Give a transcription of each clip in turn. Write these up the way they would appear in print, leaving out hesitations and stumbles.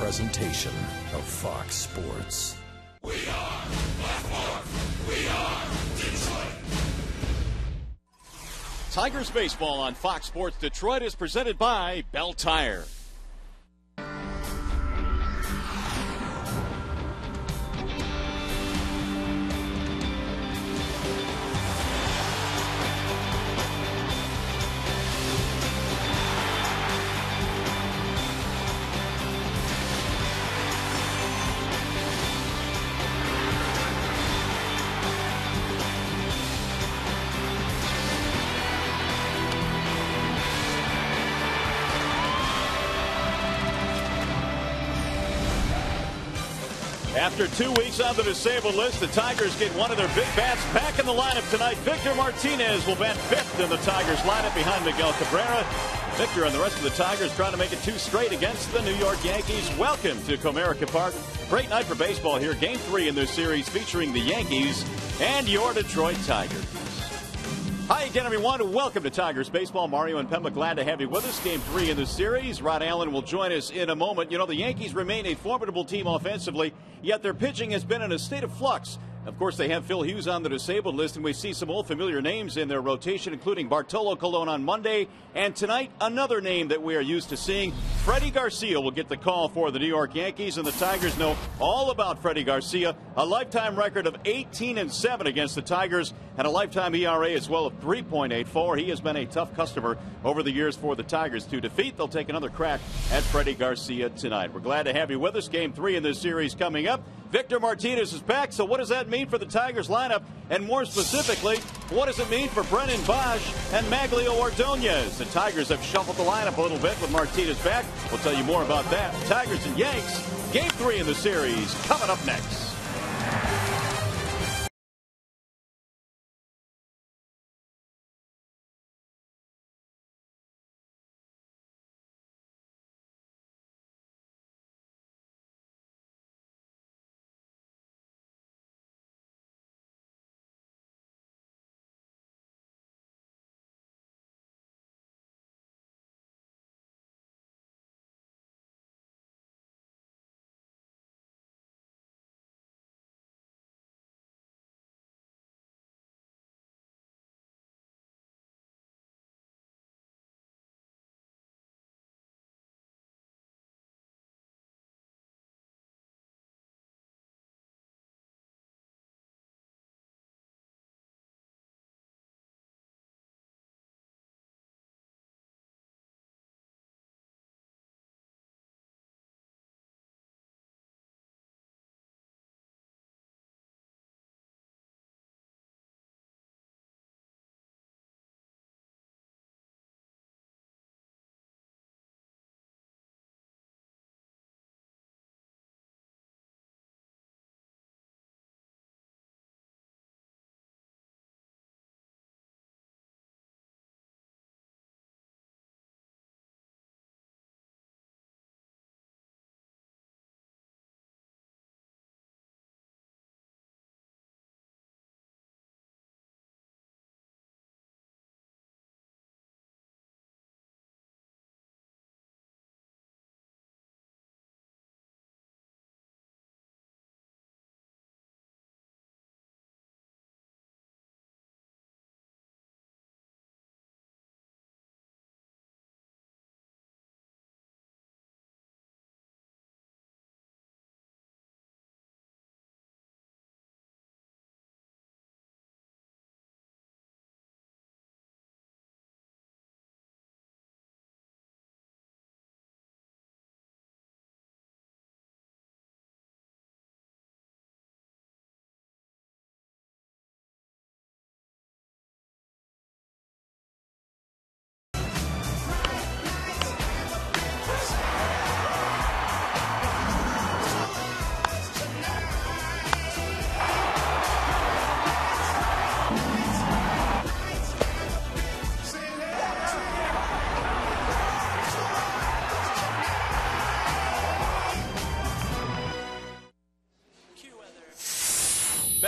presentation of Fox Sports. We are Blackmore. We are Detroit. Tigers baseball on Fox Sports Detroit is presented by Bell Tire. After 2 weeks on the disabled list, the Tigers get one of their big bats back in the lineup tonight. Victor Martinez will bat fifth in the Tigers lineup behind Miguel Cabrera. Victor and the rest of the Tigers trying to make it 2 straight against the New York Yankees. Welcome to Comerica Park. Great night for baseball here. Game 3 in this series featuring the Yankees and your Detroit Tigers. Hi again, everyone. Welcome to Tigers Baseball. Mario and Pemba, glad to have you with us. Game 3 in the series. Rod Allen will join us in a moment. You know, the Yankees remain a formidable team offensively, yet their pitching has been in a state of flux. Of course, they have Phil Hughes on the disabled list, and we see some old familiar names in their rotation, including Bartolo Colon on Monday. And tonight, another name that we are used to seeing, Freddie Garcia, will get the call for the New York Yankees, and the Tigers know all about Freddie Garcia. A lifetime record of 18-7 against the Tigers, and a lifetime ERA as well of 3.84. He has been a tough customer over the years for the Tigers to defeat. They'll take another crack at Freddie Garcia tonight. We're glad to have you with us. Game 3 in this series coming up. Victor Martinez is back, so what does that mean for the Tigers lineup? And more specifically, what does it mean for Brennan Bosch and Maglio Ordonez? The Tigers have shuffled the lineup a little bit with Martinez back. We'll tell you more about that. Tigers and Yanks, Game 3 in the series, coming up next.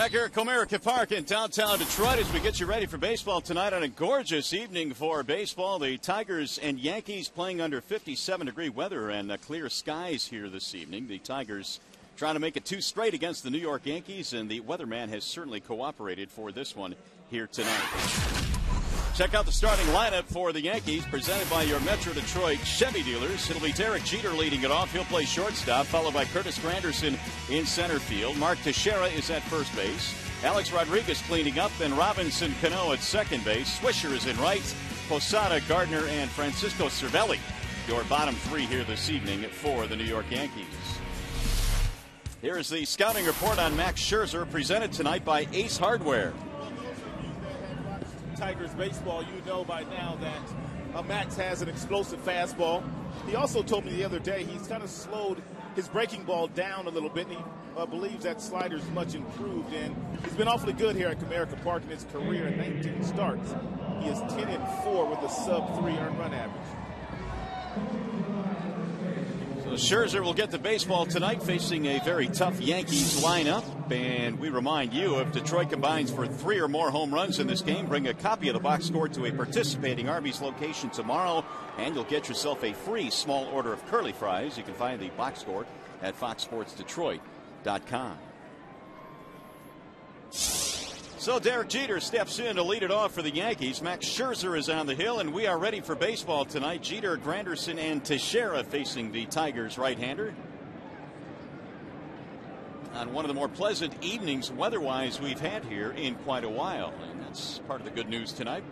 Back here at Comerica Park in downtown Detroit as we get you ready for baseball tonight on a gorgeous evening for baseball. The Tigers and Yankees playing under 57-degree weather and clear skies here this evening. The Tigers trying to make it 2 straight against the New York Yankees, and the weatherman has certainly cooperated for this one here tonight. Check out the starting lineup for the Yankees, presented by your Metro Detroit Chevy dealers. It'll be Derek Jeter leading it off. He'll play shortstop, followed by Curtis Granderson in center field. Mark Teixeira is at first base. Alex Rodriguez cleaning up, then Robinson Cano at second base. Swisher is in right. Posada, Gardner, and Francisco Cervelli, your bottom 3 here this evening for the New York Yankees. Here is the scouting report on Max Scherzer, presented tonight by Ace Hardware. Tigers baseball, you know by now that Max has an explosive fastball. He also told me the other day he's kind of slowed his breaking ball down a little bit, and he believes that slider is much improved. And he's been awfully good here at Comerica Park in his career. In 19 starts, he is 10-4 with a sub-3 earned run average. So Scherzer will get the baseball tonight, facing a very tough Yankees lineup. And we remind you, if Detroit combines for 3 or more home runs in this game, bring a copy of the box score to a participating Arby's location tomorrow, and you'll get yourself a free small order of curly fries. You can find the box score at foxsportsdetroit.com. So Derek Jeter steps in to lead it off for the Yankees. Max Scherzer is on the hill, and we are ready for baseball tonight. Jeter, Granderson, and Teixeira facing the Tigers right-hander. On one of the more pleasant evenings weather-wise we've had here in quite a while, and that's part of the good news tonight.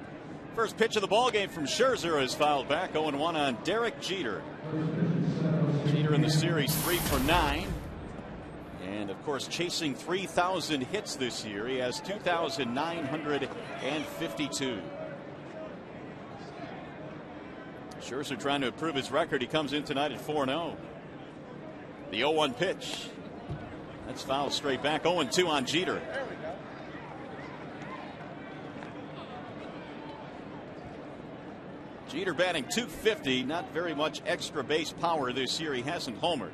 First pitch of the ball game from Scherzer is fouled back. 0-1 on Derek Jeter. Jeter in the series 3 for 9. And, of course, chasing 3,000 hits this year. He has 2,952. Scherzer trying to improve his record. He comes in tonight at 4-0. The 0-1 pitch. That's fouled straight back. 0-2 on Jeter. Jeter batting .250. Not very much extra base power this year. He hasn't homered.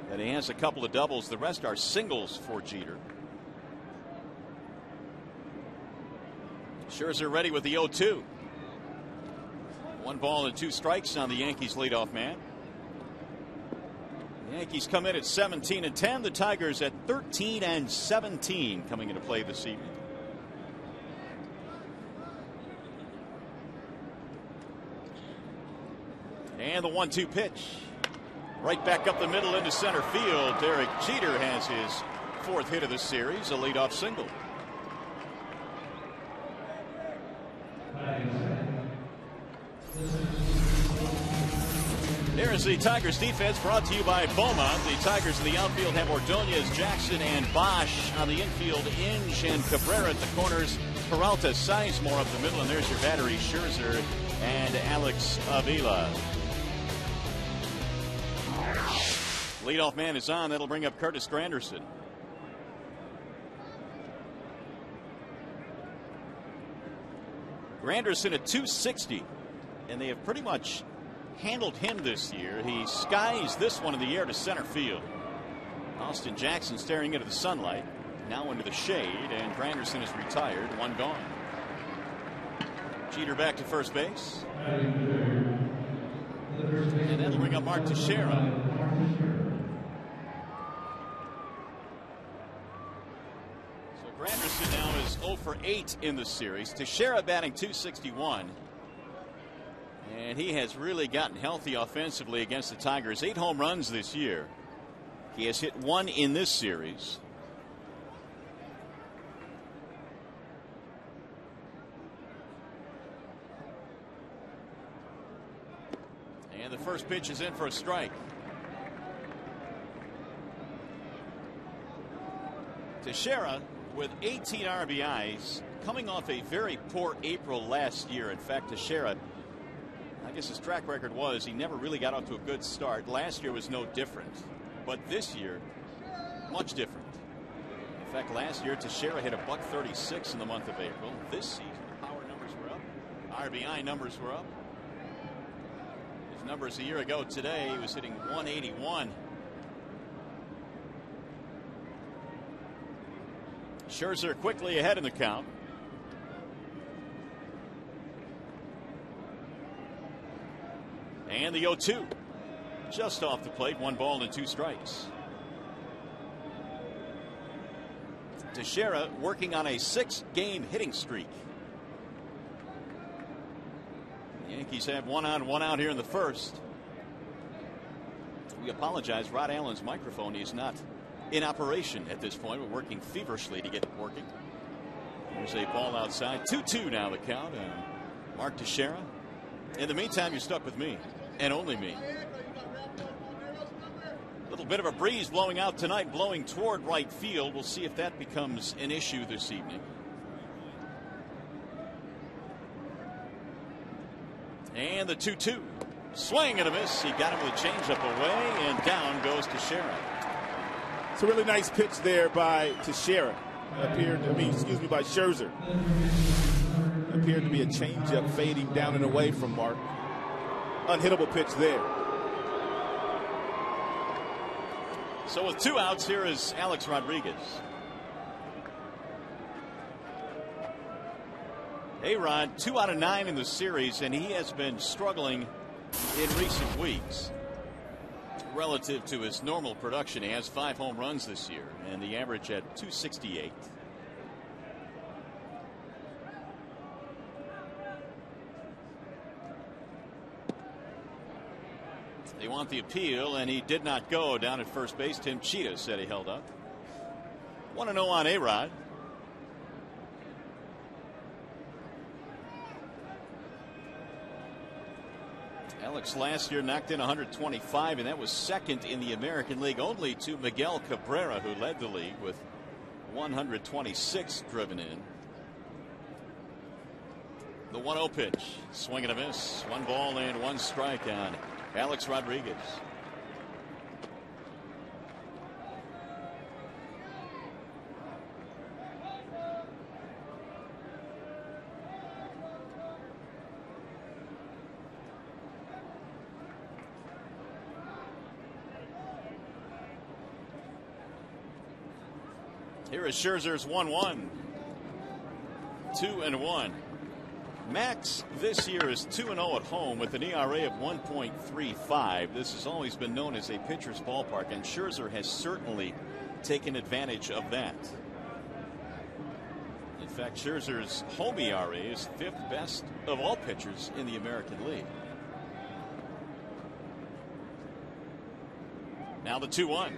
And he has a couple of doubles. The rest are singles for Jeter. Scherzer ready with the 0-2. 1 ball and 2 strikes on the Yankees leadoff man. The Yankees come in at 17-10. The Tigers at 13-17 coming into play this evening. And the 1-2 pitch. Right back up the middle into center field. Derek Jeter has his 4th hit of the series, a leadoff single. There's the Tigers defense, brought to you by Beaumont. The Tigers in the outfield have Ordonez, Jackson, and Bosch. On the infield, Inge and Cabrera at the corners. Peralta, Sizemore up the middle, and there's your battery, Scherzer and Alex Avila. Leadoff man is on. That'll bring up Curtis Granderson. Granderson at .260, and they have pretty much handled him this year. He skies this one in the air to center field. Austin Jackson staring into the sunlight, now into the shade, and Granderson is retired. 1 gone. Jeter back to first base. And that'll bring up Mark Teixeira. Granderson now is 0 for 8 in the series. Teixeira batting .261. And he has really gotten healthy offensively against the Tigers. 8 home runs this year. He has hit 1 in this series. And the first pitch is in for a strike. Teixeira with 18 RBIs, coming off a very poor April last year. In fact, Teixeira, I guess his track record was he never really got off to a good start. Last year was no different, but this year, much different. In fact, last year Teixeira hit a .136 in the month of April. This season, the power numbers were up, RBI numbers were up. His numbers a year ago today, he was hitting .181. Scherzer quickly ahead in the count. And the 0-2. Just off the plate, 1 ball and 2 strikes. Teixeira working on a 6-game hitting streak. The Yankees have 1 on, 1 out here in the first. We apologize. Rod Allen's microphone is not in operation at this point. We're working feverishly to get it working. There's a ball outside. 2-2 now the count. And Mark Teixeira. In the meantime, you're stuck with me and only me. A little bit of a breeze blowing out tonight, blowing toward right field. We'll see if that becomes an issue this evening. And the 2-2. Swing and a miss. He got him with a changeup away, and down goes Teixeira. It's a really nice pitch there by Teixeira. By Scherzer. Appeared to be a changeup fading down and away from Mark. Unhittable pitch there. So with 2 outs, here is Alex Rodriguez. A-Rod 2 out of 9 in the series, and he has been struggling in recent weeks relative to his normal production. He has 5 home runs this year, and the average at 268. They want the appeal, and he did not go. Down at first base, Tim Cheetah said he held up. 1-0 on A-Rod. Alex last year knocked in 125, and that was second in the American League, only to Miguel Cabrera, who led the league with 126 driven in. The 1-0 pitch. Swing and a miss. 1 ball and 1 strike on Alex Rodriguez. Here is Scherzer's 1-1. 2-1. Max this year is 2-0 at home with an ERA of 1.35. This has always been known as a pitcher's ballpark, and Scherzer has certainly taken advantage of that. In fact, Scherzer's home ERA is 5th best of all pitchers in the American League. Now the 2-1.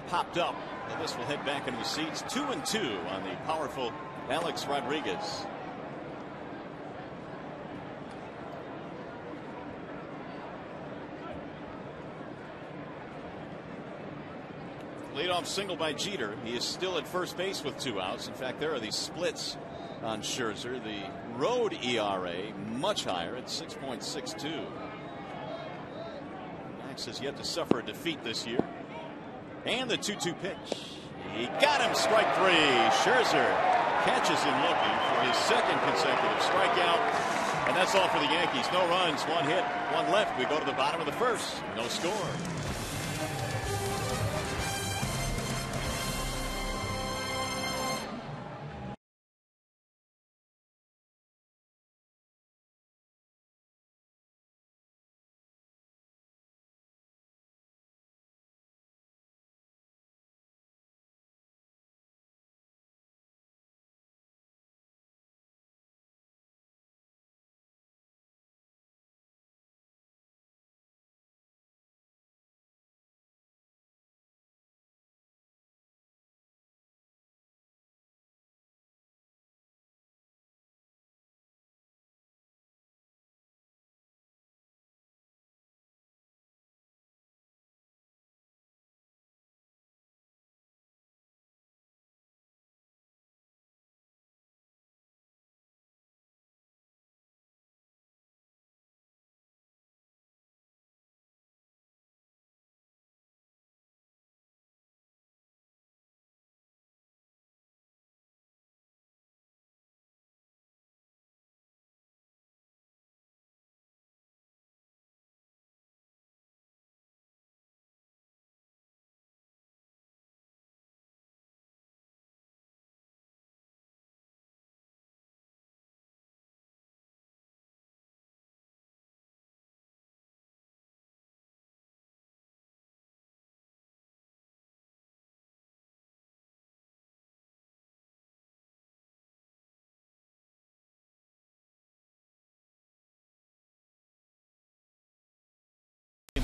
Popped up, and this will head back into the seats. 2-2 on the powerful Alex Rodriguez. Leadoff single by Jeter. He is still at first base with 2 outs. In fact, there are these splits on Scherzer. The road ERA much higher at 6.62. Max has yet to suffer a defeat this year. And the 2-2 pitch. He got him. Strike 3. Scherzer catches him looking for his 2nd consecutive strikeout. And that's all for the Yankees. No runs, 1 hit, 1 left. We go to the bottom of the first. No score.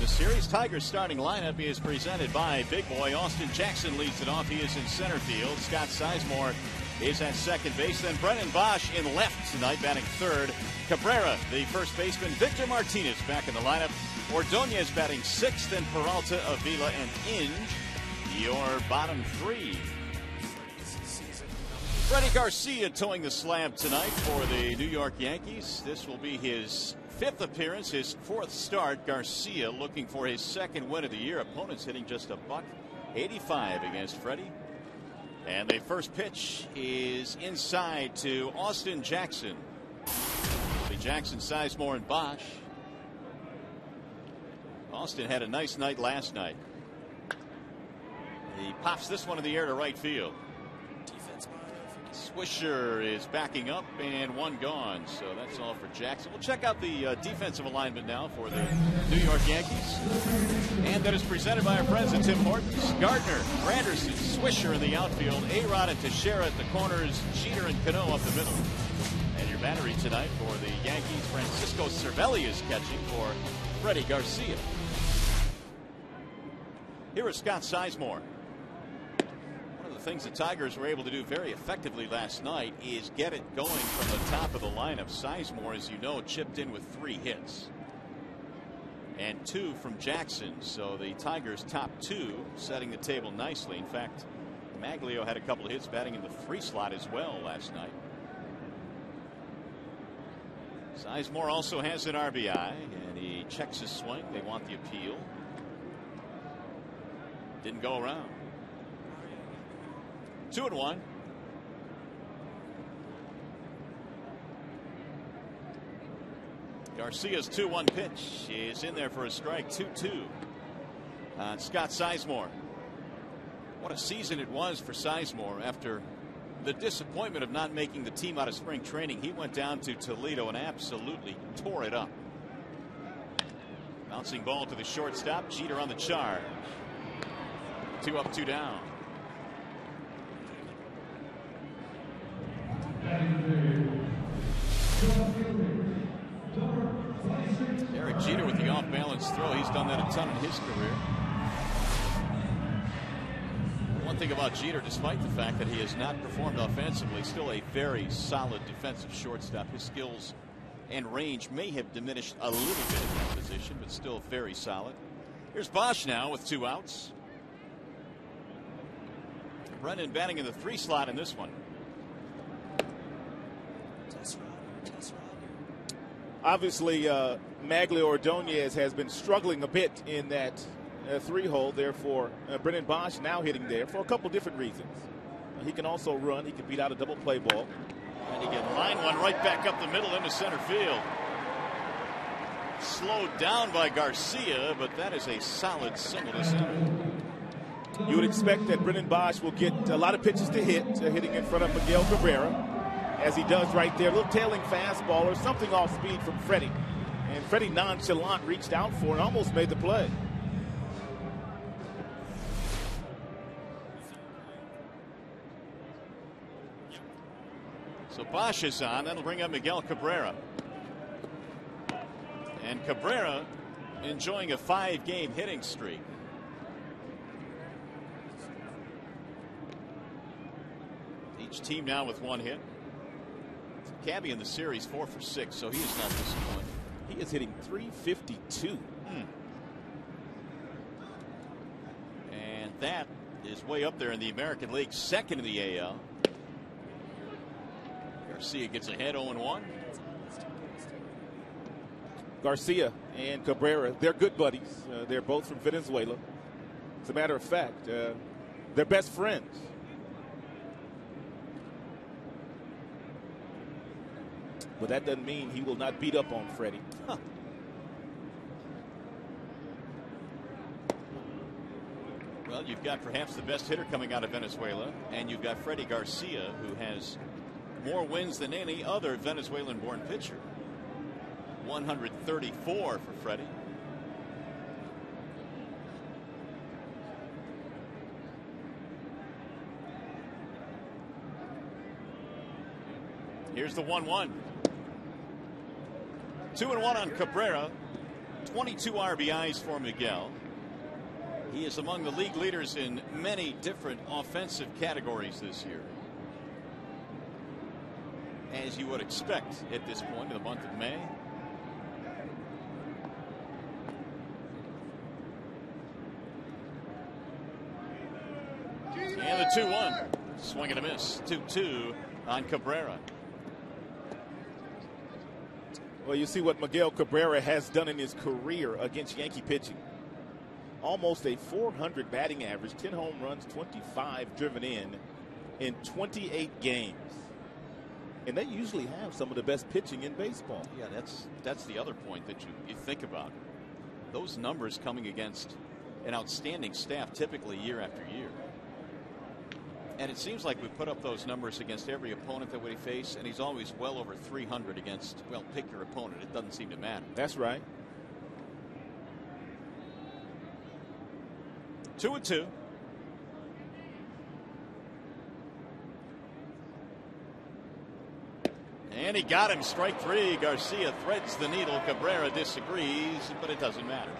the series. Tigers starting lineup is presented by Big Boy. Austin Jackson leads it off. He is in center field. Scott Sizemore is at second base. Then Brennan Bosch in left tonight, batting third. Cabrera, the first baseman. Victor Martinez back in the lineup. Ordonez batting sixth, and Peralta, Avila, and Inge your bottom three. Freddie Garcia towing the slab tonight for the New York Yankees. This will be his fifth appearance, his fourth start. Garcia looking for his second win of the year. Opponents hitting just $185 against Freddie. And the first pitch is inside to Austin Jackson. Jackson, Sizemore, and Bosch. Austin had a nice night last night. He pops this one in the air to right field. Swisher is backing up, and one gone. So that's all for Jackson. We'll check out the defensive alignment now for the New York Yankees. And that is presented by our friends at Tim Hortons. Gardner, Granderson, Swisher in the outfield. A-Rod and Teixeira at the corners. Jeter and Cano up the middle. And your battery tonight for the Yankees, Francisco Cervelli is catching for Freddie Garcia. Here is Scott Sizemore. Things the Tigers were able to do very effectively last night is get it going from the top of the lineup. Sizemore, as you know, chipped in with 3 hits and 2 from Jackson. So the Tigers top 2, setting the table nicely. In fact, Maglio had a couple of hits batting in the 3 slot as well last night. Sizemore also has an RBI, and he checks his swing. They want the appeal. Didn't go around. 2-1. Garcia's 2-1 pitch is in there for a strike. 2-2 on Scott Sizemore. What a season it was for Sizemore. After the disappointment of not making the team out of spring training, he went down to Toledo and absolutely tore it up. Bouncing ball to the shortstop. Jeter on the charge. 2 up, 2 down. Derek Jeter with the off-balance throw. He's done that a ton in his career. One thing about Jeter, despite the fact that he has not performed offensively, still a very solid defensive shortstop. His skills and range may have diminished a little bit in that position, but still very solid. Here's Bosch now with 2 outs. Brennan batting in the 3 slot in this one. Obviously, Maglio Ordonez has been struggling a bit in that 3 hole. Therefore, Brennan Bosch now hitting there for a couple different reasons. He can also run. He can beat out a double play ball. And he can line one right back up the middle into center field. Slowed down by Garcia, but that is a solid single to center. You would expect that Brennan Bosch will get a lot of pitches to hit, hitting in front of Miguel Cabrera, as he does right there. A little tailing fastball or something off speed from Freddie. And Freddie nonchalant reached out for and almost made the play. So Bosch is on. That'll bring up Miguel Cabrera. And Cabrera enjoying a 5-game hitting streak. Each team now with 1 hit. Cabby in the series 4 for 6, so he is not disappointed. He is hitting .352. And that is way up there in the American League, second in the AL. Garcia gets ahead 0-1. Garcia and Cabrera, they're good buddies. They're both from Venezuela. As a matter of fact, they're best friends. But that doesn't mean he will not beat up on Freddie. Huh. Well, you've got perhaps the best hitter coming out of Venezuela, and you've got Freddie Garcia, who has more wins than any other Venezuelan-born pitcher. 134 for Freddie. Here's the 1-1. 2-1 on Cabrera. 22 RBIs for Miguel. He is among the league leaders in many different offensive categories this year, as you would expect at this point in the month of May. And the 2-1. Swing and a miss. 2-2 on Cabrera. Well, you see what Miguel Cabrera has done in his career against Yankee pitching. Almost a 400 batting average, 10 home runs, 25 driven in 28 games. And they usually have some of the best pitching in baseball. Yeah, that's the other point that you think about. Those numbers coming against an outstanding staff typically year after year. And it seems like we put up those numbers against every opponent that we face, and he's always well over 300 against, well, pick your opponent. It doesn't seem to matter. That's right. 2-2. And he got him. Strike three. Garcia threads the needle. Cabrera disagrees, but it doesn't matter.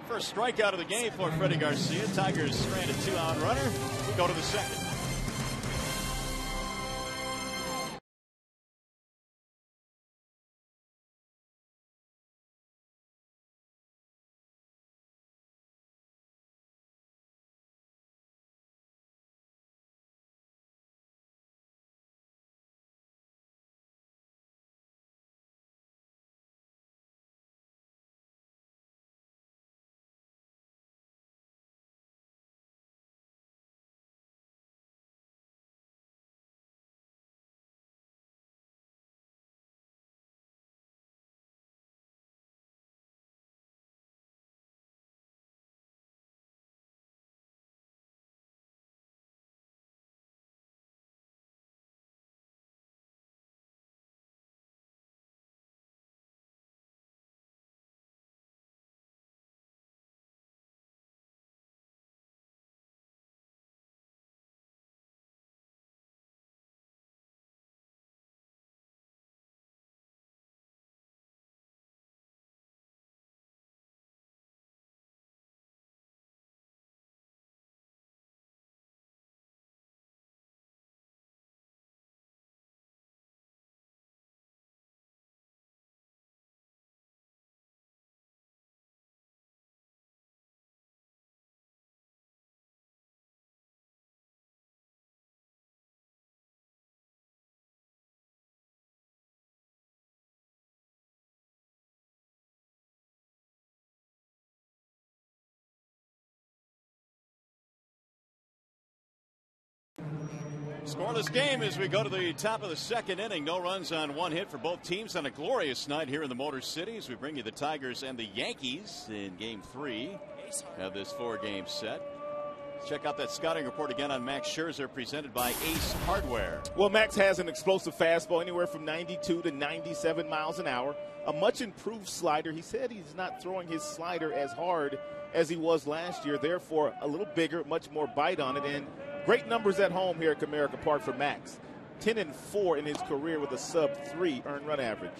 First strikeout of the game for Freddie Garcia. Tigers stranded 2-out runner. We go to the second. Scoreless game as we go to the top of the second inning. No runs on one hit for both teams on a glorious night here in the Motor City as we bring you the Tigers and the Yankees in game 3 of this 4-game set. Check out that scouting report again on Max Scherzer, presented by Ace Hardware. Well, Max has an explosive fastball anywhere from 92 to 97 miles an hour. A much improved slider. He said he's not throwing his slider as hard as he was last year, therefore a little bigger, much more bite on it. And great numbers at home here at Comerica Park for Max. 10-4 in his career with a sub-3 earned run average.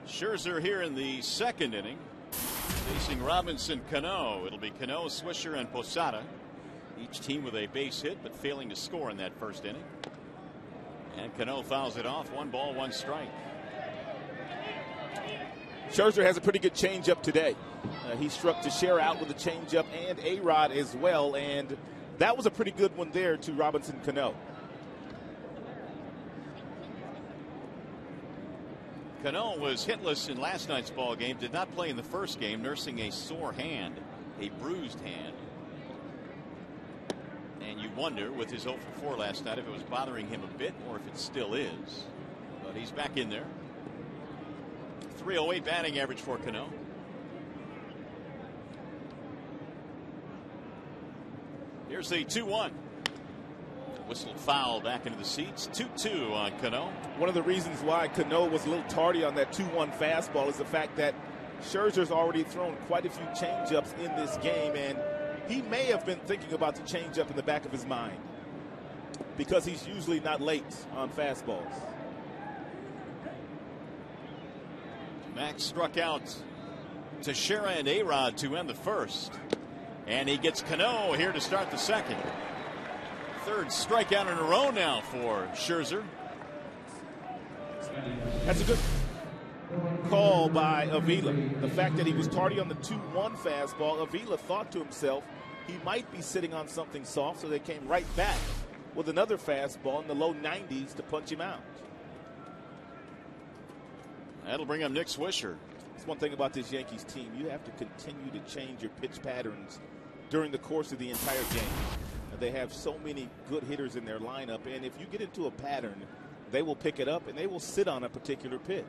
Scherzer here in the second inning, facing Robinson Cano. It'll be Cano, Swisher, and Posada. Each team with a base hit, but failing to score in that first inning. And Cano fouls it off. 1 ball, 1 strike. Scherzer has a pretty good changeup today. He struck Teixeira out with a changeup and A-Rod as well, and that was a pretty good one there to Robinson Cano. Cano was hitless in last night's ball game. Did not play in the first game, nursing a sore hand, a bruised hand. And you wonder, with his 0 for 4 last night, if it was bothering him a bit or if it still is. But he's back in there. 308 batting average for Cano. Here's the 2-1. Whistled foul back into the seats. 2-2 on Cano. One of the reasons why Cano was a little tardy on that 2-1 fastball is the fact that Scherzer's already thrown quite a few changeups in this game, and he may have been thinking about the changeup in the back of his mind because he's usually not late on fastballs. Max struck out Teixeira and A-Rod to end the first. And he gets Cano here to start the second. Third strikeout in a row now for Scherzer. That's a good call by Avila. The fact that he was tardy on the 2-1 fastball, Avila thought to himself he might be sitting on something soft, so they came right back with another fastball in the low 90s to punch him out. That'll bring up Nick Swisher. That's one thing about this Yankees team. You have to continue to change your pitch patterns during the course of the entire game. They have so many good hitters in their lineup, and if you get into a pattern, they will pick it up and they will sit on a particular pitch.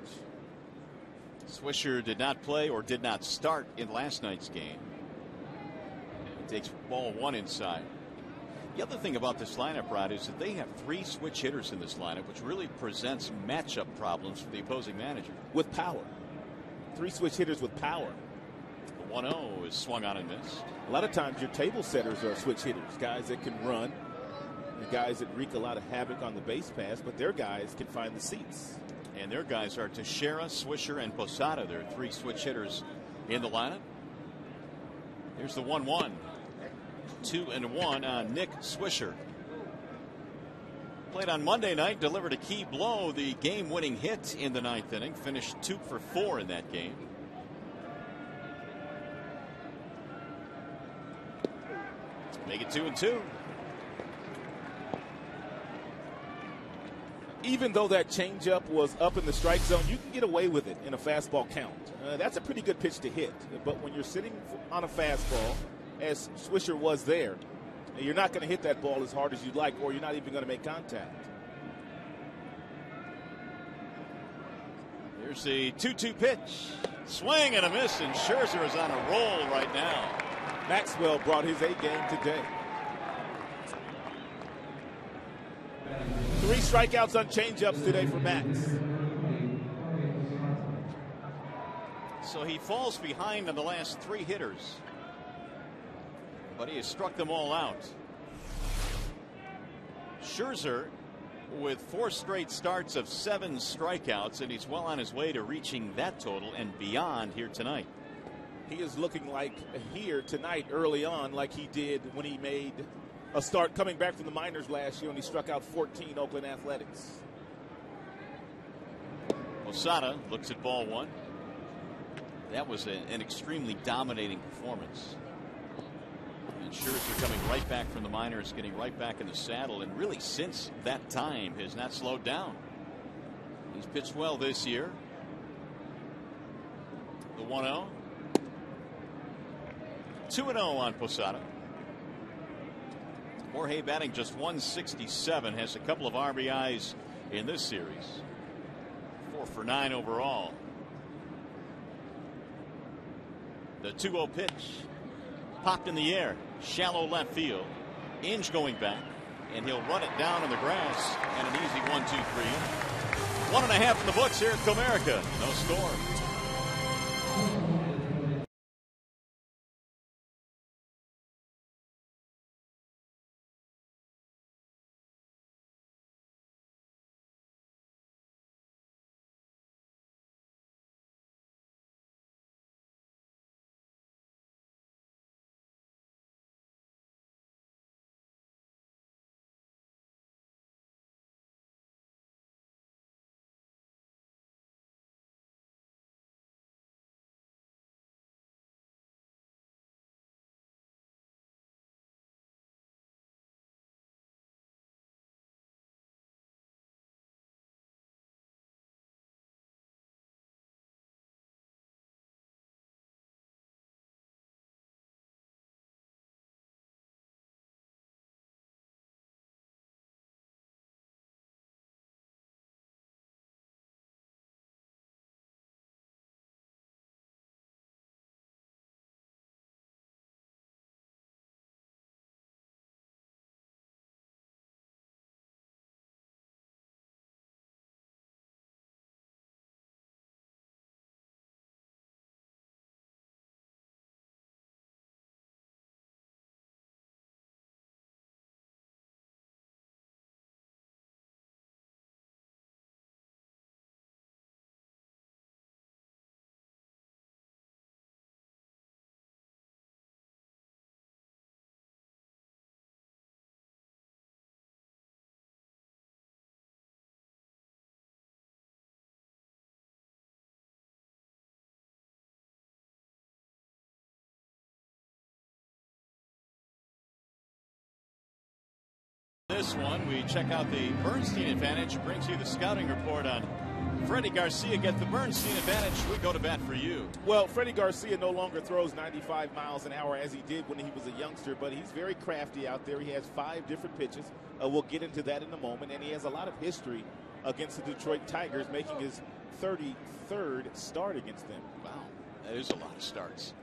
Swisher did not play or did not start in last night's game. He takes ball one inside. The other thing about this lineup, Rod, is that they have 3 switch hitters in this lineup, which really presents matchup problems for the opposing manager. With power. 3 switch hitters with power. The 1-0 is swung on and missed. A lot of times your table setters are switch hitters, guys that can run, the guys that wreak a lot of havoc on the base pass, but their guys can find the seats. And their guys are Teixeira, Swisher, and Posada. There are 3 switch hitters in the lineup. Here's the 1-1. 2-1 on Nick Swisher. Played on Monday night, delivered a key blow, the game-winning hit in the 9th inning. Finished 2 for 4 in that game. Make it 2-2. Even though that changeup was up in the strike zone, you can get away with it in a fastball count. That's a pretty good pitch to hit. But when you're sitting on a fastball, as Swisher was there, you're not going to hit that ball as hard as you'd like, or you're not even going to make contact. Here's the 2-2 pitch. Swing and a miss, and Scherzer is on a roll right now. Maxwell brought his A game today. 3 strikeouts on changeups today for Max. So he falls behind on the last 3 hitters, but he has struck them all out. Scherzer with 4 straight starts of 7 strikeouts, and he's well on his way to reaching that total and beyond here tonight. He is looking like here tonight early on like he did when he made a start coming back from the minors last year when he struck out 14 Oakland Athletics. Posada looks at ball 1. That was an extremely dominating performance. And Scherzer coming right back from the minors, getting right back in the saddle, and really since that time has not slowed down. He's pitched well this year. The 1-0. 2-0 on Posada. Jorge batting just 167, has a couple of RBIs in this series. 4 for 9 overall. The 2-0 pitch popped in the air, shallow left field. Inge going back, and he'll run it down on the grass, and an easy 1-2-3. 1.5 in the books here at Comerica. No score. this one, we check out the Bernstein advantage. It brings you the scouting report on Freddie Garcia. Get the Bernstein advantage. We go to bat for you. Well, Freddie Garcia no longer throws 95 miles an hour as he did when he was a youngster, but he's very crafty out there. He has 5 different pitches. We'll get into that in a moment. And he has a lot of history against the Detroit Tigers, making his 33rd start against them. Wow, that is a lot of starts.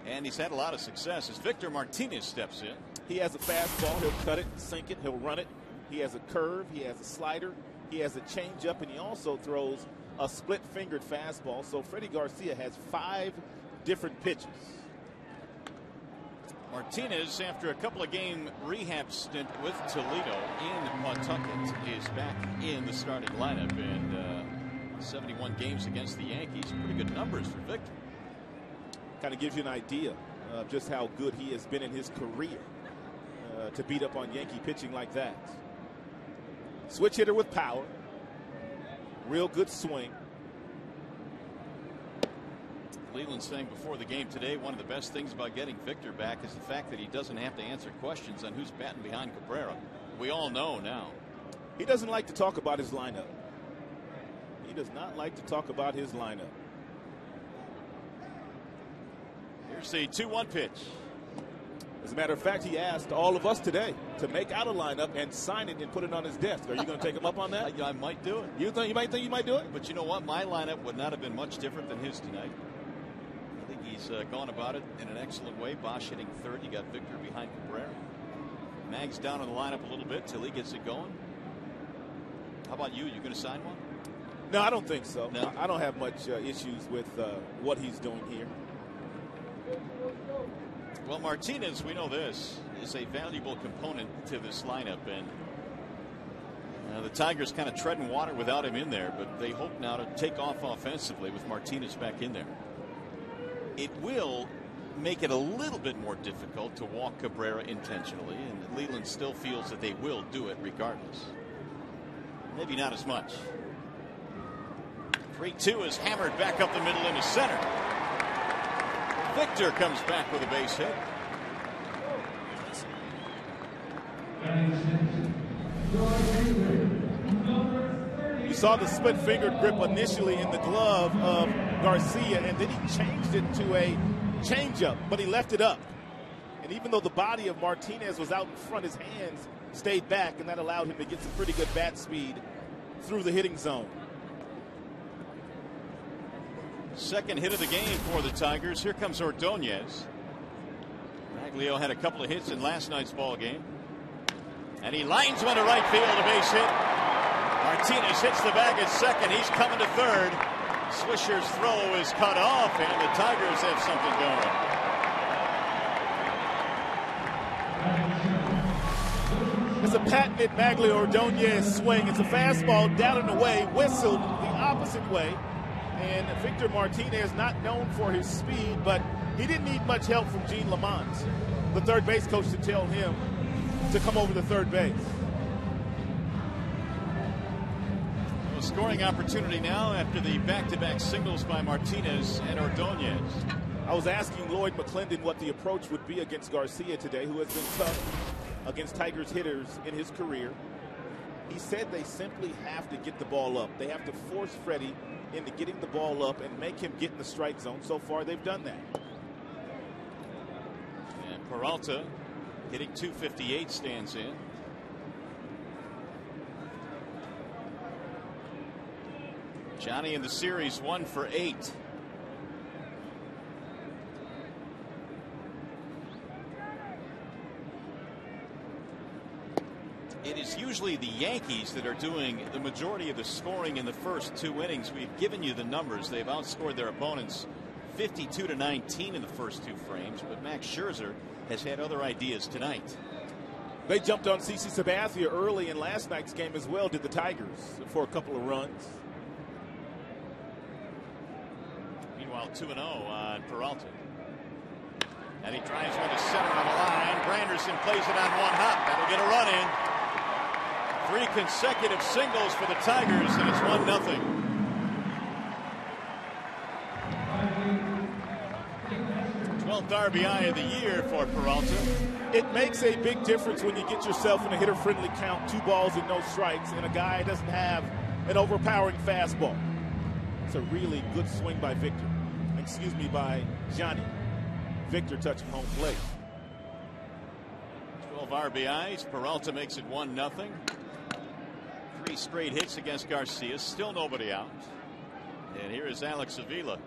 And he's had a lot of success as Victor Martinez steps in. He has a fastball. He'll cut it, sink it, he'll run it. He has a curve. He has a slider. He has a changeup, and he also throws a split-fingered fastball. So Freddie Garcia has 5 different pitches. Martinez, after a couple of game rehab stint with Toledo in Pawtucket, is back in the starting lineup. And 71 games against the Yankees. Pretty good numbers for Victor. Kind of gives you an idea of just how good he has been in his career to beat up on Yankee pitching like that. Switch hitter with power. Real good swing. Leland saying before the game today, one of the best things about getting Victor back is the fact that he doesn't have to answer questions on who's batting behind Cabrera. We all know now. He doesn't like to talk about his lineup. He does not like to talk about his lineup. Here's the 2-1 pitch. As a matter of fact, he asked all of us today to make out a lineup and sign it and put it on his desk. Are you going to take him up on that? I might do it. You think you might do it? But you know what? My lineup would not have been much different than his tonight. I think he's gone about it in an excellent way. Bosch hitting third. You got Victor behind Cabrera. Mag's down in the lineup a little bit till he gets it going. How about you? You going to sign one? No, I don't think so. No? I don't have much issues with what he's doing here. Well, Martinez, we know this, is a valuable component to this lineup. And the Tigers kind of treading water without him in there, but they hope now to take off offensively with Martinez back in there. It will make it a little bit more difficult to walk Cabrera intentionally, and Leland still feels that they will do it regardless. Maybe not as much. 3-2 is hammered back up the middle into center. Victor comes back with a base hit. You saw the split-fingered grip initially in the glove of Garcia, and then he changed it to a changeup, but he left it up. And even though the body of Martinez was out in front, his hands stayed back, and that allowed him to get some pretty good bat speed through the hitting zone. Second hit of the game for the Tigers. Here comes Ordonez. Maglio had a couple of hits in last night's ball game. And he lines one to right field, a base hit. Martinez hits the bag at second. He's coming to third. Swisher's throw is cut off, and the Tigers have something going. It's a patented Maglio Ordonez swing. It's a fastball down and away, whistled the opposite way. And Victor Martinez, not known for his speed, but he didn't need much help from Gene Lamont, the third base coach, to tell him to come over to third base. A scoring opportunity now after the back-to-back singles by Martinez and Ordonez. I was asking Lloyd McClendon what the approach would be against Garcia today, who has been tough against Tigers hitters in his career. He said they simply have to get the ball up. They have to force Freddie into getting the ball up and make him get in the strike zone. So far, they've done that. And Peralta, hitting .258, stands in. Johnny in the series 1 for 8. It is usually the Yankees that are doing the majority of the scoring in the first 2 innings. We've given you the numbers. They've outscored their opponents 52-19 in the first 2 frames, but Max Scherzer has had other ideas tonight. They jumped on CC Sabathia early in last night's game as well, did the Tigers, for a couple of runs. Meanwhile, 2-0 on Peralta. And he drives one to center on the line. Granderson plays it on one hop. That'll get a run in. 3 consecutive singles for the Tigers, and it's 1-0. 12th RBI of the year for Peralta. It makes a big difference when you get yourself in a hitter-friendly count, 2 balls and no strikes, and a guy doesn't have an overpowering fastball. It's a really good swing by Victor. Excuse me, by Johnny. Victor touching home plate. 12 RBIs. Peralta makes it 1-0. 3 straight hits against Garcia. Still nobody out. And here is Alex Avila.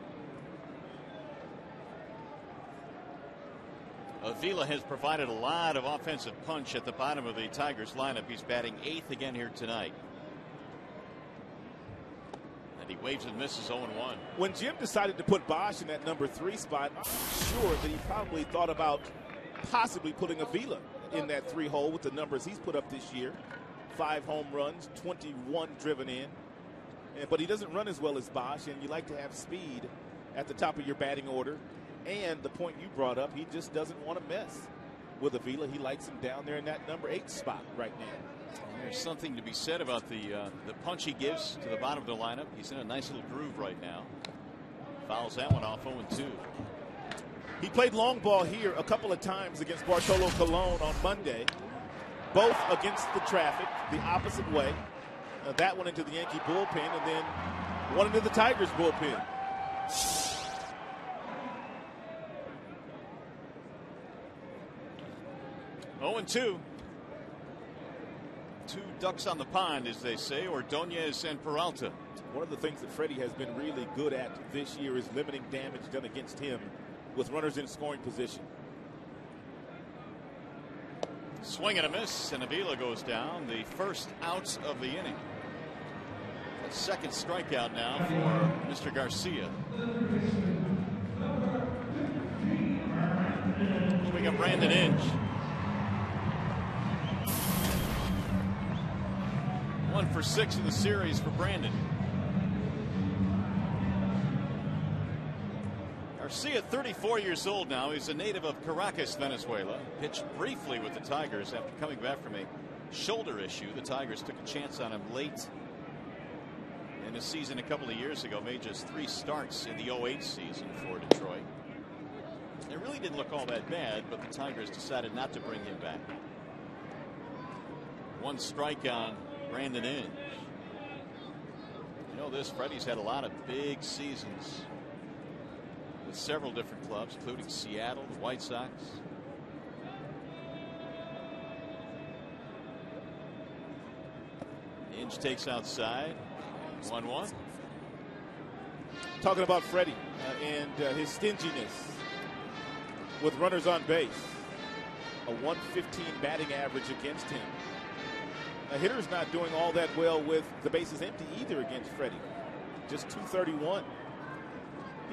Avila has provided a lot of offensive punch at the bottom of the Tigers lineup. He's batting 8th again here tonight. And he waves and misses 0-1. When Jim decided to put Bosch in that number 3 spot, I'm sure that he probably thought about possibly putting Avila in that 3 hole with the numbers he's put up this year. 5 home runs, 21 driven in. But he doesn't run as well as Bosch, and you like to have speed at the top of your batting order. And the point you brought up, he just doesn't want to mess with Avila. He likes him down there in that number 8 spot right now. There's something to be said about the punch he gives to the bottom of the lineup. He's in a nice little groove right now. Fouls that one off 0-2. He played long ball here a couple of times against Bartolo Colon on Monday. Both against the traffic, the opposite way. That one into the Yankee bullpen, and then one into the Tigers bullpen. Oh, 2. 2 ducks on the pond, as they say, Ordonez and Peralta. One of the things that Freddie has been really good at this year is limiting damage done against him with runners in scoring position. Swing and a miss, and Avila goes down. The first out of the inning. A second strikeout now for Mr. Garcia. Swing up Brandon Inge. 1 for 6 in the series for Brandon. Garcia, 34 years old now. He's a native of Caracas, Venezuela. Pitched briefly with the Tigers after coming back from a shoulder issue. The Tigers took a chance on him late in a season a couple of years ago. Made just 3 starts in the 08 season for Detroit. It really didn't look all that bad, but the Tigers decided not to bring him back. 1 strike on Brandon Inge. You know this, Freddie's had a lot of big seasons with several different clubs, including Seattle, the White Sox. Inge takes outside. 1-1. Talking about Freddie and his stinginess with runners on base. A 115 batting average against him. A hitter's not doing all that well with the bases empty either against Freddie. Just 231.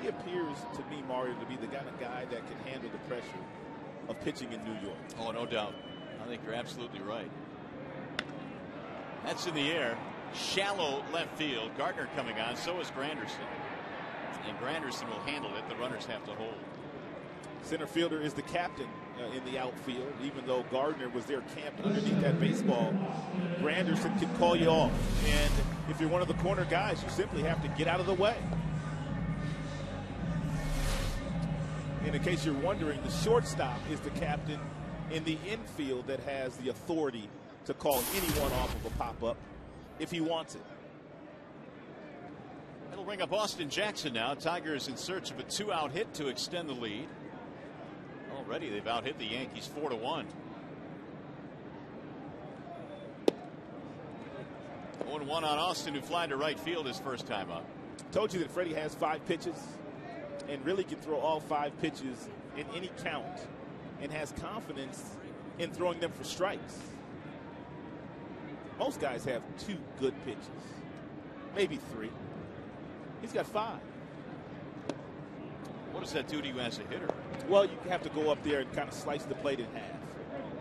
He appears to me, Mario, to be the kind of guy that can handle the pressure of pitching in New York. Oh, no doubt. I think you're absolutely right. That's in the air. Shallow left field. Gardner coming on. So is Granderson. And Granderson will handle it. The runners have to hold. Center fielder is the captain in the outfield. Even though Gardner was there camped underneath that baseball, Granderson can call you off. And if you're one of the corner guys, you simply have to get out of the way. And in case you're wondering, the shortstop is the captain in the infield that has the authority to call anyone off of a pop-up if he wants it. That'll bring up Austin Jackson now. Tigers in search of a 2-out hit to extend the lead. Already they've out-hit the Yankees 4-1. 1-1 on Austin, who flied to right field his first time up. Told you that Freddie has 5 pitches and really can throw all 5 pitches in any count and has confidence in throwing them for strikes. Most guys have 2 good pitches, maybe 3. He's got 5. What does that do to you as a hitter? Well, you have to go up there and kind of slice the plate in half.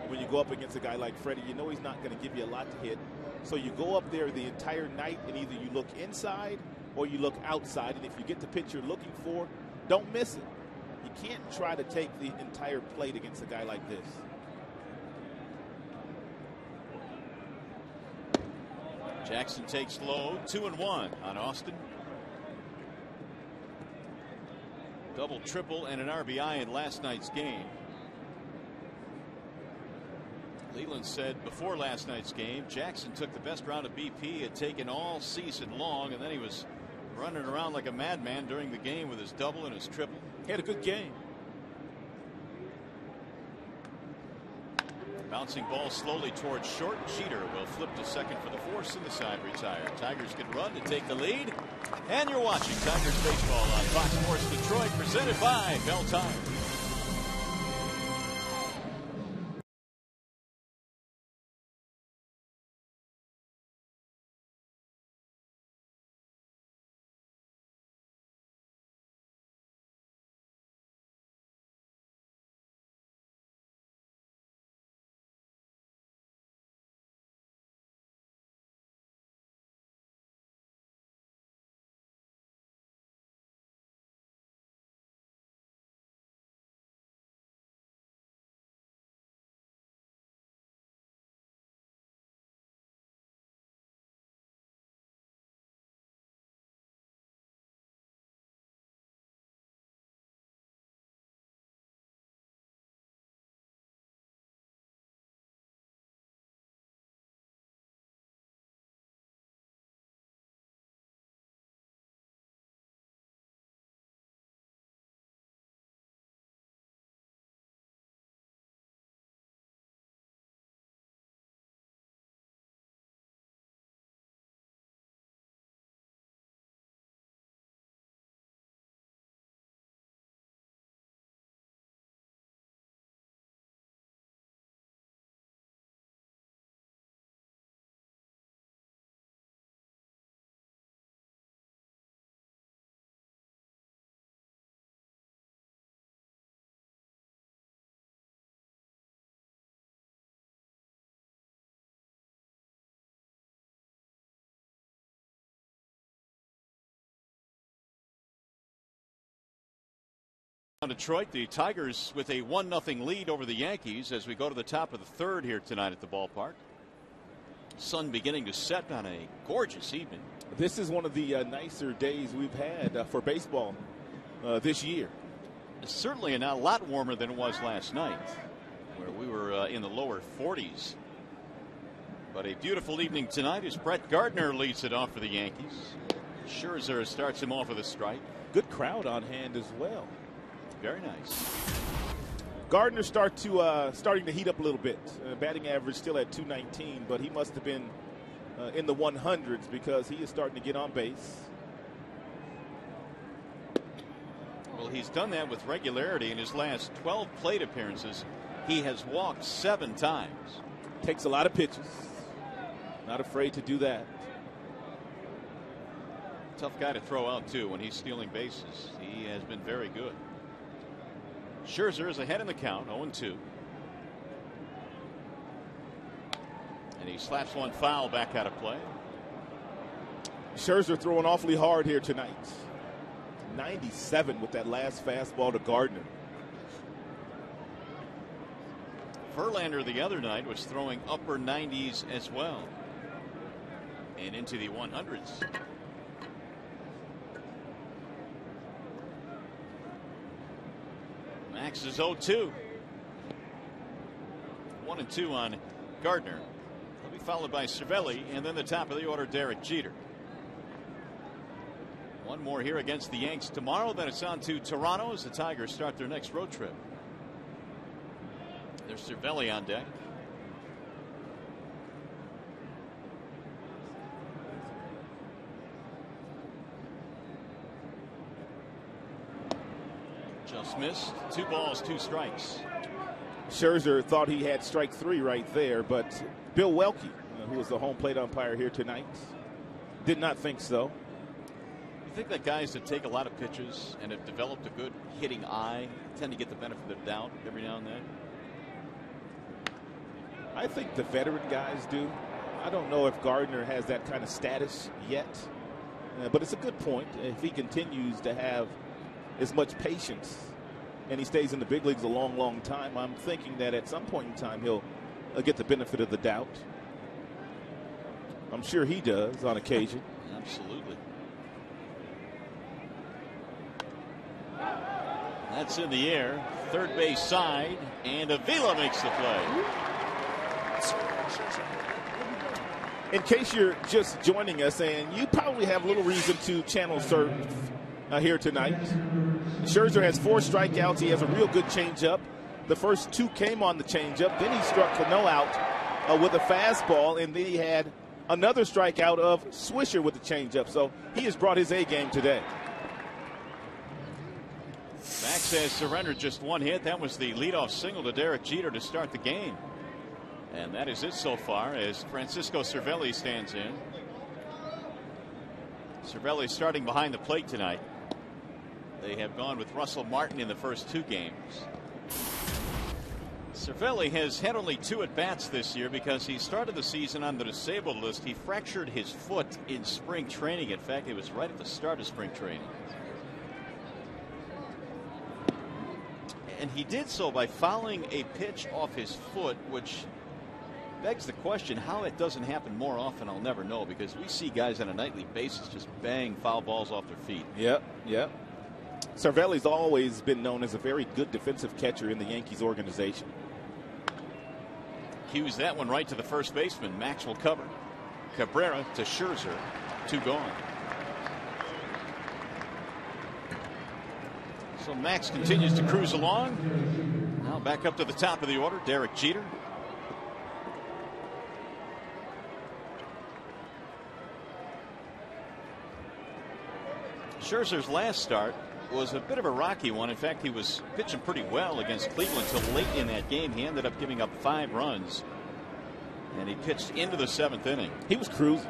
When you go up against a guy like Freddie, you know he's not going to give you a lot to hit. So you go up there the entire night and either you look inside or you look outside. And if you get the pitch you're looking for, don't miss it. You can't try to take the entire plate against a guy like this. Jackson takes low. 2-1 on Austin. Double, triple, and an RBI in last night's game. Leland said before last night's game, Jackson took the best round of BP he had taken all season long, and then he was running around like a madman during the game with his double and his triple. He had a good game. Bouncing ball slowly towards short. Jeter will flip to second for the force, and the side retired. Tigers can run to take the lead. And you're watching Tigers baseball on Fox Sports Detroit, presented by Bell Tire. Detroit, the Tigers with a 1-0 lead over the Yankees as we go to the top of the third here tonight at the ballpark. Sun beginning to set on a gorgeous evening. This is one of the nicer days we've had for baseball this year. It's certainly a lot warmer than it was last night, where we were in the lower 40s. But a beautiful evening tonight as Brett Gardner leads it off for the Yankees. Scherzer starts him off with a strike. Good crowd on hand as well. Very nice. Gardner starting to heat up a little bit. Batting average still at 219, but he must have been in the 100s because he is starting to get on base. Well, he's done that with regularity in his last 12 plate appearances. He has walked 7 times. Takes a lot of pitches. Not afraid to do that. Tough guy to throw out, too, when he's stealing bases. He has been very good. Scherzer is ahead in the count, 0-2. And he slaps one foul back out of play. Scherzer throwing awfully hard here tonight. 97 with that last fastball to Gardner. Verlander the other night was throwing upper 90s as well. And into the 100s. Max is 0-2. 1-2 on Gardner. He'll be followed by Cervelli, and then the top of the order, Derek Jeter. One more here against the Yanks tomorrow. Then it's on to Toronto as the Tigers start their next road trip. There's Cervelli on deck. Just missed. 2 balls, 2 strikes. Scherzer thought he had strike 3 right there, but Bill Welke, who was the home plate umpire here tonight, did not think so. You think that guys that take a lot of pitches and have developed a good hitting eye tend to get the benefit of the doubt every now and then? I think the veteran guys do. I don't know if Gardner has that kind of status yet, but it's a good point. If he continues to have as much patience and he stays in the big leagues a long, long time, I'm thinking that at some point in time he'll get the benefit of the doubt. I'm sure he does on occasion. Absolutely. That's in the air. Third base side. And Avila makes the play. In case you're just joining us, and you probably have little reason to channel surf here tonight, Scherzer has 4 strikeouts. He has a real good changeup. The first 2 came on the changeup. Then he struck Cano out with a fastball, and then he had another strikeout of Swisher with the changeup. So he has brought his A game today. Max has surrendered just 1 hit. That was the leadoff single to Derek Jeter to start the game. And that is it so far as Francisco Cervelli stands in. Cervelli starting behind the plate tonight. They have gone with Russell Martin in the first 2 games. Cervelli has had only 2 at-bats this year because he started the season on the disabled list. He fractured his foot in spring training. In fact, it was right at the start of spring training. And he did so by fouling a pitch off his foot, which begs the question how it doesn't happen more often. I'll never know, because we see guys on a nightly basis just bang foul balls off their feet. Yep. Cervelli's always been known as a very good defensive catcher in the Yankees organization. Cues that one right to the first baseman. Max will cover. Cabrera to Scherzer. 2 gone. So Max continues to cruise along. Now back up to the top of the order. Derek Jeter. Scherzer's last start was a bit of a rocky one. In fact, he was pitching pretty well against Cleveland until late in that game. He ended up giving up 5 runs, and he pitched into the 7th inning. He was cruising.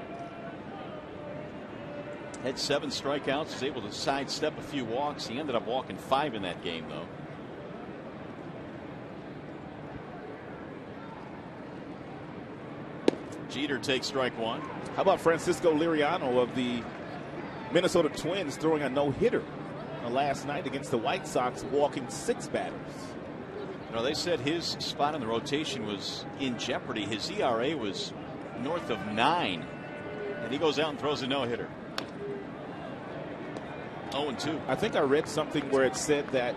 Had 7 strikeouts, was able to sidestep a few walks. He ended up walking 5 in that game, though. Jeter takes strike 1. How about Francisco Liriano of the Minnesota Twins throwing a no-hitter last night against the White Sox, walking 6 batters? You know, they said his spot in the rotation was in jeopardy. His ERA was north of 9, and he goes out and throws a no-hitter. 0-2. I think I read something where it said that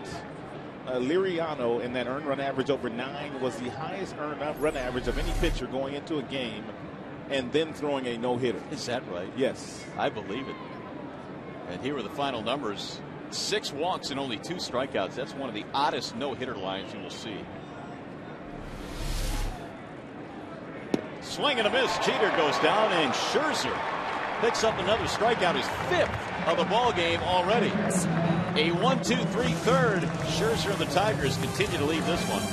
Liriano in that earned run average over 9 was the highest earned run average of any pitcher going into a game and then throwing a no-hitter. Is that right? Yes. I believe it. And here are the final numbers. 6 walks and only 2 strikeouts. That's one of the oddest no-hitter lines you will see. Swing and a miss. Jeter goes down, and Scherzer picks up another strikeout, his 5th of the ball game already. A 1-2-3 third. Scherzer and the Tigers continue to lead this one.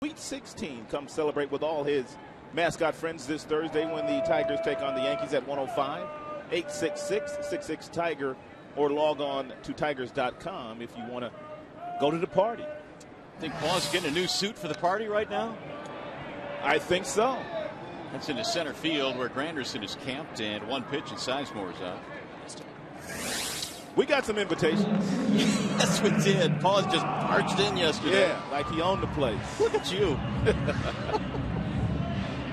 Sweet 16 come celebrate with all his mascot friends this Thursday when the Tigers take on the Yankees at 105. 866-66-TIGER, or log on to tigers.com if you want to go to the party. Think Paul's getting a new suit for the party right now? I think so. That's in the center field where Granderson is camped, and one pitch and Sizemore's out. We got some invitations. Yes, we did. Paul just marched in yesterday. Yeah, like he owned the place. Look at you.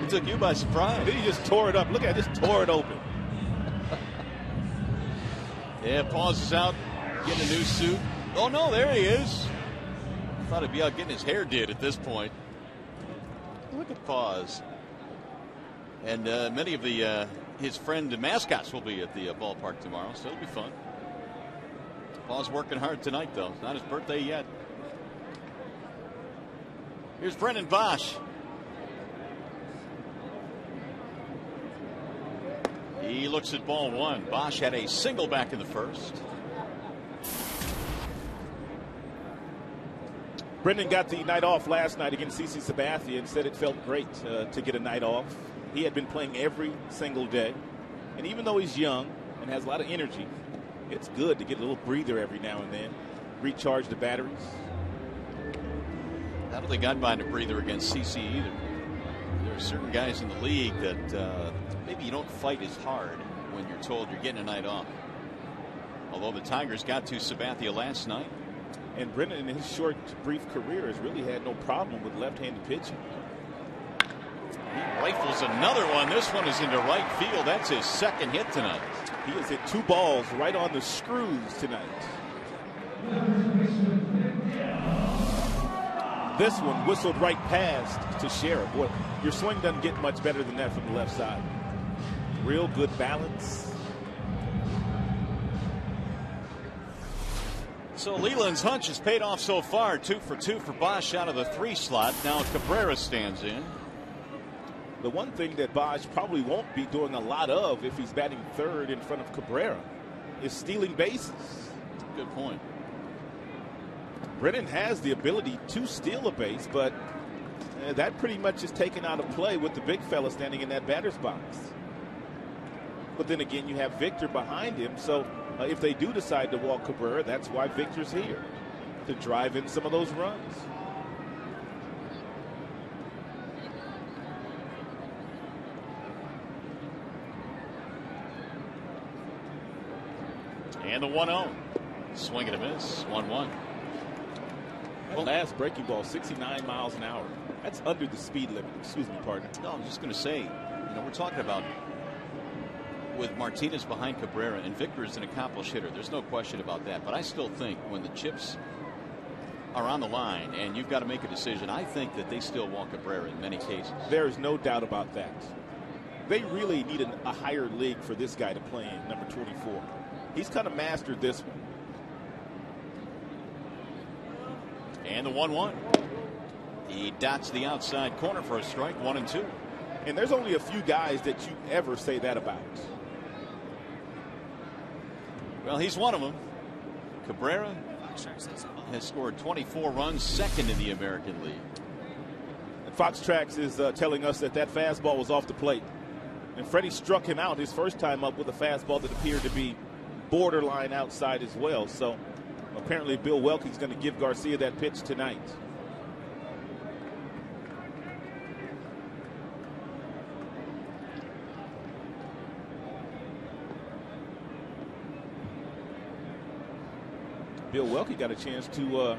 It took you by surprise. Then he just tore it up. Look at it, just tore it open. Yeah, Paul's is out getting a new suit. Oh, no, there he is. Thought he'd be out getting his hair did at this point. Look at Paws. And many of the his friend mascots will be at the ballpark tomorrow, so it'll be fun. Paws working hard tonight, though. It's not his birthday yet. Here's Brendan Bosch. He looks at ball one. Bosch had a single back in the first. Brendan got the night off last night against CC Sabathia and said it felt great to get a night off. He had been playing every single day. And even though he's young and has a lot of energy, it's good to get a little breather every now and then, recharge the batteries. I don't think I'd mind a breather against CC either. There are certain guys in the league that maybe you don't fight as hard when you're told you're getting a night off. Although the Tigers got to Sabathia last night. And Brendan, in his short, brief career, has really had no problem with left-handed pitching. He rifles another one. This one is into right field. That's his second hit tonight. He has hit 2 balls right on the screws tonight. This one whistled right past to Scherzer. Boy, your swing doesn't get much better than that from the left side. Real good balance. So Leland's hunch has paid off so far. 2 for 2 for Bosch out of the 3 slot. Now Cabrera stands in. The one thing that Bosch probably won't be doing a lot of if he's batting third in front of Cabrera is stealing bases. Good point. Brennan has the ability to steal a base, but that pretty much is taken out of play with the big fella standing in that batter's box. But then again, you have Victor behind him, so if they do decide to walk Cabrera, that's why Victor's here, to drive in some of those runs. And the 1-0. Swing and a miss. 1-1. That last breaking ball, 69 miles an hour. That's under the speed limit. Excuse me, partner. No, I'm just going to say, we're talking about with Martinez behind Cabrera, and Victor is an accomplished hitter. There's no question about that. But I still think when the chips are on the line and you've got to make a decision, I think that they still walk Cabrera in many cases. There is no doubt about that. They really need a higher league for this guy to play in, number 24. He's kind of mastered this one. And the 1-1. He dots the outside corner for a strike. 1-2. And there's only a few guys that you ever say that about. Well, he's one of them. Cabrera has scored 24 runs, second in the American League. And Fox Tracks is telling us that fastball was off the plate. And Freddie struck him out his first time up with a fastball that appeared to be borderline outside as well. So apparently Bill Welke's going to give Garcia that pitch tonight. Bill Welke got a chance to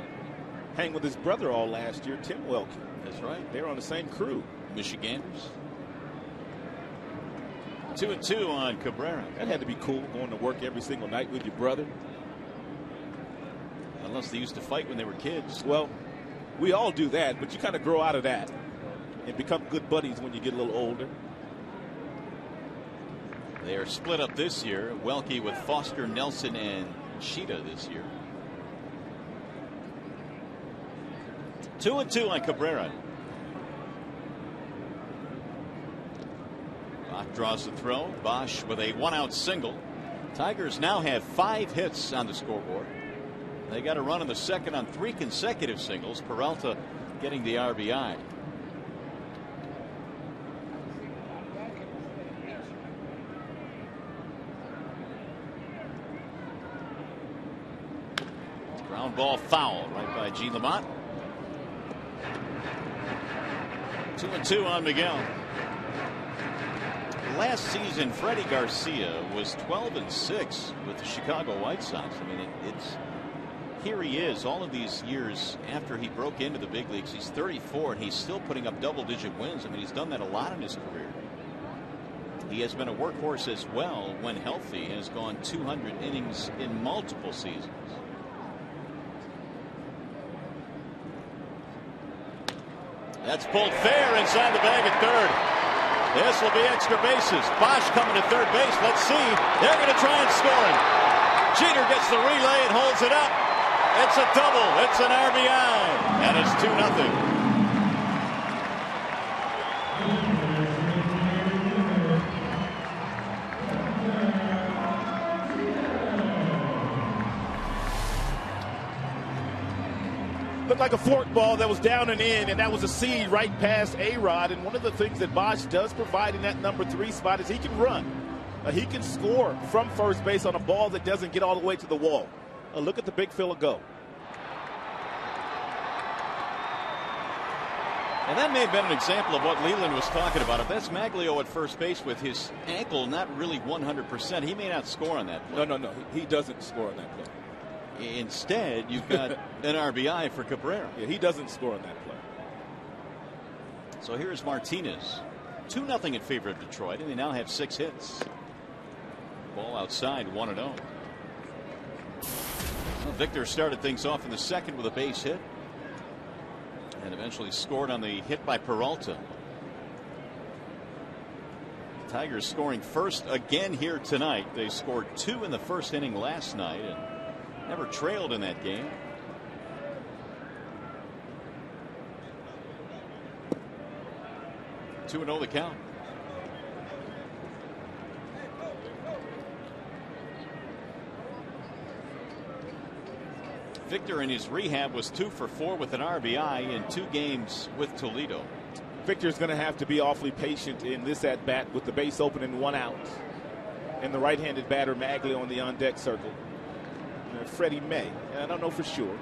hang with his brother all last year, Tim Welke. That's right. They were on the same crew. Michiganders. 2-2 on Cabrera. That had to be cool, going to work every single night with your brother. Unless they used to fight when they were kids. Well, we all do that, but you kind of grow out of that and become good buddies when you get a little older. They are split up this year. Welke with Foster, Nelson, and Sheeta this year. 2-2 on Cabrera. Bach draws the throw. Bosch with a 1-out single. Tigers now have 5 hits on the scoreboard. They got a run in the second on 3 consecutive singles. Peralta getting the RBI. Ground ball foul right by Gene Lamont. 2-2 on Miguel. Last season, Freddie Garcia was 12-6 with the Chicago White Sox. I mean, it's here he is all of these years after he broke into the big leagues. He's 34 and he's still putting up double-digit wins. I mean, he's done that a lot in his career. He has been a workhorse as well when healthy. Has gone 200 innings in multiple seasons. That's pulled fair inside the bag at third. This will be extra bases. Bosch coming to third base. Let's see. They're going to try and score him. Jeter gets the relay and holds it up. It's a double. It's an RBI. And it's 2-0. Looked like a fork ball that was down and in, and that was a seed right past A-Rod. And one of the things that Bosch does provide in that number 3 spot is he can run. He can score from first base on a ball that doesn't get all the way to the wall. Look at the big fella go. And that may have been an example of what Leland was talking about. If that's Maglio at first base with his ankle not really 100%, he may not score on that play. No. He doesn't score on that play. Instead, you've got an RBI for Cabrera. Yeah, he doesn't score on that play. So here's Martinez. 2-0 in favor of Detroit, and they now have 6 hits. Ball outside, 1-0. Well, Victor started things off in the second with a base hit. And eventually scored on the hit by Peralta. Tigers scoring first again here tonight. They scored 2 in the first inning last night and never trailed in that game. Two 2-0 the count. Victor in his rehab was 2 for 4 with an RBI in 2 games with Toledo. Victor's going to have to be awfully patient in this at bat with the base open and 1 out. And the right-handed batter Maglio on the on-deck circle. Freddie may, and I don't know for sure,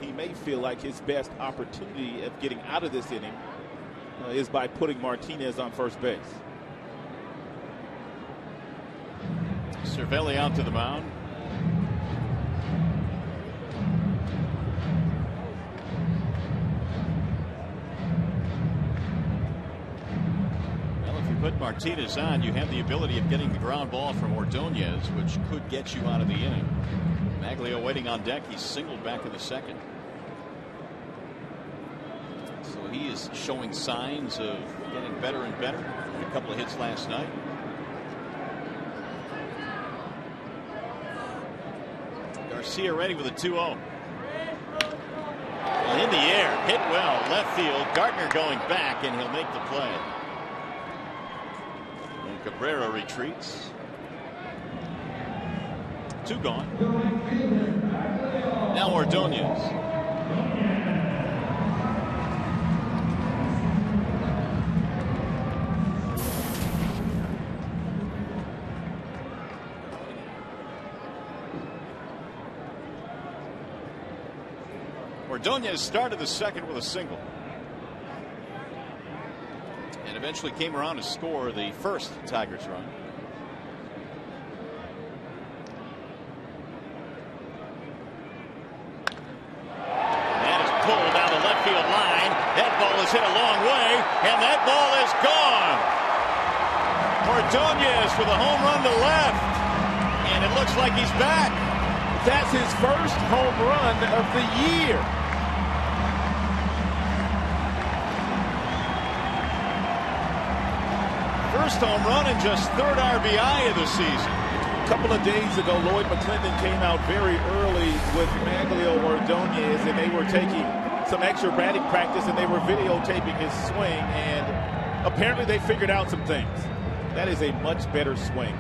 he may feel like his best opportunity of getting out of this inning is by putting Martinez on first base. Cervelli out to the mound. Well, if you put Martinez on, you have the ability of getting the ground ball from Ordonez, which could get you out of the inning. Maglio waiting on deck. He's singled back in the second. So he is showing signs of getting better and better. A couple of hits last night. Garcia ready with a 2-0. In the air, hit well, left field. Gardner going back, and he'll make the play. And Cabrera retreats. 2 gone. Now Ordonez. Ordonez started the second with a single. And eventually came around to score the first Tigers run. Hit a long way, and that ball is gone. Ordonez with a home run to left, and it looks like he's back. That's his first home run of the year. First home run and just 3rd RBI of the season. A couple of days ago, Lloyd McClendon came out very early with Maglio Ordonez, and they were taking some extra batting practice, and they were videotaping his swing, and apparently they figured out some things. That is a much better swing.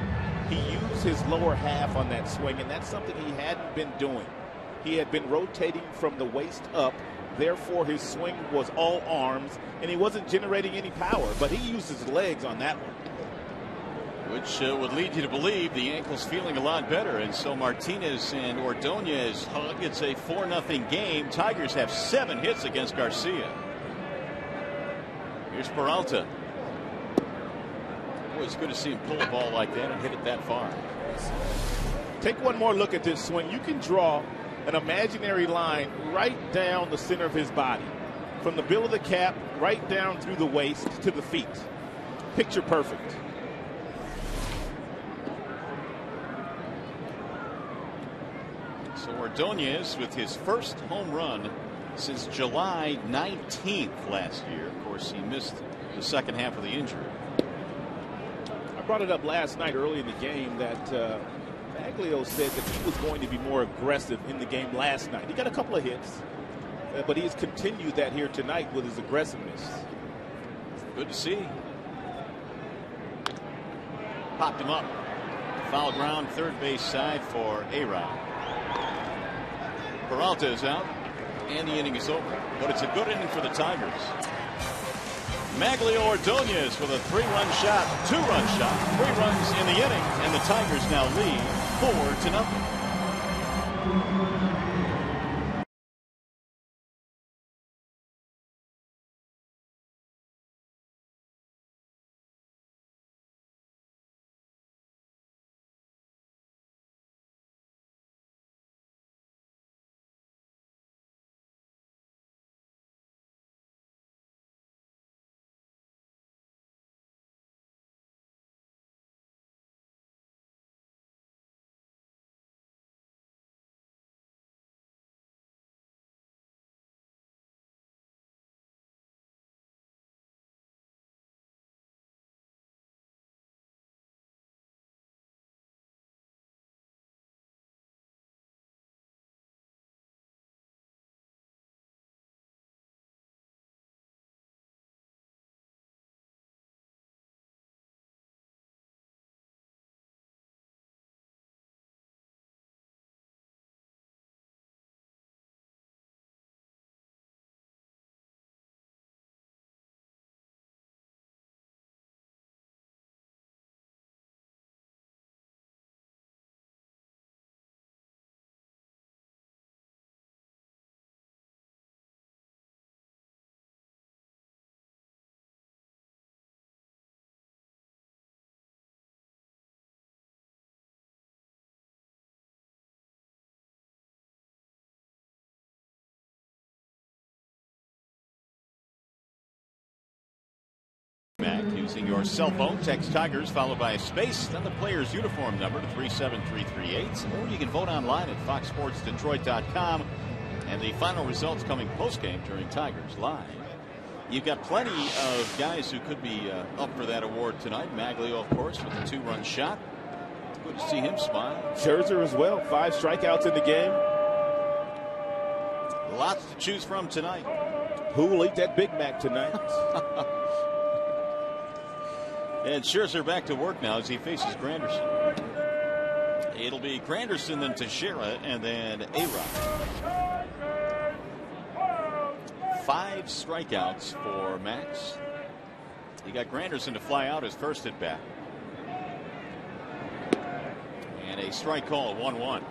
He used his lower half on that swing, and that's something he hadn't been doing. He had been rotating from the waist up, therefore his swing was all arms, and he wasn't generating any power, but he used his legs on that one. which would lead you to believe the ankle's feeling a lot better. And so Martinez and Ordonez hug. It's a 4-0 game. Tigers have 7 hits against Garcia. Here's Peralta. Boy, it's good to see him pull a ball like that and hit it that far. Take one more look at this swing. You can draw an imaginary line right down the center of his body, from the bill of the cap right down through the waist to the feet. Picture perfect. So Ordonez with his first home run since July 19th last year. Of course, he missed the second half of the injury. I brought it up last night early in the game that Maglio said that he was going to be more aggressive in the game last night. He got a couple of hits, but he has continued that here tonight with his aggressiveness. Good to see. Popped him up. Foul ground, third base side for A-Rod. Peralta is out, and the inning is over. But it's a good inning for the Tigers. Maglio Ordonez with a 3-run shot, 2-run shot, 3 runs in the inning, and the Tigers now lead 4-0. Using your cell phone, text Tigers followed by a space, then the player's uniform number to 37338. Or you can vote online at foxsportsdetroit.com. And the final results coming post-game during Tigers Live. You've got plenty of guys who could be up for that award tonight. Maglio, of course, with a 2-run shot. Good to see him smile. Scherzer as well. 5 strikeouts in the game. Lots to choose from tonight. Who will eat that Big Mac tonight? And Scherzer back to work now as he faces Granderson. It'll be Granderson, then Teixeira, and then A-Rod. 5 strikeouts for Max. He got Granderson to fly out his first at bat. And a strike call, 1-1.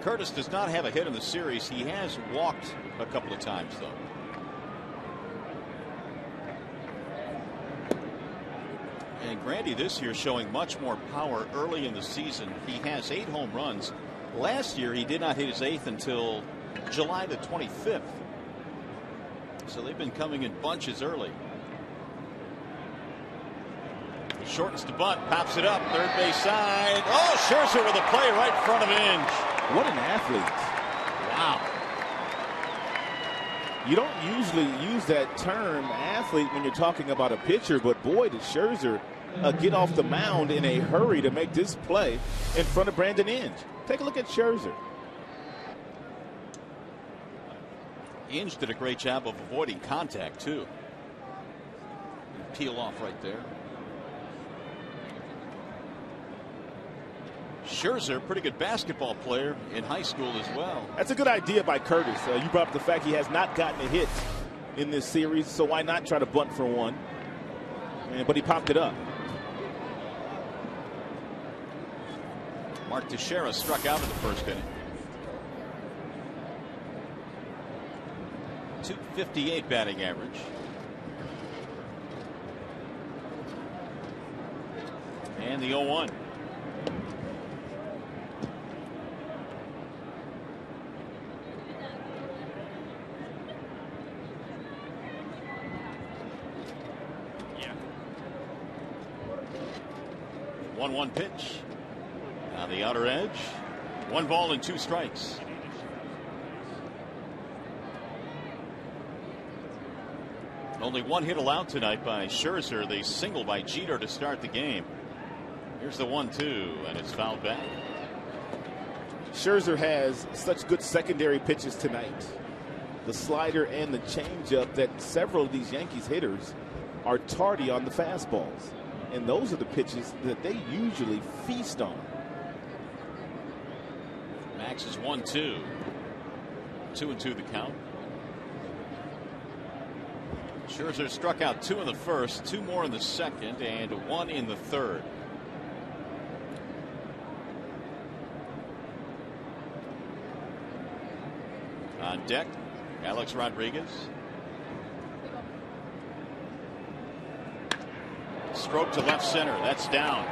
Curtis does not have a hit in the series. He has walked a couple of times, though. And Grandy this year showing much more power early in the season. He has 8 home runs. Last year he did not hit his 8th until July the 25th. So they've been coming in bunches early. He shortens the bunt, pops it up, third base side. Oh, Scherzer with a play right in front of Inge. What an athlete. Wow. You don't usually use that term athlete when you're talking about a pitcher, but boy, did Scherzer get off the mound in a hurry to make this play in front of Brandon Inge. Take a look at Scherzer. Inge did a great job of avoiding contact, too. Peel off right there. Scherzer, pretty good basketball player in high school as well. That's a good idea by Curtis. You brought up the fact he has not gotten a hit in this series, so why not try to bunt for one? But he popped it up. Mark Teixeira struck out in the first inning. 258 batting average. And the 0-1. Yeah. 1-1 pitch. On the outer edge. 1 ball and 2 strikes. Only 1 hit allowed tonight by Scherzer. They single by Jeter to start the game. Here's the 1-2, and it's fouled back. Scherzer has such good secondary pitches tonight. The slider and the changeup that several of these Yankees hitters are tardy on the fastballs. And those are the pitches that they usually feast on. Max is 1-2. 2-2 the count. Scherzer struck out 2 in the first, 2 more in the second, and 1 in the third. On deck, Alex Rodriguez. Stroke to left center. That's down.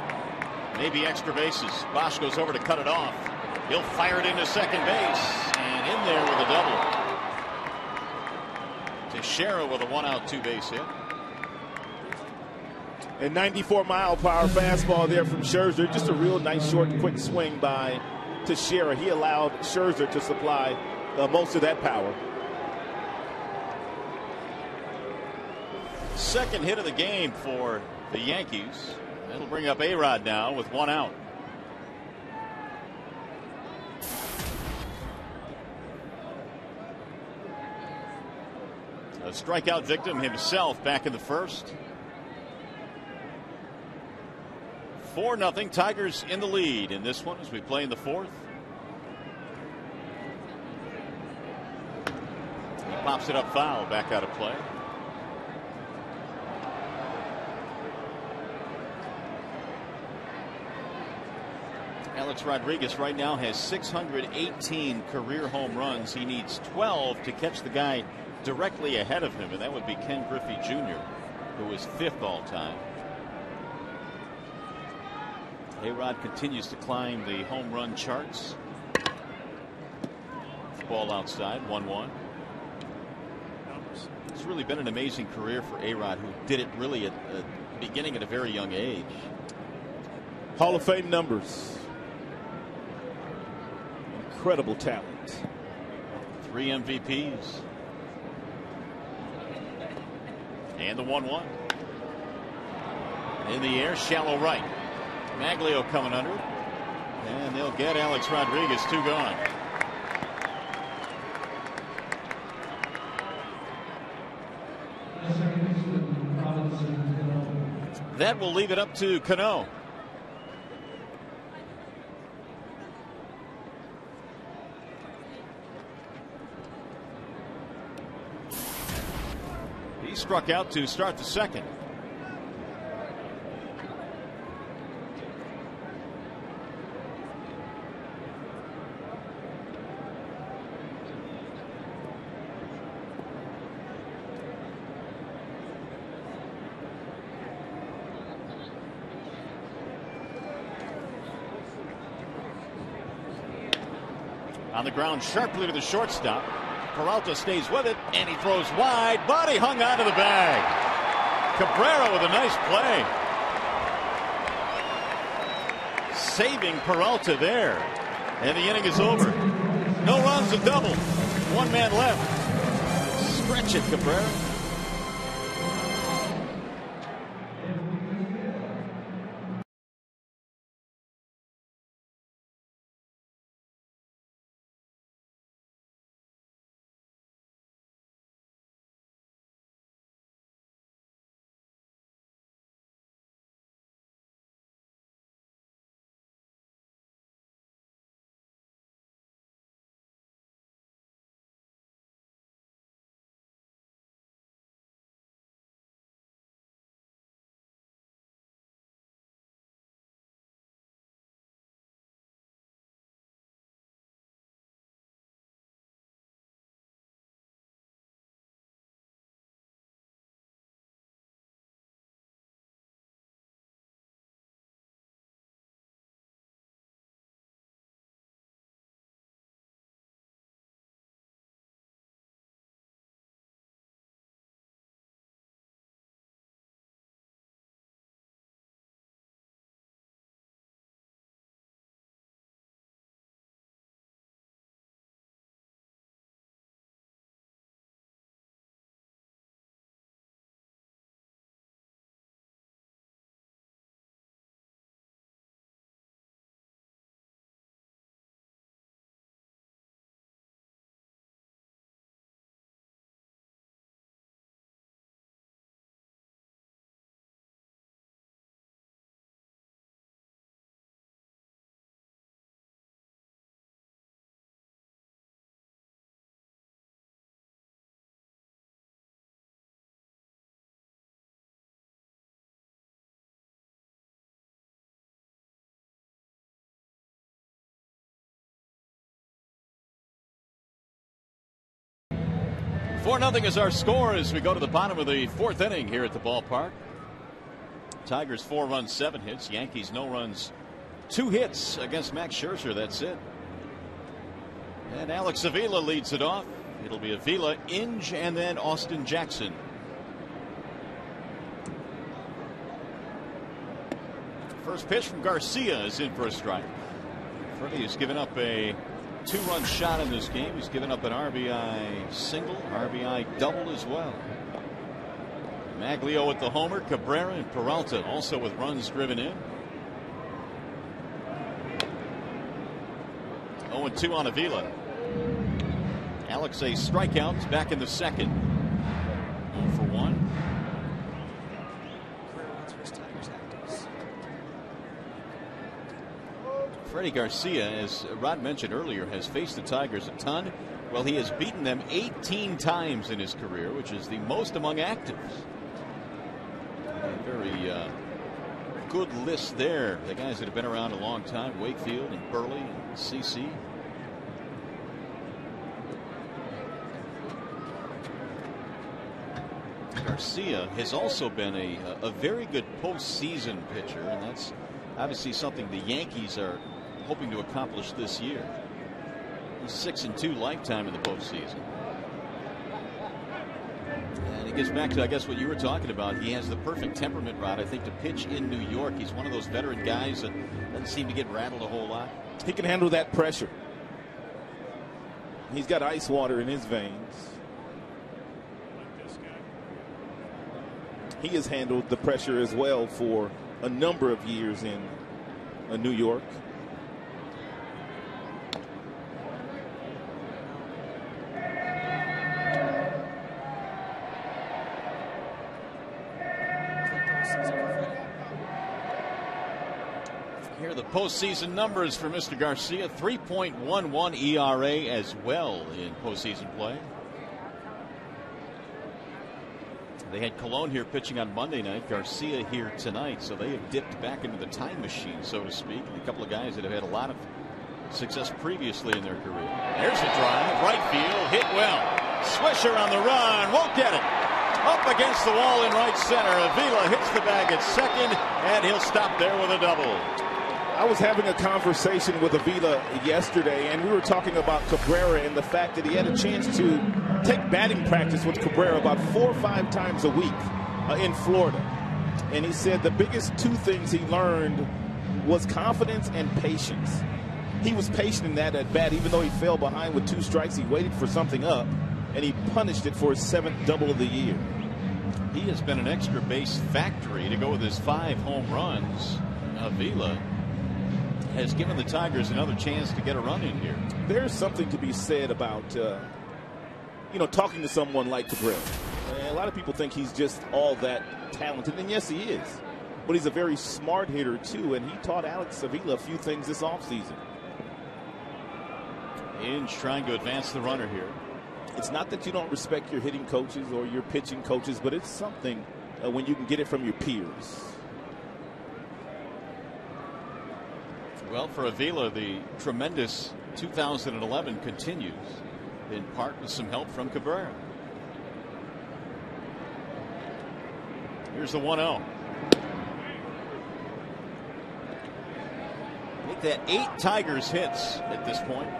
Maybe extra bases. Bosch goes over to cut it off. He'll fire it into second base. And in there with a double. Teixeira with a 1-out 2-base hit. A 94-mile-per-hour fastball there from Scherzer. Just a real nice, short, quick swing by Teixeira. He allowed Scherzer to supply most of that power. Second hit of the game for the Yankees. That'll bring up A-Rod now with 1 out. A strikeout victim himself back in the first. 4-0. Tigers in the lead in this one as we play in the fourth. He pops it up foul, back out of play. Alex Rodriguez right now has 618 career home runs. He needs 12 to catch the guy directly ahead of him, and that would be Ken Griffey Jr., who is 5th all time. A-Rod continues to climb the home run charts. Ball outside, 1-1. It's really been an amazing career for A-Rod, who did it really at the beginning at a very young age. Hall of Fame numbers. Incredible talent. 3 MVPs. And the 1-1. In the air, shallow right. Maglio coming under it. And they'll get Alex Rodriguez. 2 gone. That will leave it up to Cano. He struck out to start the second. On the ground sharply to the shortstop. Peralta stays with it, and he throws wide, but he hung onto the bag. Cabrera with a nice play. Saving Peralta there. And the inning is over. No runs, a double. 1 man left. Stretch it, Cabrera. 4-0 is our score as we go to the bottom of the 4th inning here at the ballpark. Tigers 4 runs, 7 hits. Yankees no runs, 2 hits against Max Scherzer. That's it. And Alex Avila leads it off. It'll be Avila, Inge, and then Austin Jackson. First pitch from Garcia is in for a strike. Freddie has given up a 2-run shot in this game. He's given up an RBI single, RBI double as well. Maglio with the homer, Cabrera and Peralta also with runs driven in. 0-2 on Avila. Alex a strikeout back in the second. 0-for-1. Freddie Garcia, as Rod mentioned earlier, has faced the Tigers a ton. Well, he has beaten them 18 times in his career, which is the most among actives. A very good list there. The guys that have been around a long time: Wakefield and Burley and CC. Garcia has also been a very good postseason pitcher, and that's obviously something the Yankees are hoping to accomplish this year. He's 6-2 lifetime in the postseason. And it gets back to, I guess, what you were talking about. He has the perfect temperament, Rod, I think, to pitch in New York. He's one of those veteran guys that doesn't seem to get rattled a whole lot. He can handle that pressure. He's got ice water in his veins. He has handled the pressure as well for a number of years in New York. Here are the postseason numbers for Mr. Garcia. 3.11 ERA as well in postseason play. They had Colon here pitching on Monday night, Garcia here tonight, so they have dipped back into the time machine, so to speak. And a couple of guys that have had a lot of success previously in their career. There's a drive, right field, hit well. Swisher on the run, won't get it. Up against the wall in right center. Avila hits the bag at second, and he'll stop there with a double. I was having a conversation with Avila yesterday, and we were talking about Cabrera and the fact that he had a chance to take batting practice with Cabrera about 4 or 5 times a week in Florida. And he said the biggest 2 things he learned was confidence and patience. He was patient in that at bat. Even though he fell behind with 2 strikes, he waited for something up, and he punished it for his 7th double of the year. He has been an extra base factory to go with his 5 home runs. Avila has given the Tigers another chance to get a run in here. There's something to be said about talking to someone like Cabrera. A lot of people think he's just all that talented, and yes, he is. But he's a very smart hitter too, and he taught Alex Avila a few things this offseason. Inge trying to advance the runner here. It's not that you don't respect your hitting coaches or your pitching coaches, but it's something when you can get it from your peers. Well, for Avila, the tremendous 2011 continues, in part with some help from Cabrera. Here's the 1-0. Make that 8 Tigers hits at this point.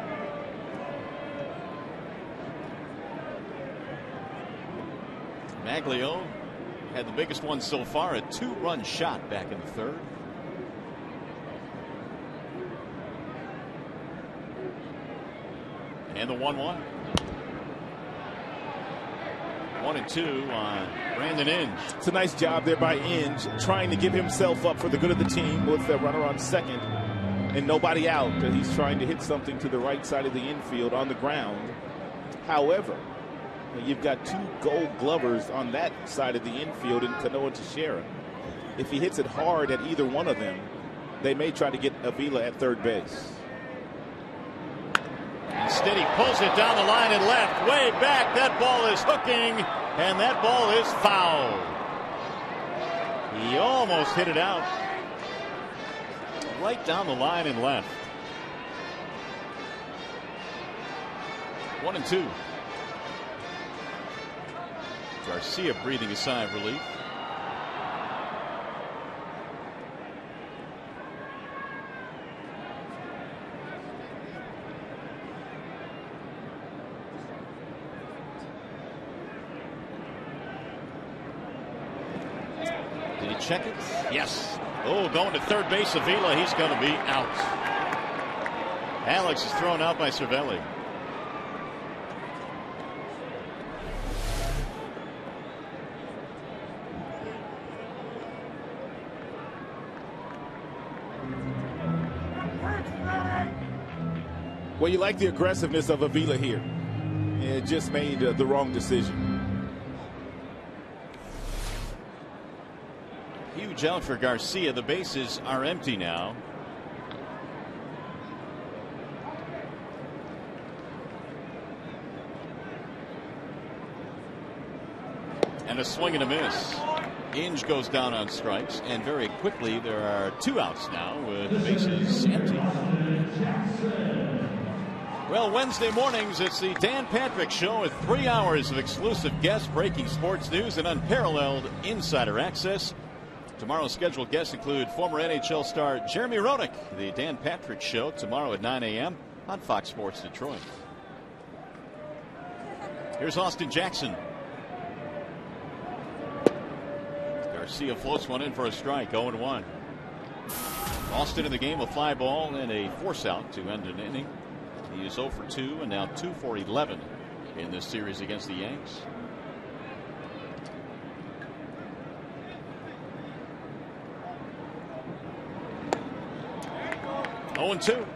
Maglio had the biggest one so far, a 2-run shot back in the 3rd. And the 1-1. 1-2 on Brandon Inge. It's a nice job there by Inge, trying to give himself up for the good of the team with the runner on second and nobody out. He's trying to hit something to the right side of the infield on the ground. However, you've got 2 Gold Glovers on that side of the infield in Cano and Teixeira. If he hits it hard at either one of them, they may try to get Avila at third base. Instead, he pulls it down the line and left, way back. That ball is hooking, and that ball is foul. He almost hit it out. Right down the line and left. 1-2. Garcia breathing a sigh of relief. Did he check it? Yes. Oh, going to third base, Avila. He's going to be out. Alex is thrown out by Cervelli. Well, you like the aggressiveness of Avila here. It just made the wrong decision. Huge out for Garcia. The bases are empty now. And a swing and a miss. Inge goes down on strikes, and very quickly there are 2 outs now with the bases empty. Well, Wednesday mornings, it's the Dan Patrick Show with 3 hours of exclusive guests, breaking sports news, and unparalleled insider access. Tomorrow's scheduled guests include former NHL star Jeremy Roenick. The Dan Patrick Show tomorrow at 9 a.m. on Fox Sports Detroit. Here's Austin Jackson. Garcia floats one in for a strike, 0-1. Austin in the game, a fly ball and a force out to end an inning. He is 0 for 2 and now 2 for 11 in this series against the Yanks. Oh, and 2.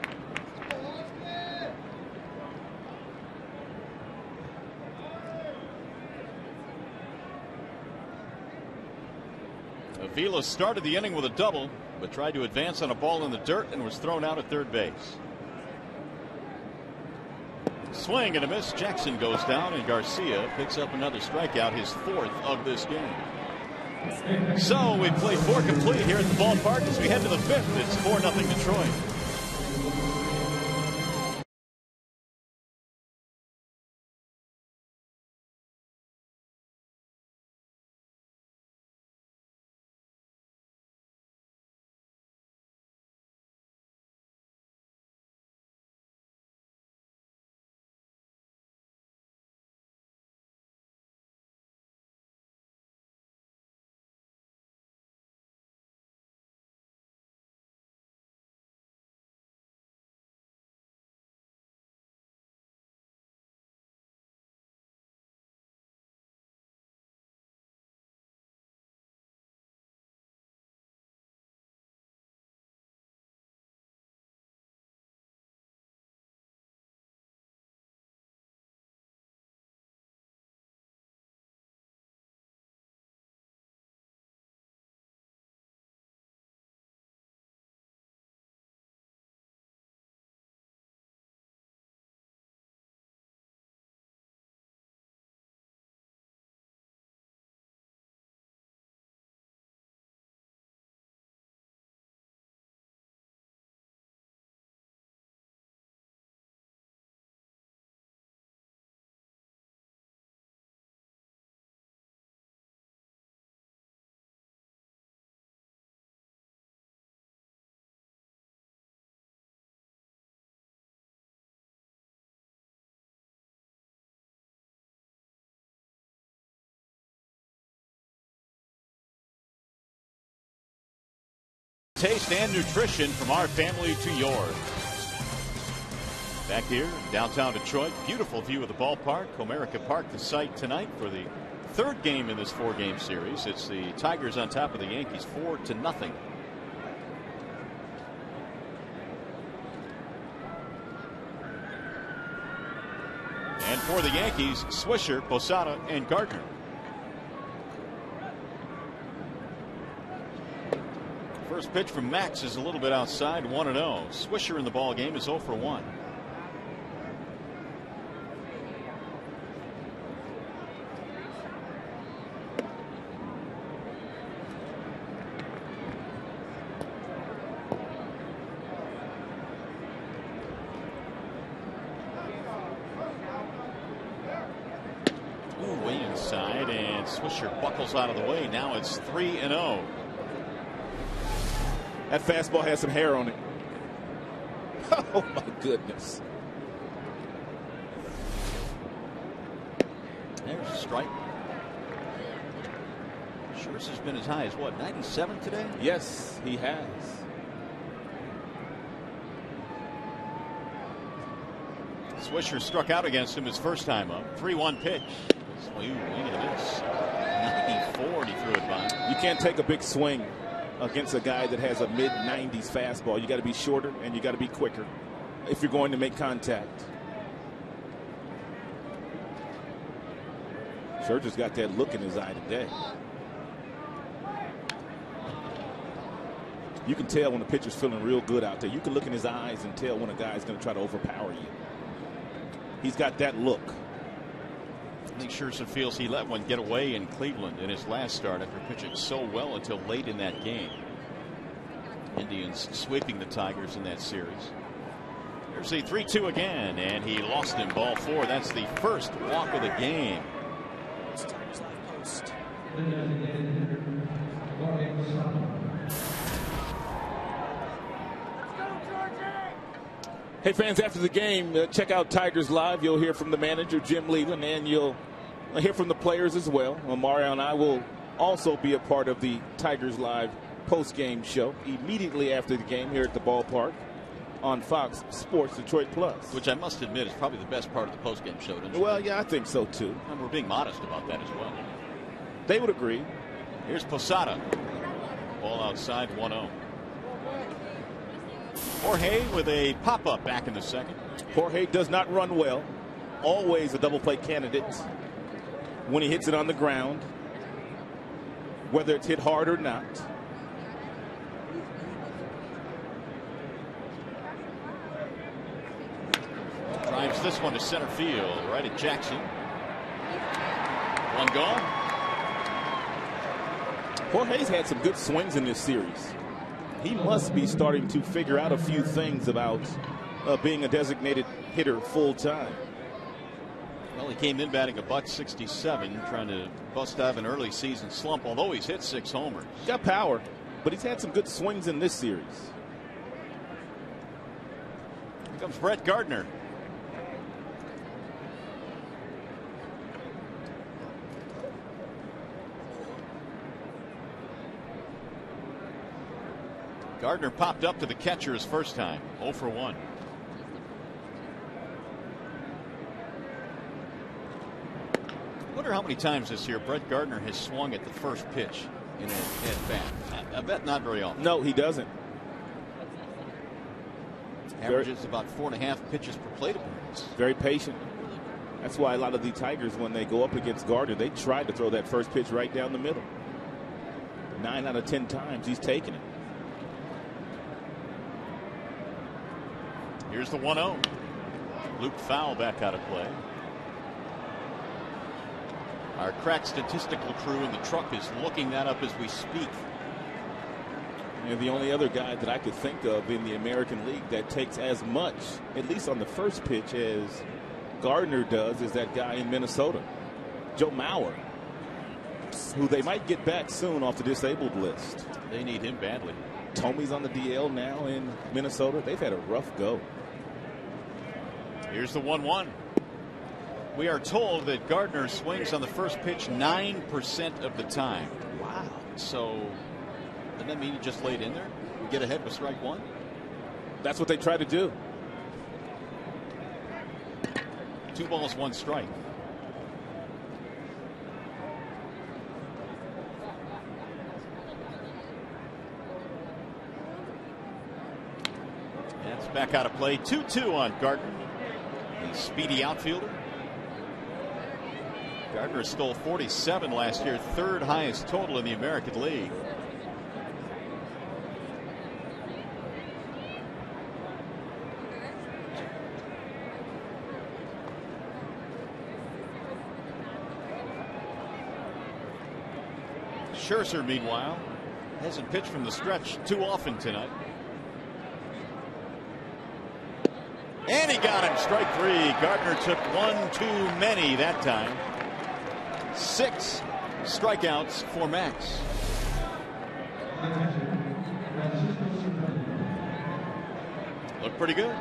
Avila started the inning with a double, but tried to advance on a ball in the dirt and was thrown out at third base. Swing and a miss. Jackson goes down, and Garcia picks up another strikeout, his 4th of this game. So we play 4 complete here at the ballpark as we head to the 5th. It's 4-0 Detroit. Taste and nutrition from our family to yours. Back here in downtown Detroit, beautiful view of the ballpark. Comerica Park, the site tonight for the 3rd game in this 4-game series. It's the Tigers on top of the Yankees 4-0. And for the Yankees, Swisher, Posada, and Gardner. First pitch from Max is a little bit outside, 1-0. Swisher in the ball game is 0 for 1. Way inside, and And Swisher buckles out of the way. Now it's 3-0. That fastball has some hair on it. Oh my goodness. There's a strike. Scherzer's been as high as what, 97 today? Yes, he has. Swisher struck out against him his first time up. 3-1 pitch. Swing and a miss. 94 and he threw it by. You can't take a big swing against a guy that has a mid-90s fastball. You got to be shorter and you got to be quicker if you're going to make contact. Scherzer's got that look in his eye today. You can tell when the pitcher's feeling real good out there. You can look in his eyes and tell when a guy's going to try to overpower you. He's got that look. I think Scherzer feels he let one get away in Cleveland in his last start after pitching so well until late in that game. Indians sweeping the Tigers in that series. There's a 3-2 again, and he lost him, ball 4. That's the first walk of the game. Hey fans, after the game, check out Tigers Live. You'll hear from the manager, Jim Leland, and you'll hear from the players as well. Mario and I will also be a part of the Tigers Live post-game show immediately after the game here at the ballpark on Fox Sports Detroit Plus. Which I must admit is probably the best part of the post-game show, don't you? Well, yeah, I think so too. And we're being modest about that as well. They would agree. Here's Posada. Ball outside, 1-0. Jorge with a pop-up back in the second. Jorge does not run well. Always a double play candidate when he hits it on the ground, whether it's hit hard or not. Drives this one to center field, right at Jackson. One gone. Jorge's had some good swings in this series. He must be starting to figure out a few things about being a designated hitter full time. Well, he came in batting a .167, trying to bust out of an early season slump, although he's hit 6 homers. He's got power, but he's had some good swings in this series. Here comes Brett Gardner. Gardner popped up to the catcher his first time, 0 for 1. I wonder how many times this year Brett Gardner has swung at the first pitch in an at-bat. I bet not very often. No, he doesn't. Averages about 4.5 pitches per plate appearance. Very patient. That's why a lot of the Tigers, when they go up against Gardner, they try to throw that first pitch right down the middle. 9 out of 10 times he's taken it. Here's the 1-0. Looped foul back out of play. Our crack statistical crew in the truck is looking that up as we speak. And the only other guy that I could think of in the American League that takes as much, at least on the first pitch, as Gardner does is that guy in Minnesota, Joe Mauer, who they might get back soon off the disabled list. They need him badly. Tomey's on the DL now in Minnesota. They've had a rough go. Here's the 1-1. We are told that Gardner swings on the first pitch 9% of the time. Wow. So doesn't that mean he just laid in there? We get ahead with strike 1? That's what they try to do. 2 balls, 1 strike. That's back out of play. 2-2 on Gardner, the speedy outfielder. Gardner stole 47 last year, 3rd highest total in the American League. Scherzer, meanwhile, hasn't pitched from the stretch too often tonight. And he got him. Strike 3. Gardner took 1 too many that time. 6 strikeouts for Max. Looked pretty good.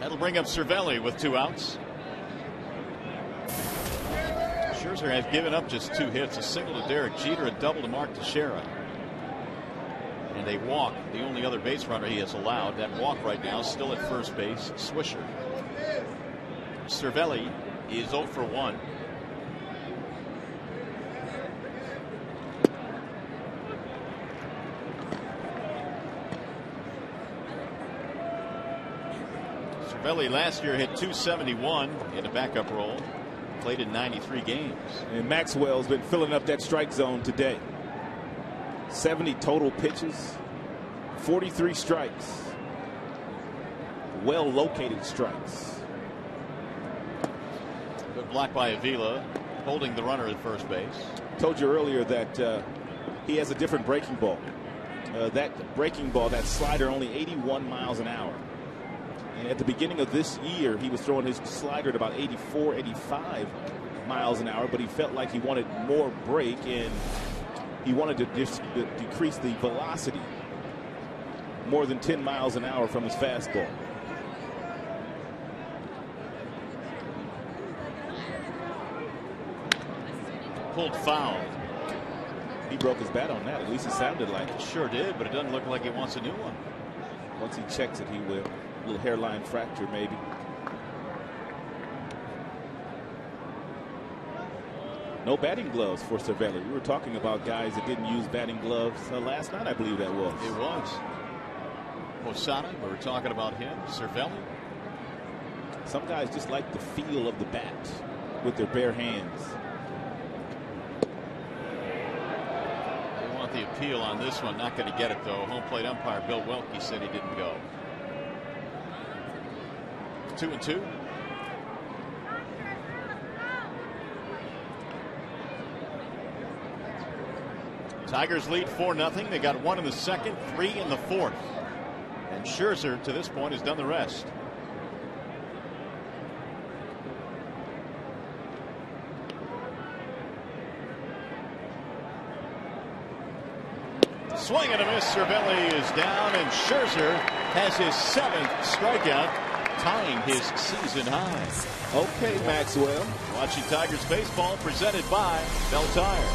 That'll bring up Cervelli with 2 outs. Scherzer has given up just 2 hits, a single to Derek Jeter, a double to Mark Teixeira. And a walk, the only other base runner he has allowed. That walk right now still at first base, Swisher. Cervelli is 0 for 1. Cervelli last year hit .271 in a backup role. Played in 93 games. And Maxwell's been filling up that strike zone today. 70 total pitches, 43 strikes. Well located strikes. Good block by Avila, holding the runner at first base. Told you earlier that he has a different breaking ball. That breaking ball, that slider, only 81 miles an hour. And at the beginning of this year, he was throwing his slider at about 84, 85 miles an hour, but he felt like he wanted more break and he wanted to decrease the velocity more than 10 miles an hour from his fastball. Pulled foul. He broke his bat on that. At least it sounded like it. Sure did, but it doesn't look like he wants a new one. Once he checks it, he will. A little hairline fracture, maybe. No batting gloves for Cervelli. We were talking about guys that didn't use batting gloves last night, I believe that was. It was. Posada, we were talking about him. Cervelli. Some guys just like the feel of the bat with their bare hands. They want the appeal on this one. Not going to get it, though. Home plate umpire Bill Welke said he didn't go. 2-2. Tigers lead 4-0. They got 1 in the second, 3 in the fourth. And Scherzer, to this point, has done the rest. Swing and a miss. Cervelli is down, and Scherzer has his 7th strikeout, tying his season high. Okay, Maxwell. Watching Tigers baseball presented by Bell Tire.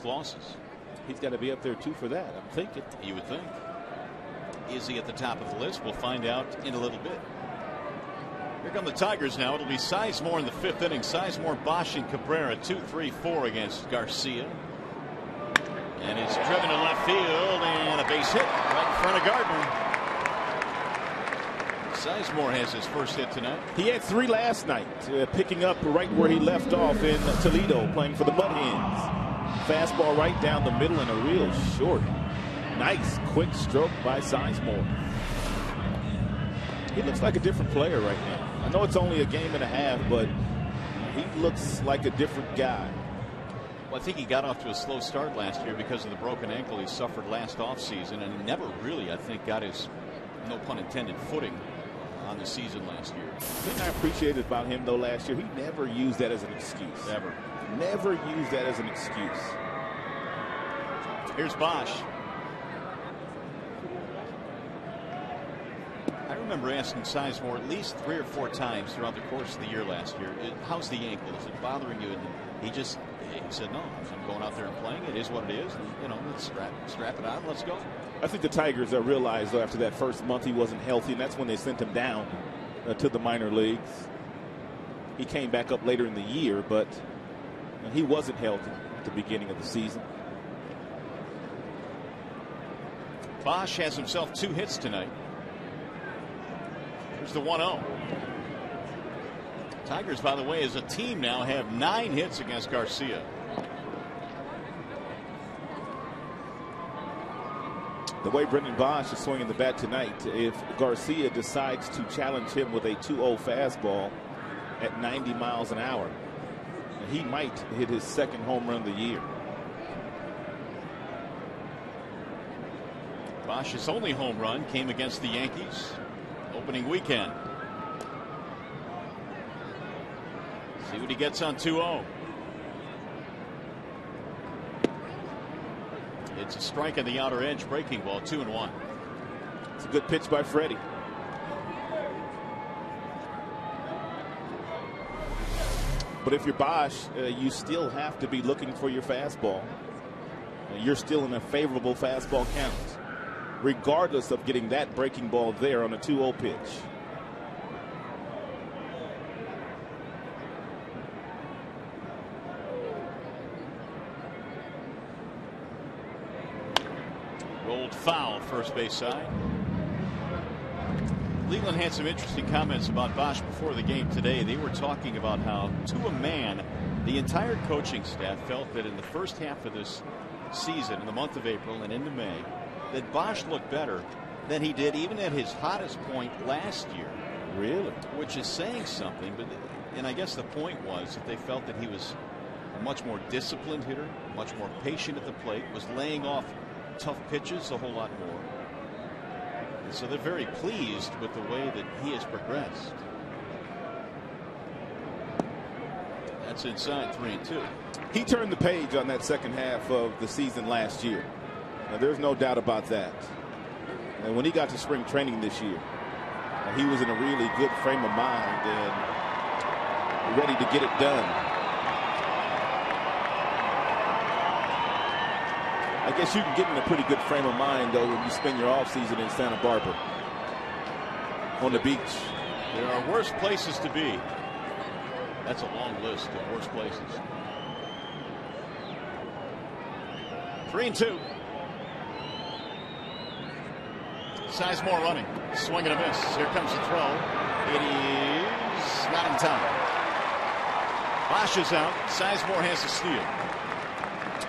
Losses. He's got to be up there too for that, I'm thinking. You would think. Is he at the top of the list? We'll find out in a little bit. Here come the Tigers now. It'll be Sizemore in the 5th inning. Sizemore, Bosch, and Cabrera 2-3-4 against Garcia. And it's driven to left field and a base hit right in front of Gardner. Sizemore has his first hit tonight. He had 3 last night, picking up right where he left off in Toledo, playing for the Mud Hens. Fastball right down the middle and a real short. Nice quick stroke by Sizemore. He looks like a different player right now. I know it's only a game and a half, but he looks like a different guy. Well, I think he got off to a slow start last year because of the broken ankle he suffered last offseason, and he never really, I think, got his, no pun intended, footing on the season last year. The thing I appreciated about him, though, last year, he never used that as an excuse. Never used that as an excuse. Here's Bosch. I remember asking Sizemore at least 3 or 4 times throughout the course of the year last year, how's the ankle? Is it bothering you? And he said, no, I'm going out there and playing. It is what it is. And, you know, let's strap it on. Let's go. I think the Tigers realized, though, after that first month he wasn't healthy, and that's when they sent him down to the minor leagues. He came back up later in the year, but he wasn't healthy at the beginning of the season. Bosch has himself 2 hits tonight. Here's the 1-0. Tigers, by the way, as a team now have 9 hits against Garcia. The way Brendan Bosch is swinging the bat tonight, if Garcia decides to challenge him with a 2-0 fastball at 90 miles an hour, he might hit his 2nd home run of the year. Bosch's only home run came against the Yankees opening weekend. See what he gets on 2-0. It's a strike on the outer edge, breaking ball, 2-1. It's a good pitch by Freddie. But if you're Bosch, you still have to be looking for your fastball. You're still in a favorable fastball count, regardless of getting that breaking ball there on a 2-0 pitch. Rolled foul, first base side. Cleveland had some interesting comments about Bosch before the game today. They were talking about how, to a man, the entire coaching staff felt that in the first half of this season, in the month of April and into May, that Bosch looked better than he did even at his hottest point last year. Really? Which is saying something. But and I guess the point was that they felt that he was a much more disciplined hitter, much more patient at the plate, was laying off tough pitches a whole lot more. And so they're very pleased with the way that he has progressed. That's inside 3-2. He turned the page on that second half of the season last year. Now, there's no doubt about that. And when he got to spring training this year, he was in a really good frame of mind and ready to get it done. I guess you can get in a pretty good frame of mind, though, when you spend your offseason in Santa Barbara on the beach. There are worse places to be. That's a long list of worse places. 3-2. Sizemore running. Swing and a miss. Here comes the throw. It is not in time. Bosch is out. Sizemore has a steal.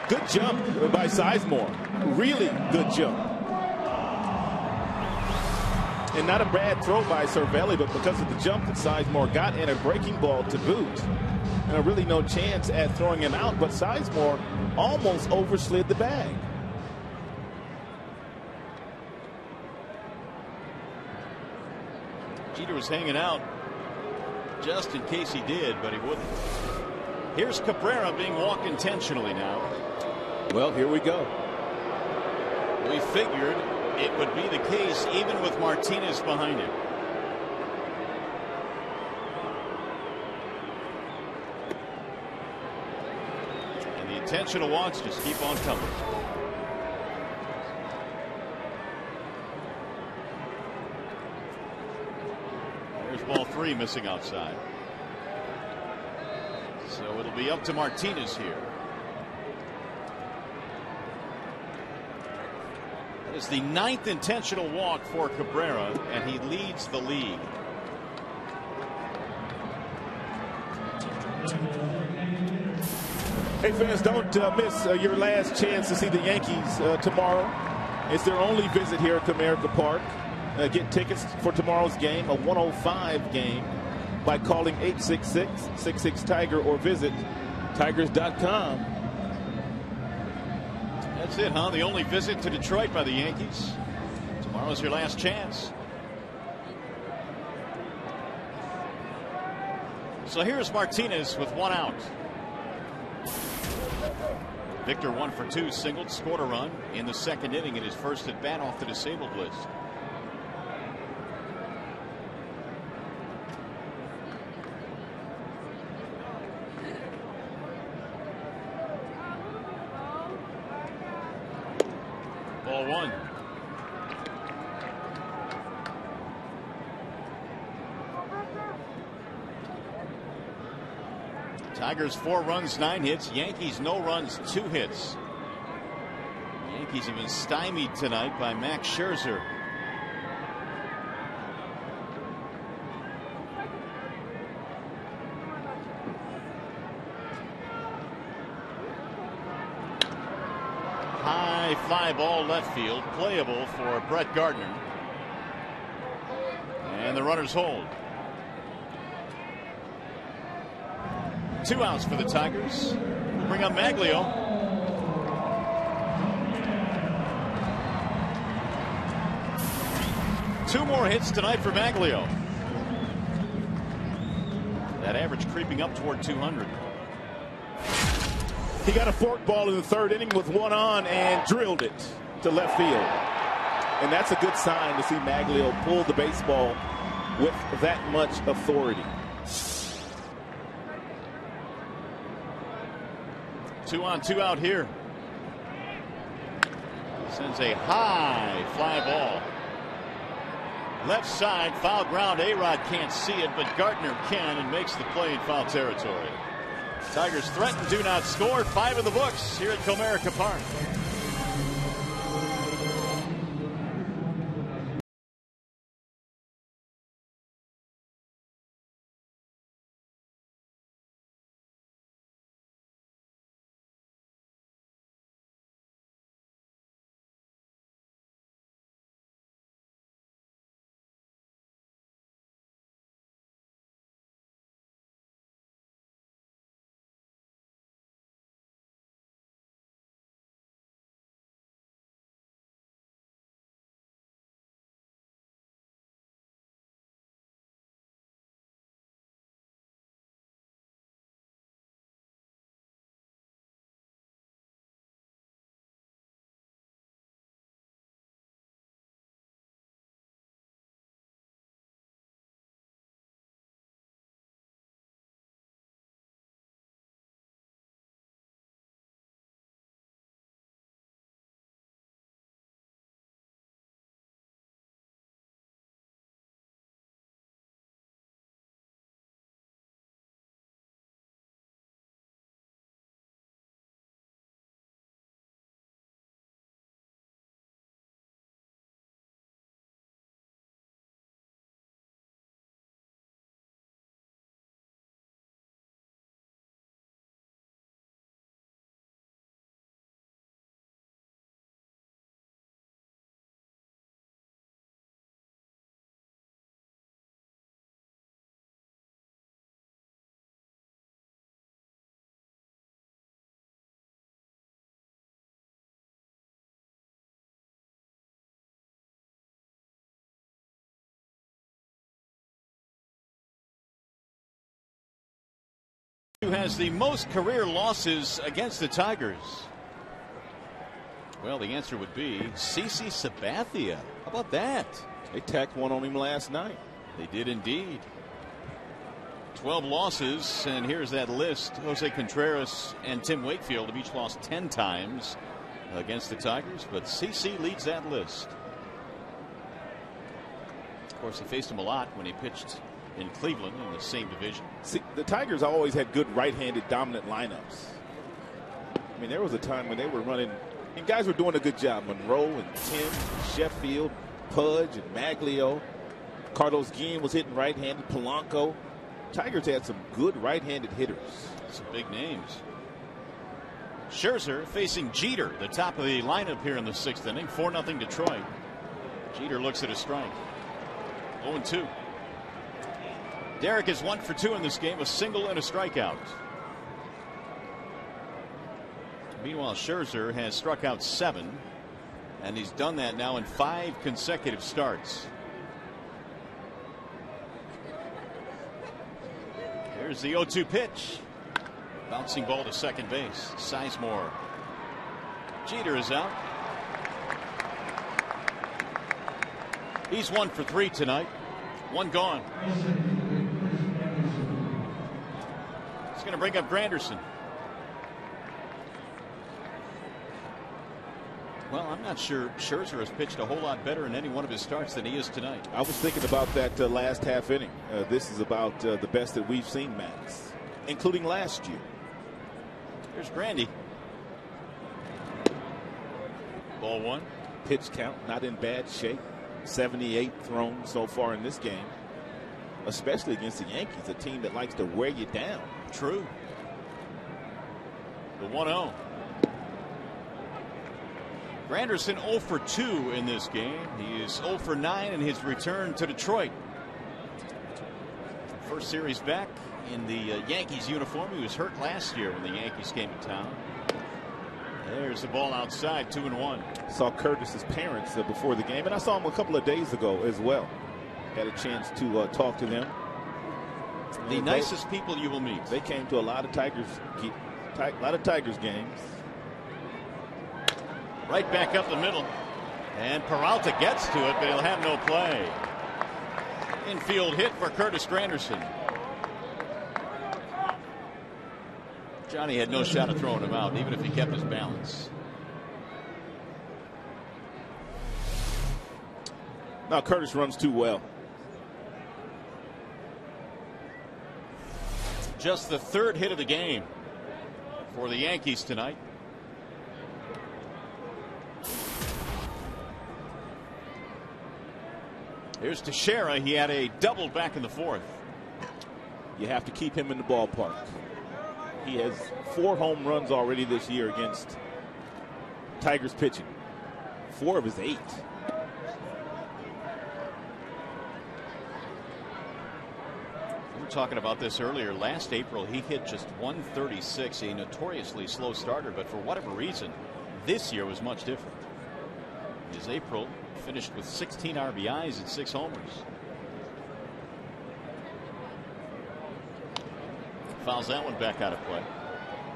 Good jump by Sizemore. Really good jump. And not a bad throw by Cervelli, but because of the jump that Sizemore got and a breaking ball to boot. And really no chance at throwing him out, but Sizemore almost overslid the bag. Jeter was hanging out just in case he did, but he wouldn't. Here's Cabrera being walked intentionally now. Well, here we go. We figured it would be the case even with Martinez behind him. And the intentional walks just keep on coming. 3 missing outside. So it'll be up to Martinez here. That is the 9th intentional walk for Cabrera, and he leads the league. Hey fans, don't miss your last chance to see the Yankees tomorrow. It's their only visit here at Comerica Park. Get tickets for tomorrow's game, a 105 game, by calling 866-66-TIGER or visit tigers.com. That's it, huh? The only visit to Detroit by the Yankees. Tomorrow's your last chance. So here's Martinez with 1 out. Victor 1 for 2, singled, scored a run in the 2nd inning in his first at bat off the disabled list. Ball 1. Tigers 4 runs, 9 hits. Yankees no runs, 2 hits. Yankees have been stymied tonight by Max Scherzer. High fly ball left field, playable for Brett Gardner. And the runners hold. 2 outs for the Tigers. We'll bring up Maglio. Two more hits tonight for Maglio. That average creeping up toward 200. He got a fork ball in the 3rd inning with 1 on and drilled it to left field. And that's a good sign to see Maglio pull the baseball with that much authority. 2 on, 2 out here. Sends a high fly ball. Left side, foul ground. A-Rod can't see it, but Gardner can and makes the play in foul territory. Tigers threaten, do not score. 5 in the books here at Comerica Park. Who has the most career losses against the Tigers? Well, the answer would be CC Sabathia. How about that? They tacked one on him last night. They did indeed. 12 losses, and here's that list. Jose Contreras and Tim Wakefield have each lost 10 times against the Tigers, but CC leads that list. Of course, he faced him a lot when he pitched in Cleveland in the same division. See, the Tigers always had good right-handed dominant lineups. I mean, there was a time when they were running, and guys were doing a good job. Monroe and Tim, Sheffield, Pudge, and Maglio. Carlos Guillen was hitting right-handed. Polanco. Tigers had some good right-handed hitters. Some big names. Scherzer facing Jeter, the top of the lineup here in the 6th inning. 4-0 Detroit. Jeter looks at a strike. 0-2. Derek is 1 for 2 in this game, a single and a strikeout. Meanwhile, Scherzer has struck out 7, and he's done that now in 5 consecutive starts. Here's the 0-2 pitch. Bouncing ball to second base. Sizemore. Jeter is out. He's 1 for 3 tonight. 1 gone. He's going to bring up Granderson. Well, I'm not sure Scherzer has pitched a whole lot better in any one of his starts than he is tonight. I was thinking about that last half inning. This is about the best that we've seen, Max, including last year. Here's Grandy. Ball 1. Pitch count not in bad shape. 78 thrown so far in this game, especially against the Yankees, a team that likes to wear you down. True. The 1-0. Granderson 0 for 2 in this game. He is 0 for 9 in his return to Detroit. First series back in the Yankees uniform. He was hurt last year when the Yankees came to town. There's the ball outside, 2-1. Saw Curtis's parents before the game, and I saw him a couple of days ago as well. Had a chance to talk to them. The nicest people you will meet. They came to a lot of Tigers games. Right back up the middle, and Peralta gets to it, but he'll have no play. Infield hit for Curtis Granderson. Johnny had no shot of throwing him out, even if he kept his balance. Now Curtis runs too well. Just the 3rd hit of the game for the Yankees tonight. Here's Teixeira. He had a double back in the 4th. You have to keep him in the ballpark. He has 4 home runs already this year against Tigers pitching. 4 of his 8. We were talking about this earlier. Last April, he hit just 136, a notoriously slow starter, but for whatever reason, this year was much different. His April finished with 16 RBIs and 6 homers. Fouls that one back out of play.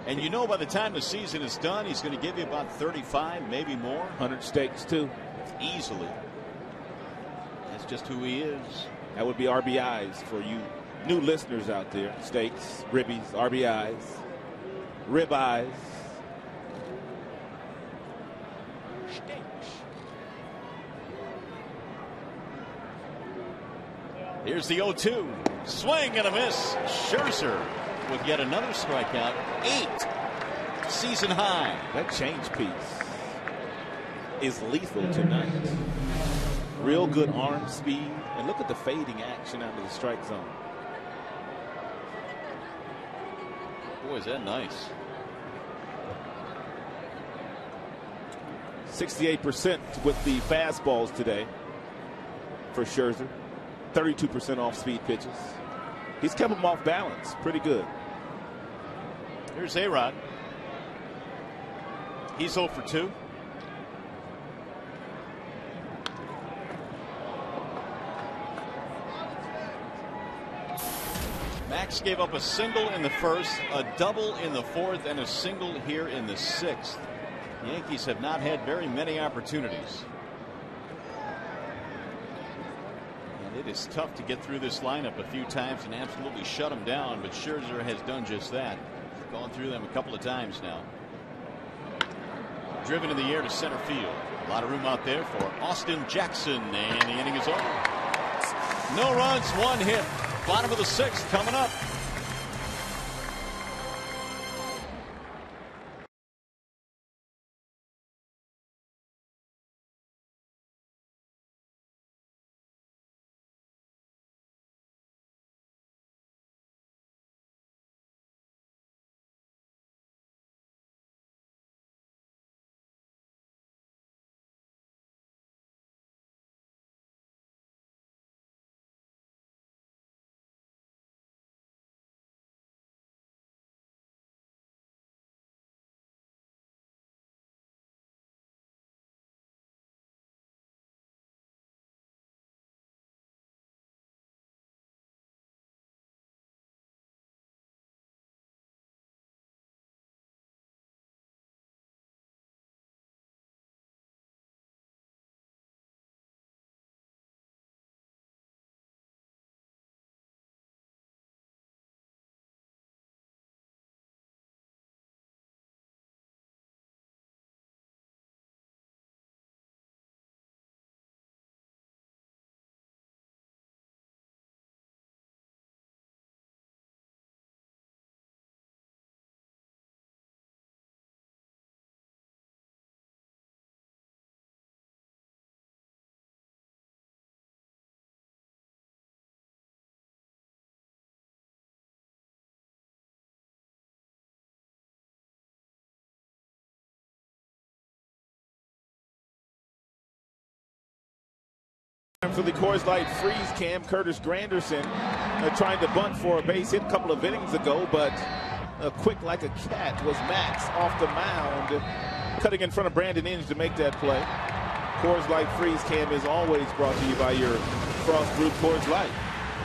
And you know, by the time the season is done, he's going to give you about 35, maybe more. 100 steaks too. Easily. That's just who he is. That would be RBIs for you new listeners out there. Steaks, ribbies, RBIs, ribeyes. Here's the 0-2. Swing and a miss. Scherzer with yet another strikeout. 8. Season high. That change piece is lethal tonight. Real good arm speed. And look at the fading action out of the strike zone. Boy, is that nice. 68% with the fastballs today for Scherzer. 32% off speed pitches. He's kept them off balance. Pretty good. Here's A-Rod. He's 0 for 2. Max gave up a single in the 1st, a double in the 4th, and a single here in the 6th. The Yankees have not had very many opportunities. And it is tough to get through this lineup a few times and absolutely shut them down, but Scherzer has done just that. Gone through them a couple of times now. Driven in the air to center field. A lot of room out there for Austin Jackson, and the inning is over. No runs, 1 hit. Bottom of the 6th coming up. For the Coors Light freeze cam, Curtis Granderson trying to bunt for a base hit a couple of innings ago, but quick like a cat was Max off the mound, cutting in front of Brandon Inge to make that play. Coors Light freeze cam is always brought to you by your Frost Brewed Coors Light.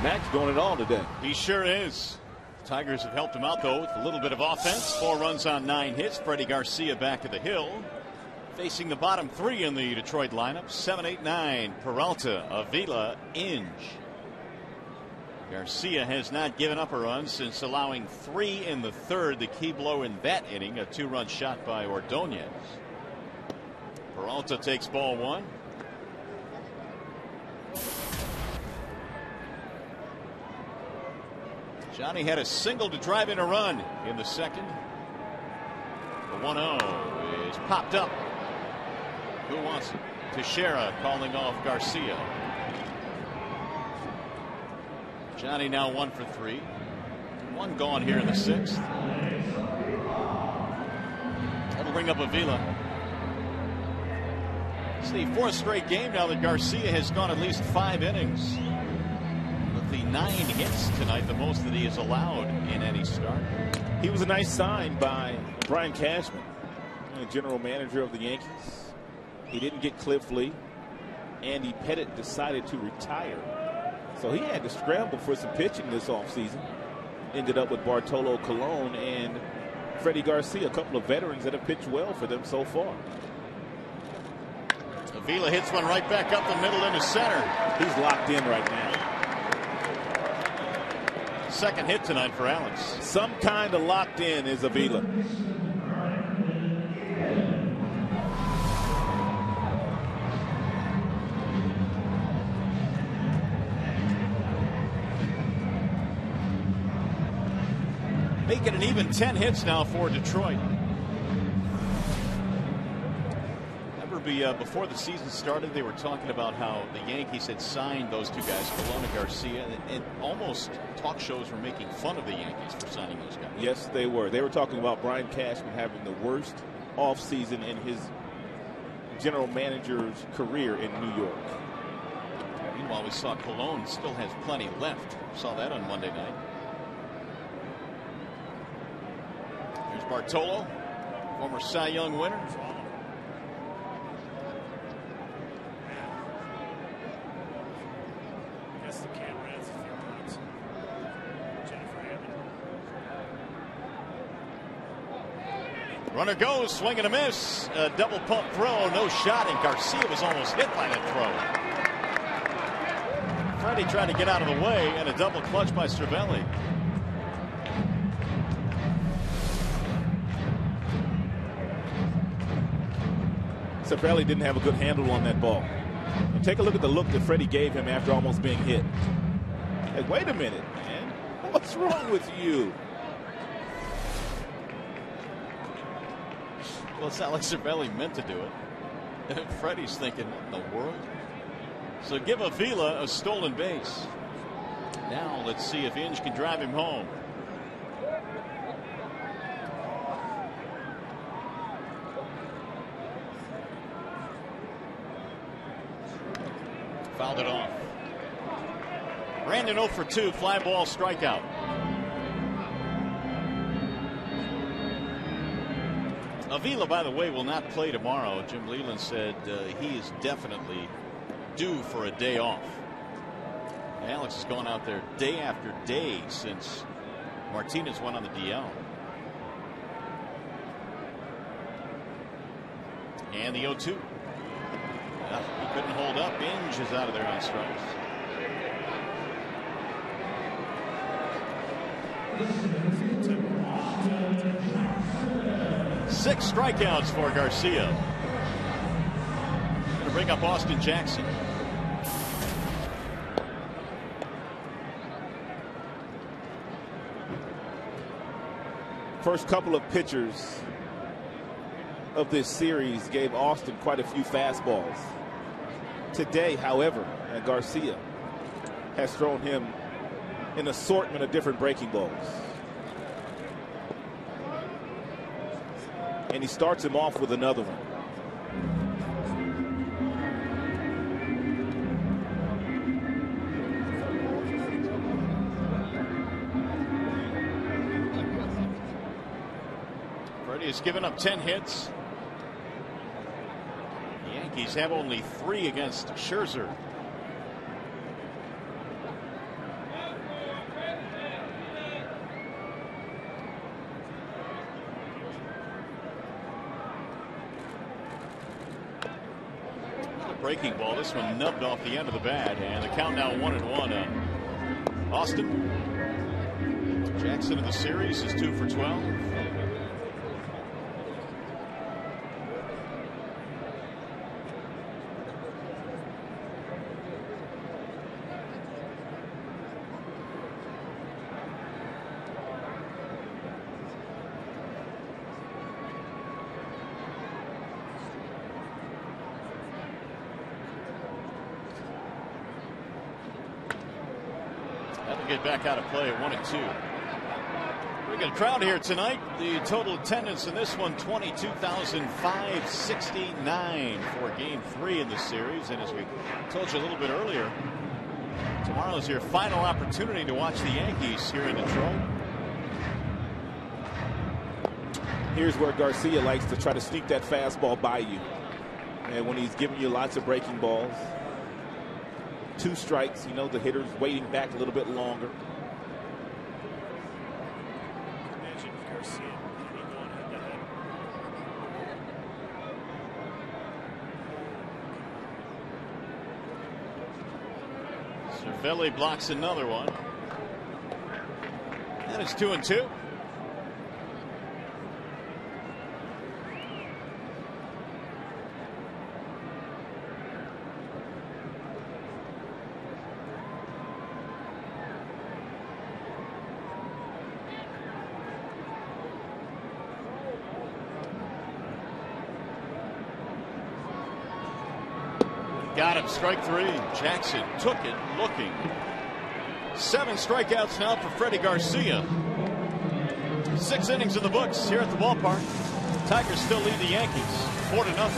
Max doing it all today. He sure is. The Tigers have helped him out, though, with a little bit of offense. 4 runs on 9 hits. Freddie Garcia back to the hill. Facing the bottom 3 in the Detroit lineup, 7, 8, 9, Peralta, Avila, Inge. Garcia has not given up a run since allowing 3 in the 3rd, the key blow in that inning, a 2-run shot by Ordonez. Peralta takes ball 1. Johnny had a single to drive in a run in the 2nd. The 1-0 is popped up. Who wants it? Teixeira calling off Garcia. Johnny now 1 for 3. 1 gone here in the 6th. That'll bring up Avila. It's the 4th straight game now that Garcia has gone at least 5 innings. With the 9 hits tonight, the most that he has allowed in any start. He was a nice sign by Brian Cashman, the general manager of the Yankees. He didn't get Cliff Lee. Andy Pettit decided to retire, so he had to scramble for some pitching this offseason. Ended up with Bartolo Colon and Freddie Garcia, a couple of veterans that have pitched well for them so far. Avila hits one right back up the middle into center. He's locked in right now. 2nd hit tonight for Alex. Some kind of locked in is Avila. Making an even 10 hits now for Detroit. Before the season started, they were talking about how the Yankees had signed those 2 guys, Colon and Garcia, and almost talk shows were making fun of the Yankees for signing those guys. Yes, they were. They were talking about Brian Cashman having the worst offseason in his general manager's career in New York. Meanwhile, we saw Colon still has plenty left. Saw that on Monday night. Here's Bartolo, former Cy Young winner. Runner goes, swing and a miss. A double pump throw, no shot, and Garcia was almost hit by that throw. Freddie trying to get out of the way, and a double clutch by Cervelli. Cervelli didn't have a good handle on that ball. And take a look at the look that Freddie gave him after almost being hit. Hey, wait a minute, man. What's wrong with you? Well, it's not like Cervelli meant to do it. Freddie's thinking, what in the world? So give Avila a stolen base. Now let's see if Inge can drive him home. Fouled it off. Brandon 0 for 2, fly ball, strikeout. Avila, by the way, will not play tomorrow. Jim Leland said he is definitely due for a day off. Alex has gone out there day after day since Martinez went on the DL. And the 0-2. He couldn't hold up. Inge is out of there on strikes. Six strikeouts for Garcia. Going to bring up Austin Jackson. First couple of pitchers of this series gave Austin quite a few fastballs. Today, however, Garcia has thrown him an assortment of different breaking balls. And he starts him off with another one. Freddie has given up 10 hits. The Yankees have only 3 against Scherzer. Breaking ball. This one nubbed off the end of the bat, and the count now 1-1 on Austin. Jackson in the series is 2 for 12. That'll get back out of play at 1-2. We got a crowd here tonight. The total attendance in this one, 22,569 for game 3 in this series. And as we told you a little bit earlier, tomorrow is your final opportunity to watch the Yankees here in Detroit. Here's where Garcia likes to try to sneak that fastball by you. And when he's giving you lots of breaking balls, 2 strikes, you know, the hitter's waiting back a little bit longer. Imagine Garcia going head to head. Cervelli blocks another one. And it's 2-2. Got him, strike 3. Jackson took it, looking. 7 strikeouts now for Freddie Garcia. 6 innings in the books here at the ballpark. Tigers still lead the Yankees 4-0.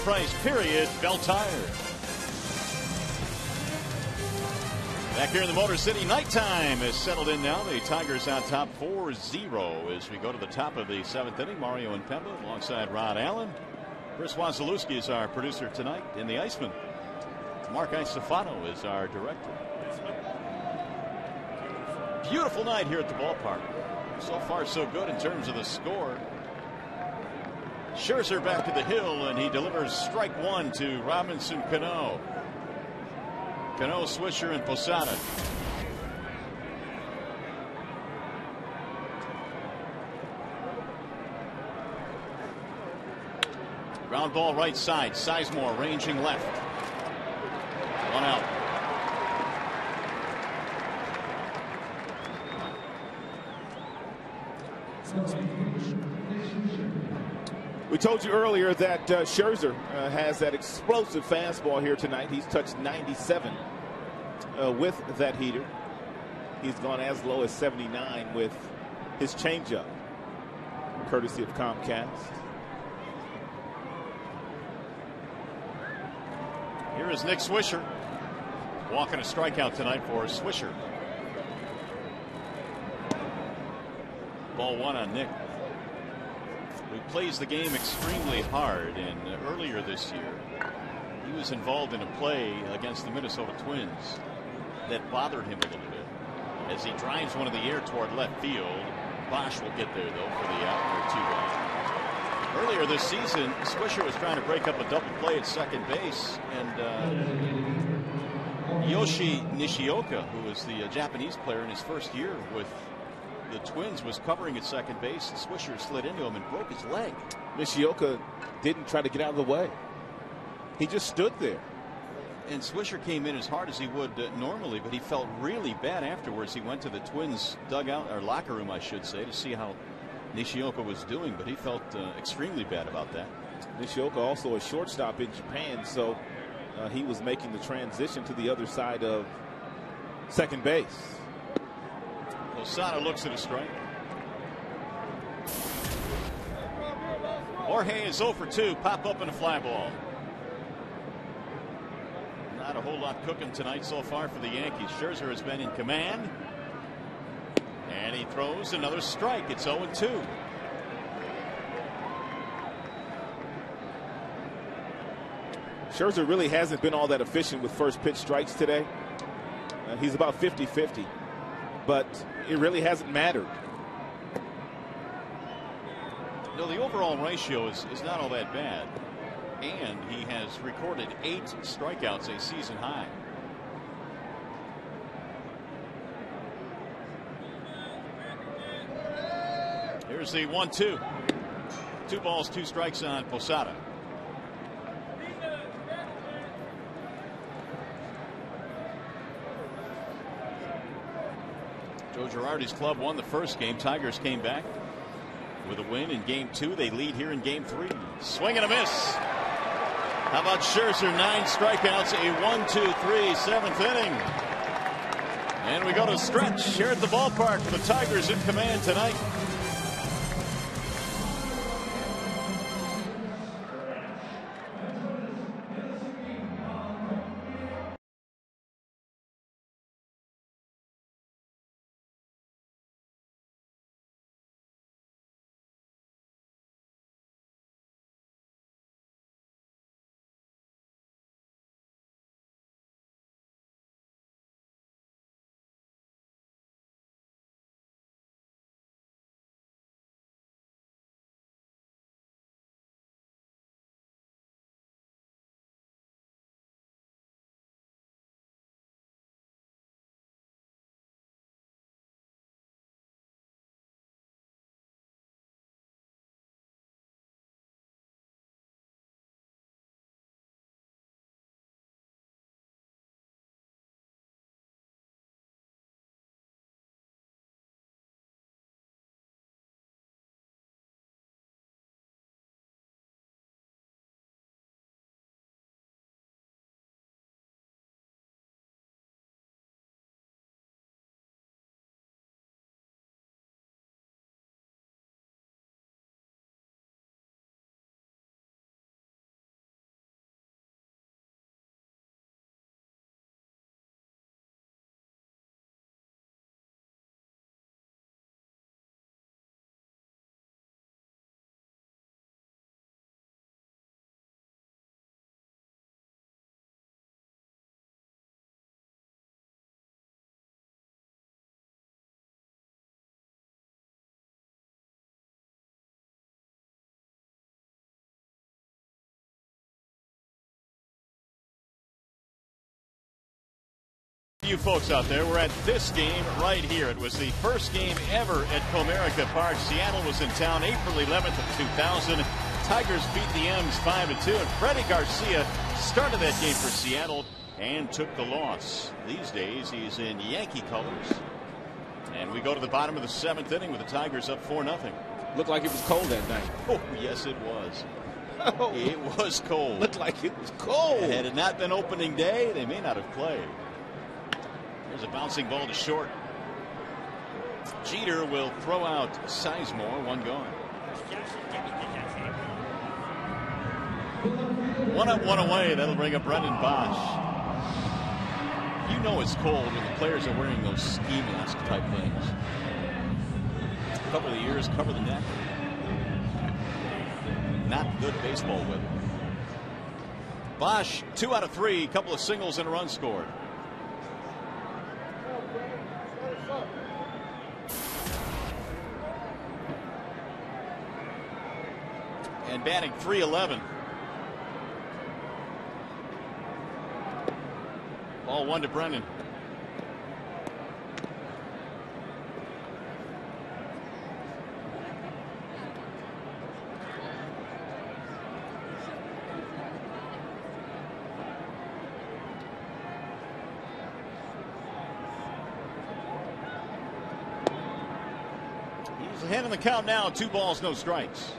price, period. Bell Tire. Back here in the Motor City, nighttime is settled in now. The Tigers on top 4-0 as we go to the top of the 7th inning. Mario and Pemba alongside Rod Allen. Chris Wasilewski is our producer tonight in the Iceman. Mark Isofano is our director. Beautiful night here at the ballpark. So far so good in terms of the score. Scherzer back to the hill, and he delivers strike one to Robinson Cano. Cano, Swisher, and Posada. Ground ball right side. Sizemore ranging left. One out. We told you earlier that Scherzer has that explosive fastball here tonight. He's touched 97 with that heater. He's gone as low as 79 with his changeup, courtesy of Comcast. Here is Nick Swisher. Walking a strikeout tonight for Swisher. Ball one on Nick, who plays the game extremely hard. And earlier this year, he was involved in a play against the Minnesota Twins that bothered him a little bit as he drives one in the air toward left field. Bosch will get there, though, for the out or 2 run. Earlier this season, Swisher was trying to break up a double play at second base, and Yoshi Nishioka, who was the Japanese player in his first year with the Twins, was covering at second base. Swisher slid into him and broke his leg. Nishioka didn't try to get out of the way. He just stood there. And Swisher came in as hard as he would normally, but he felt really bad afterwards. He went to the Twins dugout, or locker room, I should say, to see how Nishioka was doing, but he felt extremely bad about that. Nishioka also a shortstop in Japan, so he was making the transition to the other side of second base. Posada looks at a strike. Jorge is 0 for 2. Pop up in a fly ball. Not a whole lot cooking tonight so far for the Yankees. Scherzer has been in command. And he throws another strike. It's 0-2. Scherzer really hasn't been all that efficient with first pitch strikes today. He's about 50-50. But it really hasn't mattered. No, the overall ratio is not all that bad. And he has recorded 8 strikeouts, a season high. Here's the 1-2. 2 balls, 2 strikes on Posada. Joe Girardi's club won the first game. Tigers came back with a win in game 2. They lead here in game 3. Swing and a miss. How about Scherzer? 9 strikeouts, a 1-2-3 7th inning. And we go to stretch here at the ballpark for the Tigers in command tonight. to you folks out there. We're at this game right here. It was the first game ever at Comerica Park. Seattle was in town April 11th of 2000. Tigers beat the M's 5-2, and Freddie Garcia started that game for Seattle and took the loss. These days he's in Yankee colors. And we go to the bottom of the 7th inning with the Tigers up 4-0. Looked like it was cold that night. Oh, yes, it was. Oh, it was cold. Looked like it was cold. Had it not been opening day, they may not have played. There's a bouncing ball to short. Jeter will throw out Sizemore. One gone. One up, one away. That'll bring up Brendan Bosch. You know it's cold when the players are wearing those ski mask type things. Cover the ears, cover the neck. Not good baseball weather. Bosch, 2 out of 3, couple of singles and a run scored. And batting .311. Ball 1 to Brennan. He's ahead in the count now. 2 balls, no strikes.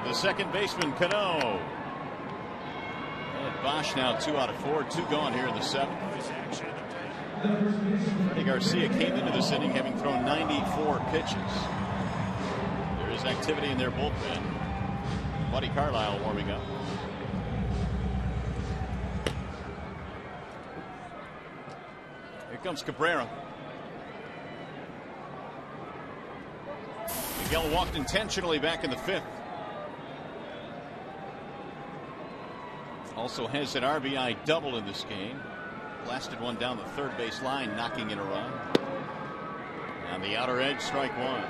The second baseman, Cano. And Bosch now 2 out of 4, 2 gone here in the 7th. Freddie Garcia came into this inning having thrown 94 pitches. There is activity in their bullpen. Buddy Carlisle warming up. Here comes Cabrera. Miguel walked intentionally back in the 5th. Also has an RBI double in this game. Blasted one down the third base line, knocking in a run. On the outer edge, strike 1.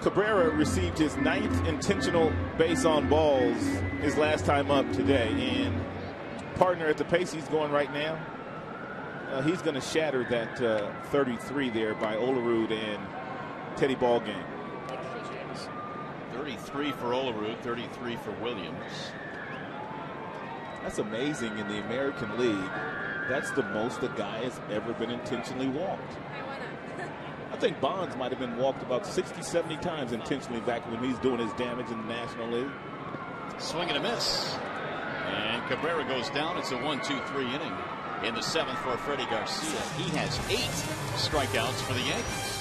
Cabrera received his 9th intentional base on balls his last time up today, and partner at the pace he's going right now, he's going to shatter that 33 there by Olerud and Teddy Ballgame. 33 for Olerud, 33 for Williams. That's amazing in the American League. That's the most a guy has ever been intentionally walked. I think Bonds might have been walked about 60, 70 times intentionally back when he's doing his damage in the National League. Swing and a miss. And Cabrera goes down. It's a 1-2-3 inning in the 7th for Freddie Garcia. He has 8 strikeouts for the Yankees.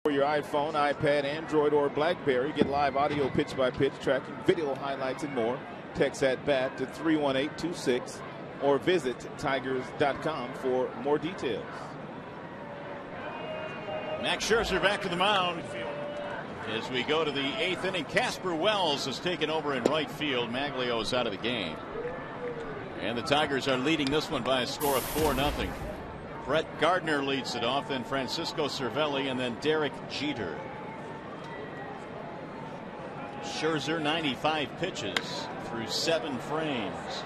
For your iPhone, iPad, Android, or BlackBerry, get live audio pitch-by-pitch tracking, video highlights, and more. Text at BAT to 31826 or visit tigers.com for more details. Max Scherzer back to the mound. As we go to the 8th inning, Casper Wells has taken over in right field. Maglio is out of the game. And the Tigers are leading this one by a score of 4-0. Brett Gardner leads it off, then Francisco Cervelli, and then Derek Jeter. Scherzer 95 pitches through 7 frames.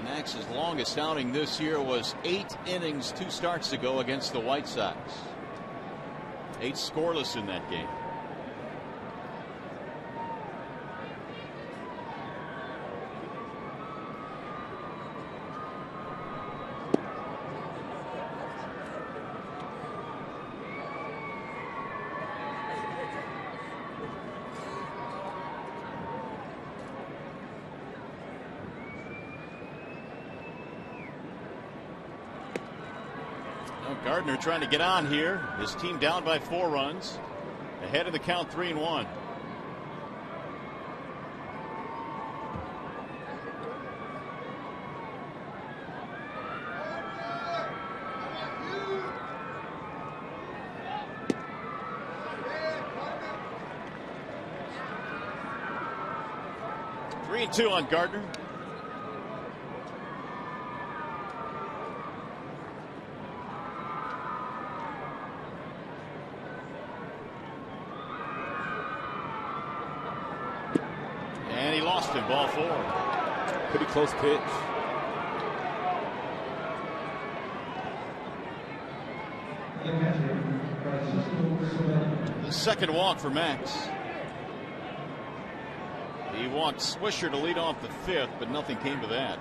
Max's longest outing this year was 8 innings 2 starts ago against the White Sox. 8 scoreless in that game. Gardner trying to get on here. His team down by 4 runs. Ahead of the count 3-1. Three and 2 on Gardner. Ball 4. Pretty close pitch. The second walk for Max. He walked Swisher to lead off the 5th, but nothing came to that.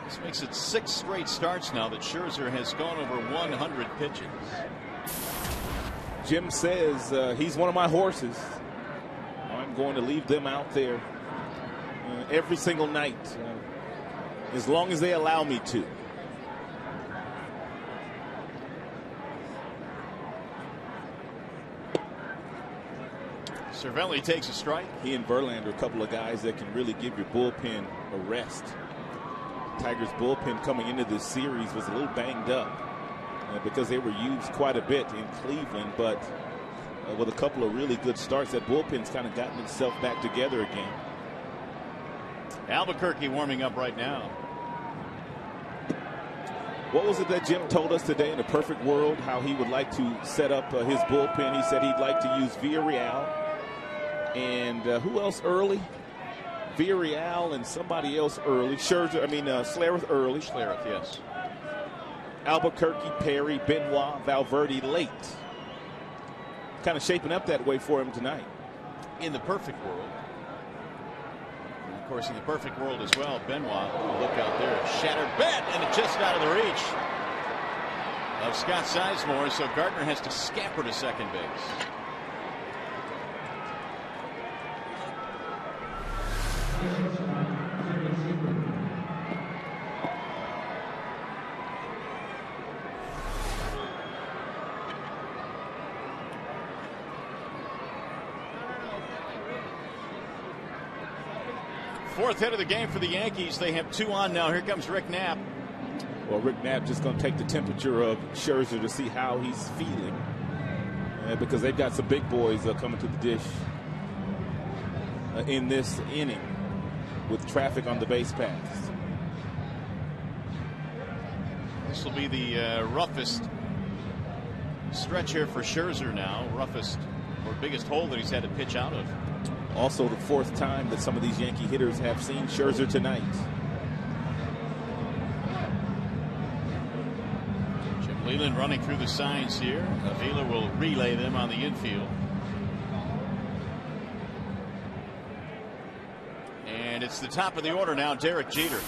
This makes it 6 straight starts now that Scherzer has gone over 100 pitches. Jim says he's one of my horses. I'm going to leave them out there every single night as long as they allow me to. Cervelli takes a strike. He and Verlander are a couple of guys that can really give your bullpen a rest. Tigers bullpen coming into this series was a little banged up because they were used quite a bit in Cleveland, but with a couple of really good starts, that bullpen's kind of gotten itself back together again. Albuquerque warming up right now. What was it that Jim told us today in a perfect world, how he would like to set up his bullpen? He said he'd like to use Villarreal and who else early? Villarreal and somebody else early. Schlereth early. Schlereth, yes. Albuquerque, Perry, Benoit, Valverde late. Kind of shaping up that way for him tonight. In the perfect world. And of course, in the perfect world as well, Benoit, look out there, shattered bat, and it just out of the reach of Scott Sizemore, so Gardner has to scamper to second base. Fourth hit of the game for the Yankees. They have 2 on now. Here comes Rick Knapp. Well, Rick Knapp just going to take the temperature of Scherzer to see how he's feeling, because they've got some big boys coming to the dish in this inning with traffic on the base paths. This will be the roughest stretch here for Scherzer now. Roughest or biggest hole that he's had to pitch out of. Also the 4th time that some of these Yankee hitters have seen Scherzer tonight. Jim Leyland running through the signs here. Avila will relay them on the infield. And it's the top of the order now, Derek Jeter.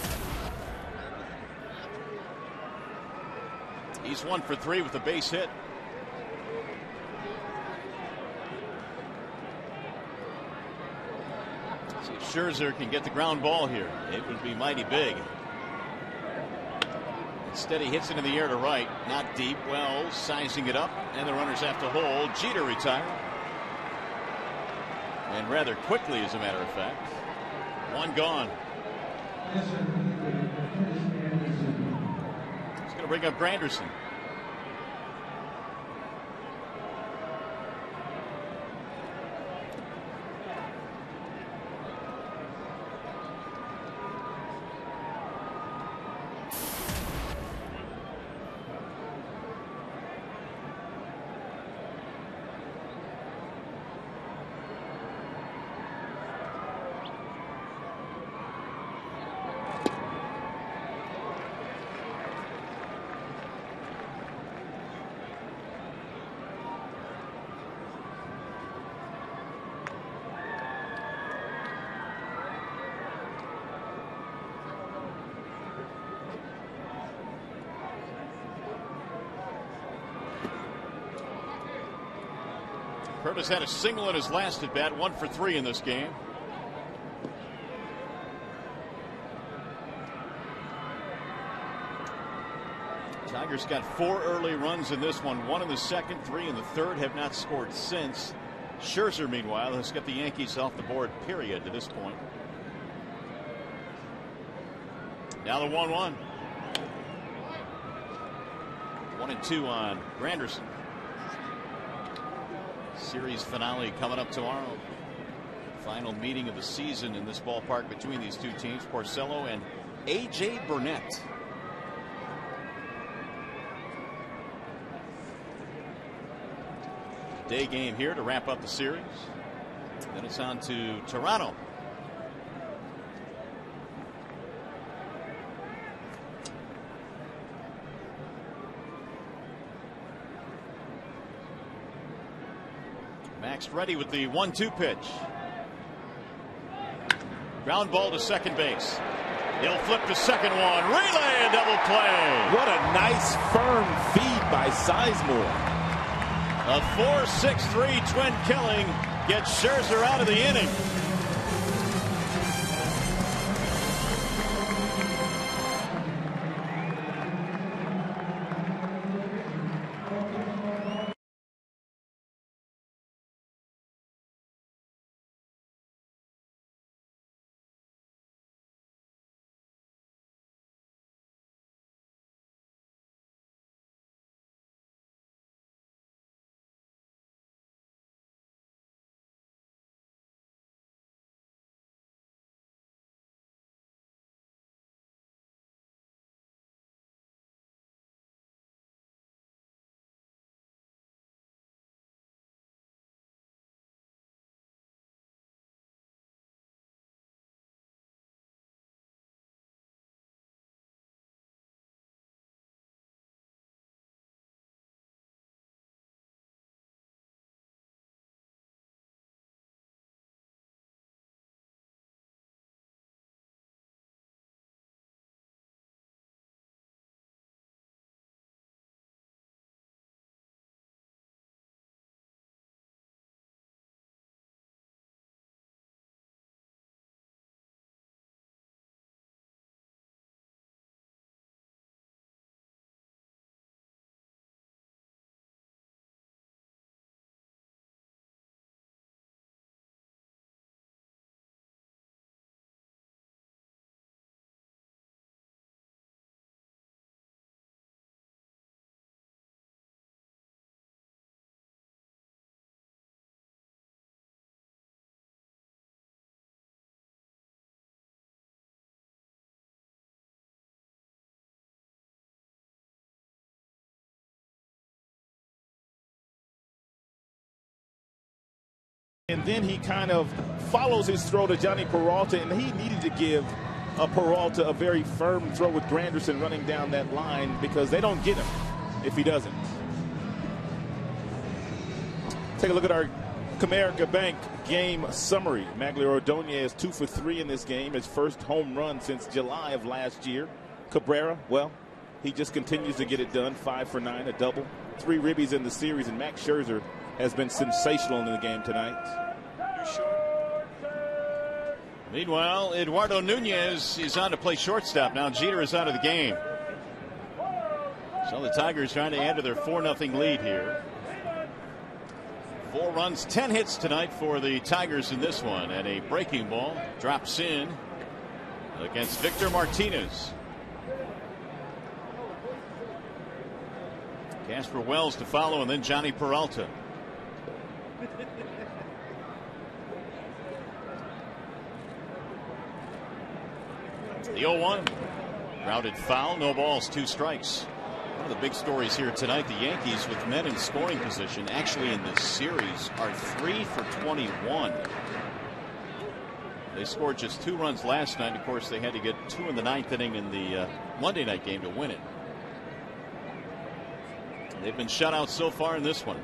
He's 1 for 3 with a base hit. See if Scherzer can get the ground ball here. It would be mighty big. Instead, he hits it in the air to right, not deep. Wells sizing it up, and the runners have to hold. Jeter retired, and rather quickly, as a matter of fact. One gone. He's going to bring up Granderson. Curtis had a single in his last at bat, 1 for 3 in this game. Tigers got 4 early runs in this one, 1 in the second, 3 in the third, have not scored since. Scherzer, meanwhile, has got the Yankees off the board, period, to this point. Now the 1-1. 1-2 on Granderson. Series finale coming up tomorrow. Final meeting of the season in this ballpark between these two teams, Porcello and A.J. Burnett. Day game here to wrap up the series. Then it's on to Toronto. Max ready with the 1-2 pitch. Ground ball to second base. He'll flip to second one. Relay and double play. What a nice firm feed by Sizemore. A 4-6-3 twin killing gets Scherzer out of the inning. And then he kind of follows his throw to Johnny Peralta, and he needed to give Peralta a very firm throw with Granderson running down that line because they don't get him if he doesn't. Take a look at our Comerica Bank game summary. Magglio Ordonez 2 for 3 in this game, his first home run since July of last year. Cabrera, well, he just continues to get it done. 5 for 9, a double, 3 ribbies in the series, and Max Scherzer has been sensational in the game tonight. Meanwhile, Eduardo Nunez is on to play shortstop. Now Jeter is out of the game. So the Tigers trying to add to their 4-0 lead here. 4 runs, 10 hits tonight for the Tigers in this one, and a breaking ball drops in against Victor Martinez. Casper Wells to follow, and then Johnny Peralta. The 0-1. Grounded foul, no balls, 2 strikes. One of the big stories here tonight, the Yankees with men in scoring position actually in this series are 3 for 21. They scored just 2 runs last night. Of course, they had to get 2 in the 9th inning in the Monday night game to win it. They've been shut out so far in this one.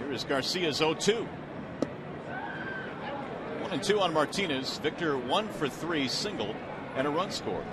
Here is Garcia's 0-2. 1-2 on Martinez. Victor 1 for 3, singled, and a run scored.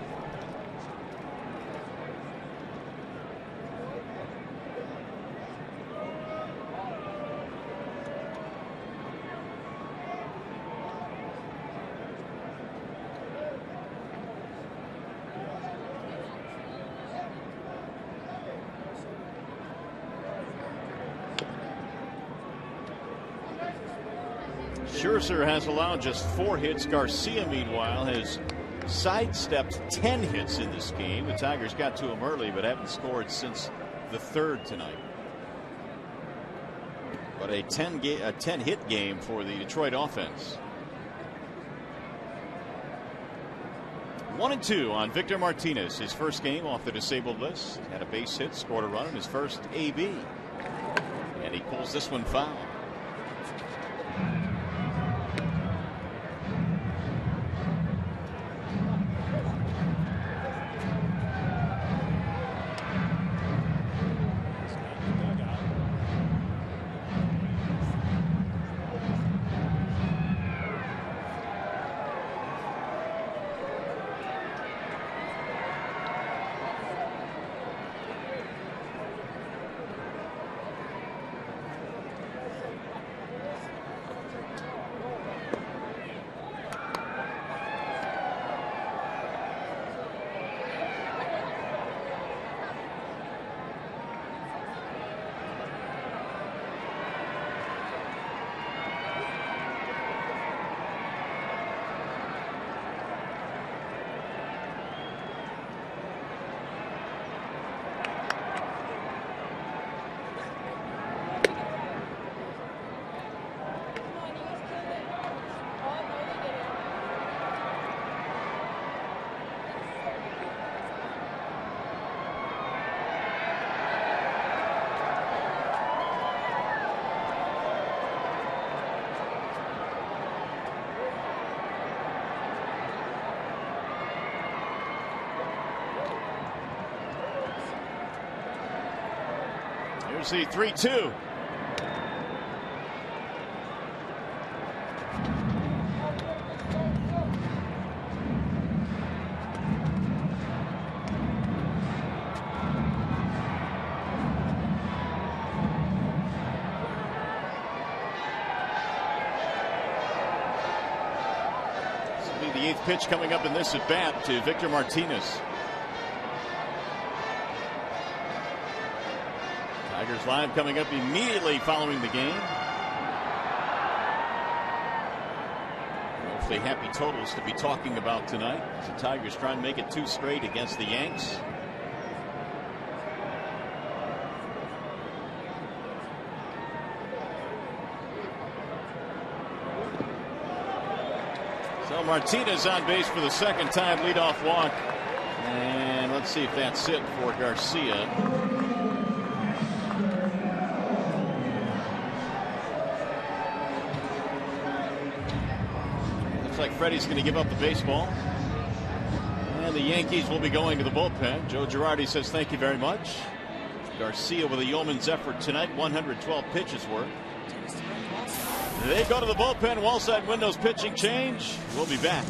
Scherzer has allowed just 4 hits. Garcia, meanwhile, has sidestepped 10 hits in this game. The Tigers got to him early, but haven't scored since the 3rd tonight. But a 10-hit game for the Detroit offense. 1-2 on Victor Martinez. His first game off the disabled list. Had a base hit, scored a run in his first AB. And he pulls this one foul. Here's the 3-2. This will be the 8th pitch coming up in this at bat to Victor Martinez. Tigers Live coming up immediately following the game. Hopefully happy totals to be talking about tonight. The Tigers trying to make it 2 straight against the Yanks. So Martinez on base for the 2nd time, leadoff walk. And let's see if that's it for Garcia. Like Freddie's going to give up the baseball, and the Yankees will be going to the bullpen. Joe Girardi says thank you very much. Garcia with a yeoman's effort tonight, 112 pitches worth. They go to the bullpen. Wallside windows pitching change. We'll be back.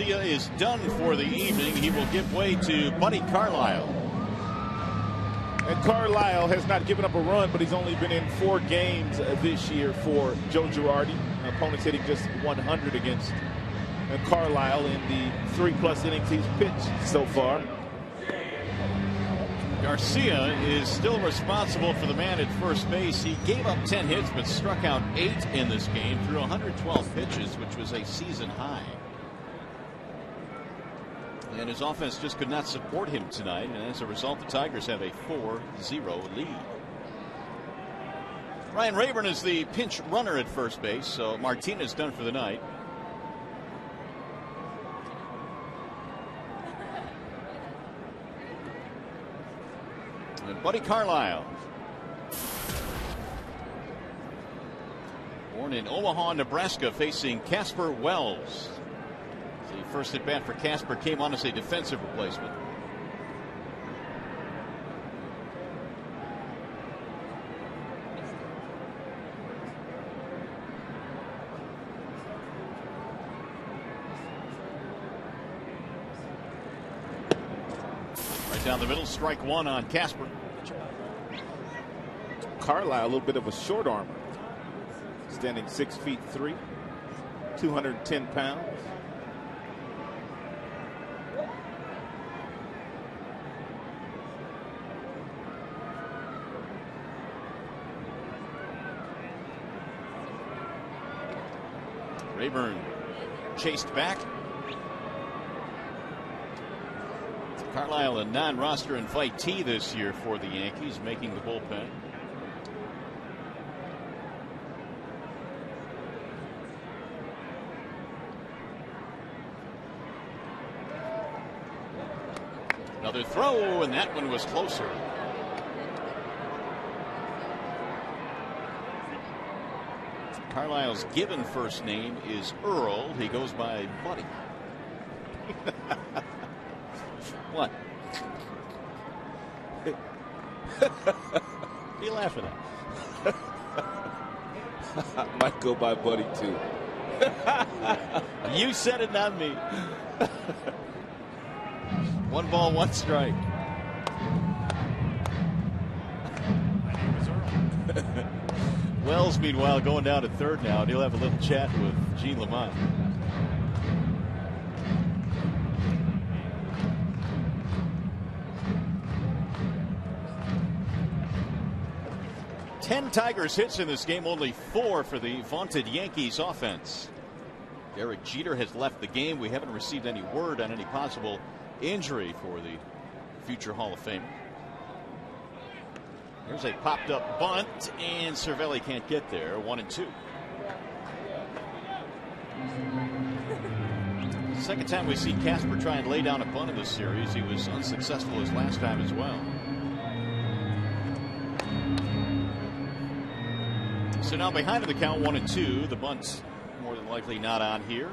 Garcia is done for the evening. He will give way to Buddy Carlisle. And Carlisle has not given up a run, but he's only been in 4 games this year for Joe Girardi. Opponents hitting just 100 against Carlisle in the 3+ innings he's pitched so far. Garcia is still responsible for the man at first base. He gave up 10 hits but struck out 8 in this game through 112 pitches, which was a season high. And his offense just could not support him tonight, and as a result the Tigers have a 4-0 lead. Ryan Rayburn is the pinch runner at first base, so Martinez done for the night. And Buddy Carlisle, born in Omaha, Nebraska, facing Casper Wells. The first at bat for Casper came on as a defensive replacement. Right down the middle, strike 1 on Casper. Carlisle, a little bit of a short armor, standing 6'3", 210 pounds. Rayburn chased back. Carlisle a non-roster invitee this year for the Yankees, making the bullpen. Another throw, and that one was closer. Carlisle's given first name is Earl. He goes by Buddy. What? What are you laughing at? I might go by Buddy too. You said it, not me. 1 ball, 1 strike. My name is Earl. Wells, meanwhile, going down to third now, and he'll have a little chat with Gene Lamont. Ten Tigers hits in this game, only 4 for the vaunted Yankees offense. Derek Jeter has left the game. We haven't received any word on any possible injury for the future Hall of Famer. There's a popped up bunt, and Cervelli can't get there. 1-2. Second time we see Casper try and lay down a bunt in this series. He was unsuccessful his last time as well. So now behind in the count, 1-2. The bunt's more than likely not on here.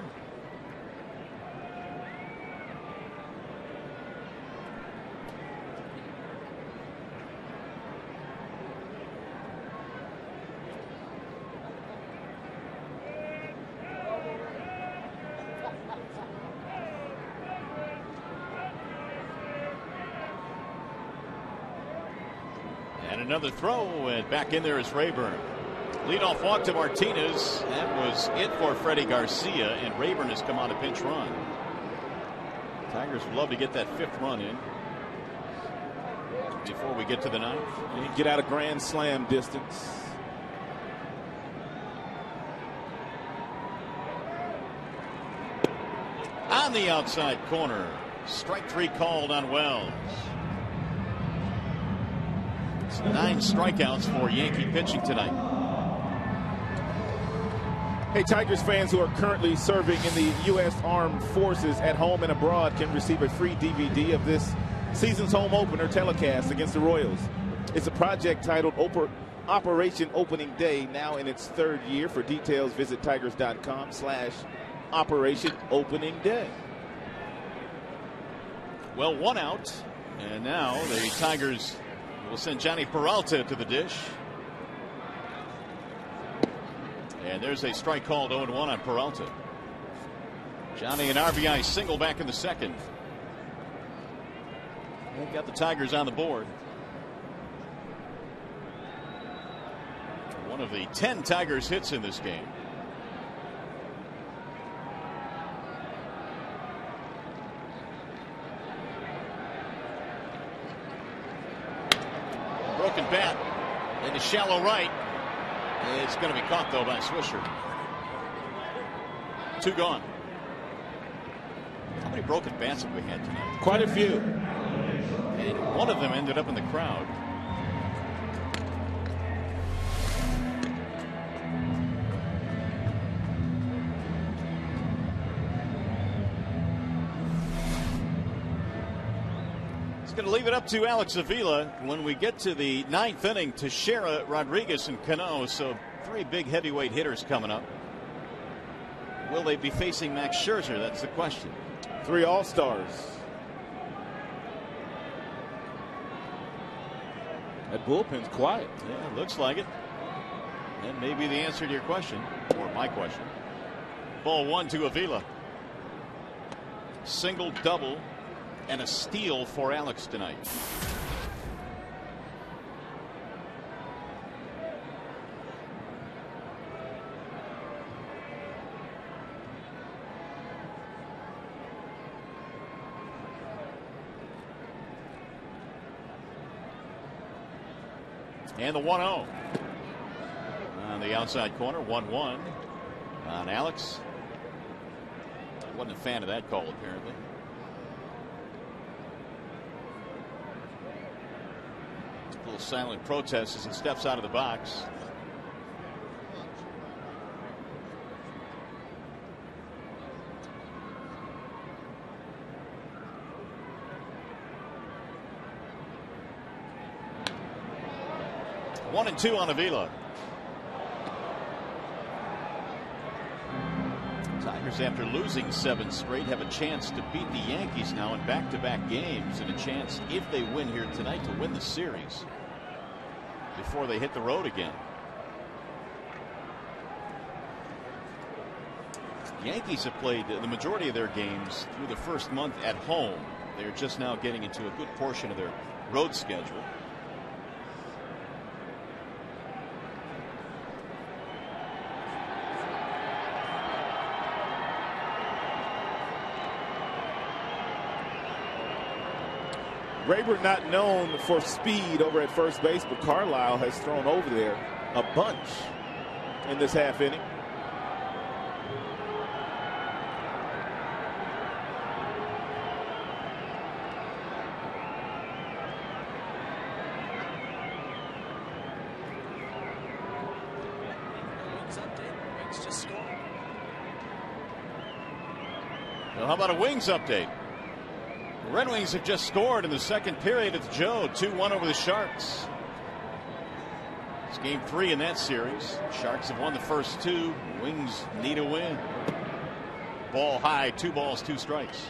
And another throw, and back in there is Rayburn. Leadoff walk to Martinez. That was it for Freddie Garcia, and Rayburn has come on a pinch run. Tigers would love to get that 5th run in before we get to the 9th. And get out of grand slam distance. On the outside corner. Strike 3 called on Wells. 9 strikeouts for Yankee pitching tonight. Hey, Tigers fans who are currently serving in the U.S. Armed Forces at home and abroad can receive a free DVD of this season's home opener telecast against the Royals. It's a project titled Operation Opening Day, now in its 3rd year. For details, visit tigers.com/Operation Opening Day. Well, 1 out, and now the Tigers will send Johnny Peralta to the dish. And there's a strike called 0-1 on Peralta. Johnny, an RBI single back in the second. They've got the Tigers on the board. One of the 10 Tigers hits in this game. Broken bat into shallow right. It's going to be caught though by Swisher. 2 gone. How many broken bats have we had tonight? Quite a few. And one of them ended up in the crowd. Going to leave it up to Alex Avila when we get to the 9th inning. Teixeira, Rodriguez, and Cano. So 3 big heavyweight hitters coming up. Will they be facing Max Scherzer? That's the question. 3 all-stars. That bullpen's quiet. Yeah, looks like it. That may be the answer to your question, or my question. Ball 1 to Avila. Single, double, and a steal for Alex tonight. And the 1-0 on the outside corner. 1-1 on Alex. Wasn't a fan of that call, apparently. A little silent protest as he steps out of the box. One and 2 on Avila. Tigers, after losing 7 straight, have a chance to beat the Yankees now in back-to-back games, and a chance, if they win here tonight, to win the series before they hit the road again. Yankees have played the majority of their games through the first month at home. They're just now getting into a good portion of their road schedule. Rayburn not known for speed over at first base, but Carlisle has thrown over there a bunch in this half inning. Wings just scored. Well, how about a Wings update? The Red Wings have just scored in the second period at the Joe. 2-1 over the Sharks. It's game 3 in that series. Sharks have won the first 2. Wings need a win. Ball high, 2 balls, 2 strikes.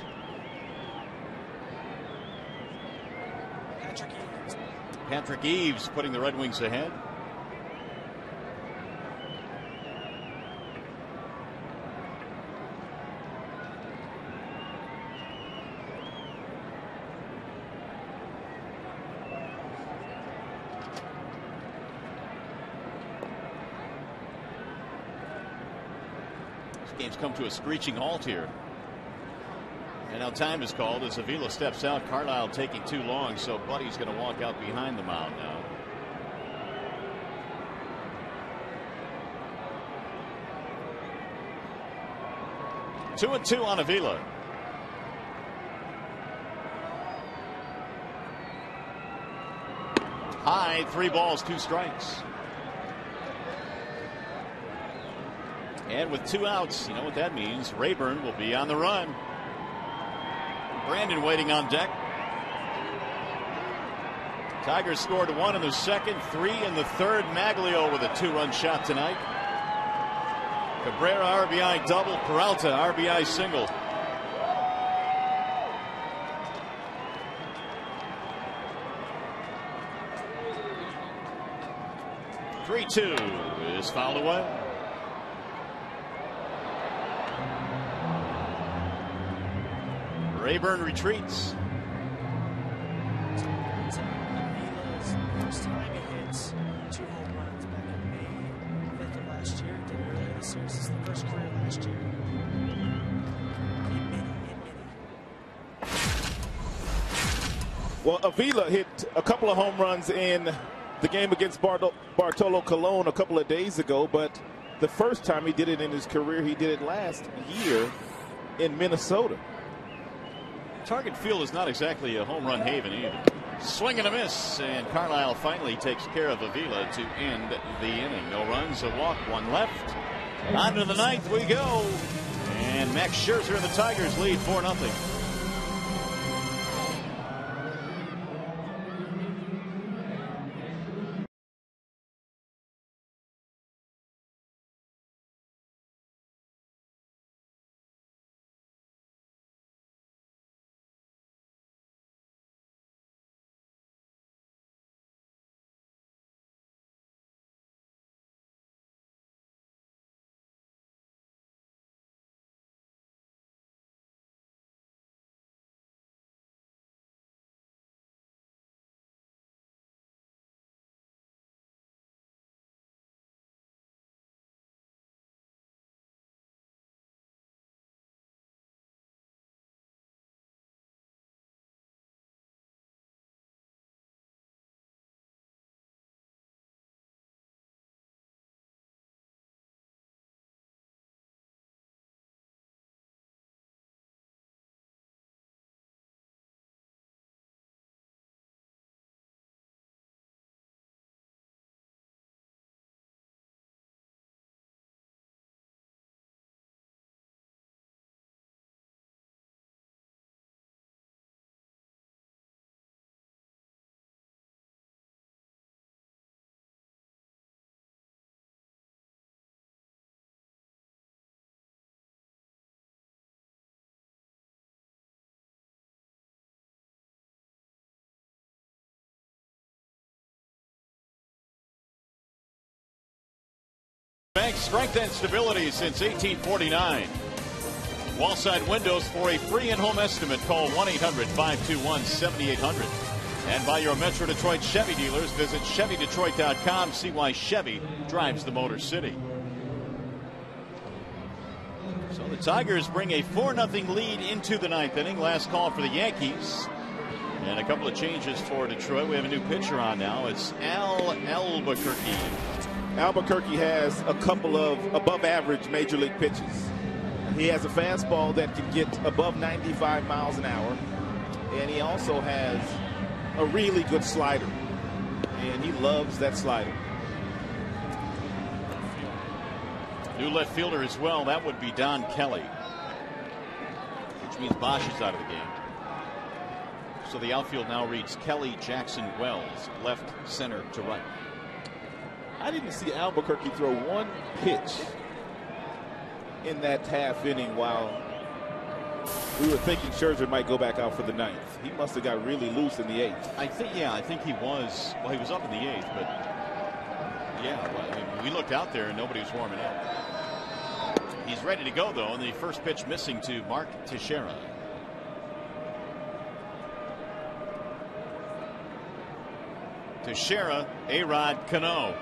Patrick Eaves putting the Red Wings ahead. Game's come to a screeching halt here. And now time is called as Avila steps out. Carlisle taking too long, so Buddy's going to walk out behind the mound now. Two and 2 on Avila. High, 3 balls, 2 strikes. And with 2 outs, you know what that means. Rayburn will be on the run. Brandon waiting on deck. Tigers scored 1 in the second, 3 in the third. Maglio with a 2-run shot tonight. Cabrera RBI double. Peralta RBI single. "3-2" is fouled away. Rayburn retreats. Avila's first time he hits 2 home runs back in May 5th of last year. Did it earlier this year. This is the first career last year. Well, Avila hit a couple of home runs in the game against Bartolo Colon a couple of days ago, but the first time he did it in his career, he did it last year in Minnesota. Target Field is not exactly a home run haven either. Swing and a miss, and Carlisle finally takes care of Avila to end the inning. No runs, a walk, 1 left. On to the 9th we go, and Max Scherzer and the Tigers lead 4-0. Bank strength and stability since 1849. Wallside Windows. For a free in-home estimate, call 1-800-521-7800. And by your Metro Detroit Chevy dealers, visit ChevyDetroit.com. See why Chevy drives the Motor City. So the Tigers bring a 4-0 lead into the 9th inning. Last call for the Yankees. And a couple of changes for Detroit. We have a new pitcher on now. It's Al Albuquerque. Albuquerque has a couple of above-average major league pitches. He has a fastball that can get above 95 miles an hour, and he also has a really good slider, and he loves that slider. New left fielder as well. That would be Don Kelly, which means Bosch is out of the game. So the outfield now reads Kelly, Jackson, Wells, left, center to right. I didn't see Albuquerque throw one pitch in that half inning while we were thinking Scherzer might go back out for the 9th. He must have got really loose in the 8th. I think he was. Well, he was up in the 8th, but yeah, well, I mean, we looked out there and nobody was warming up. He's ready to go though, and the first pitch missing to Mark Teixeira. Teixeira, A-Rod, Cano.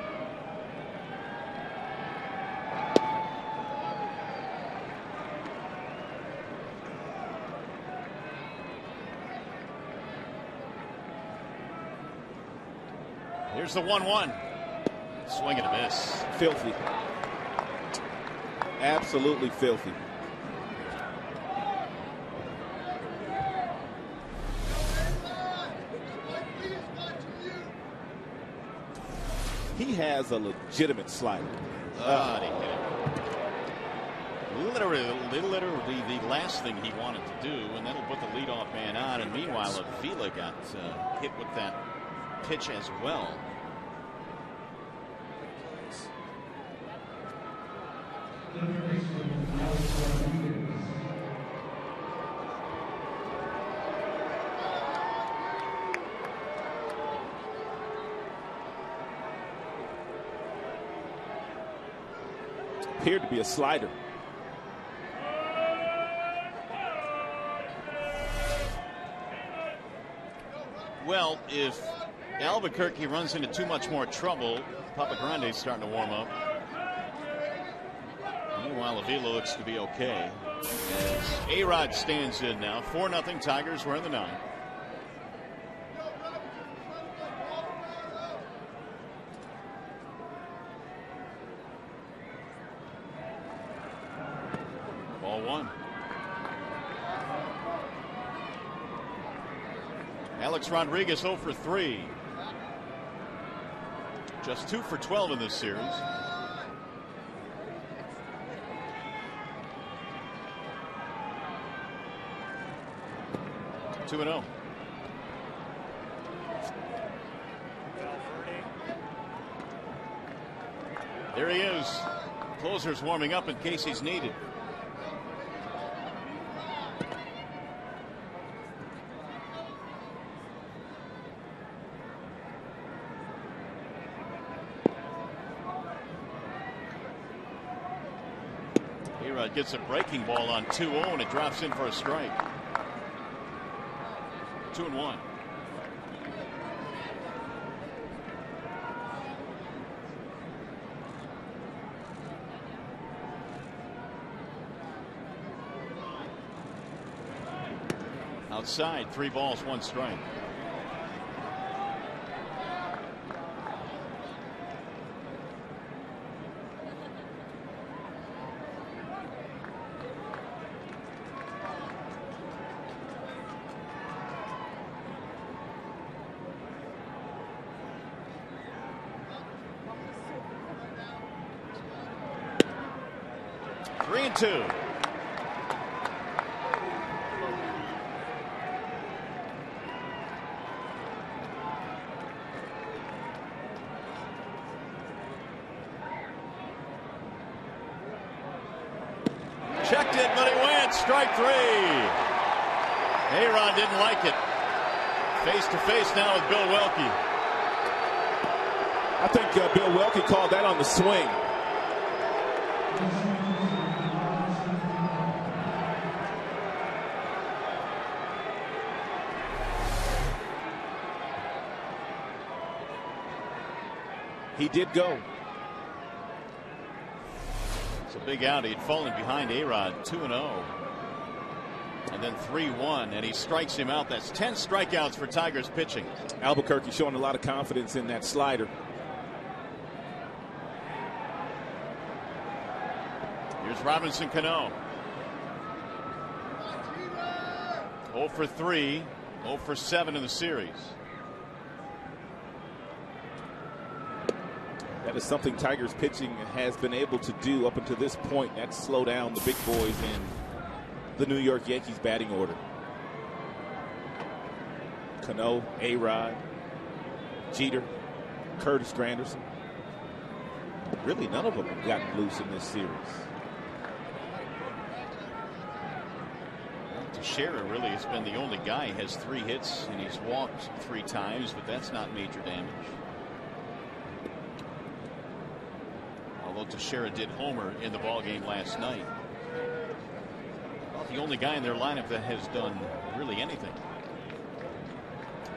Here's the 1-1. Swing and a miss. Filthy. Absolutely filthy. He has a legitimate slider. He hit it. Literally the last thing he wanted to do, and that'll put the leadoff man on. And meanwhile, Avila got hit with that pitch as well. Appeared to be a slider. Well, if Albuquerque runs into too much more trouble, Papa Grande's starting to warm up. Meanwhile, Avila looks to be okay. As A-Rod stands in now. 4-0 Tigers. We're in the 9th. Ball 1. Alex Rodriguez 0 for 3. Just 2 for 12 in this series. Two and 0. There he is. Closer's warming up in case he's needed. A-Rod gets a breaking ball on 2-0 and it drops in for a strike. 2-1. Outside, 3 balls, 1 strike. Three and 2. Checked it, but he went. Strike 3. A-Rod didn't like it. Face to face now with Bill Welke. I think Bill Welke called that on the swing. He did go. It's a big out. He'd fallen behind A-Rod 2-0. And then 3-1, and he strikes him out. That's 10 strikeouts for Tigers pitching. Albuquerque showing a lot of confidence in that slider. Here's Robinson Cano. 0 for 3, 0 for 7 in the series. That is something Tigers pitching has been able to do up until this point. That's slow down the big boys in the New York Yankees batting order. Cano, A-Rod, Jeter, Curtis Granderson. Really, none of them have gotten loose in this series. Teixeira really has been the only guy. He has 3 hits and he's walked 3 times, but that's not major damage. Although Teixeira did homer in the ballgame last night. Well, the only guy in their lineup that has done really anything.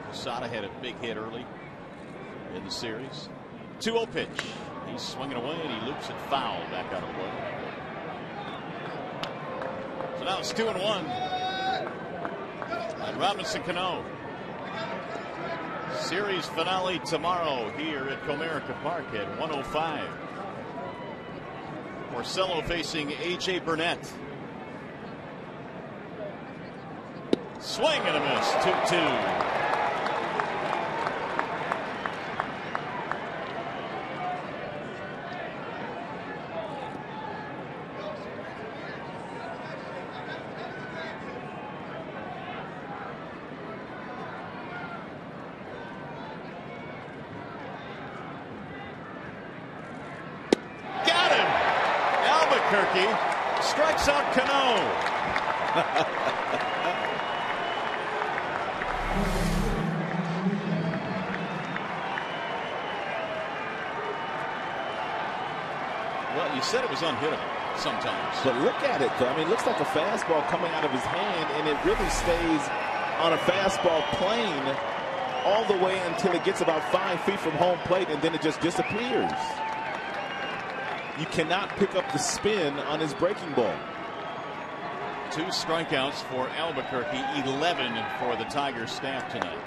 Posada had a big hit early in the series. 2-0 pitch. He's swinging away and he loops it foul back out of play. So now it's 2-1. And Robinson Cano. Series finale tomorrow here at Comerica Park at 1:05. Porcello facing A.J. Burnett. Swing and a miss. 2-2. Strikes out Cano. Well, you said it was unhittable sometimes. But look at it, though. I mean, it looks like a fastball coming out of his hand, and it really stays on a fastball plane all the way until it gets about 5 feet from home plate, and then it just disappears. You cannot pick up the spin on his breaking ball. 2 strikeouts for Albuquerque, 11 for the Tigers staff tonight.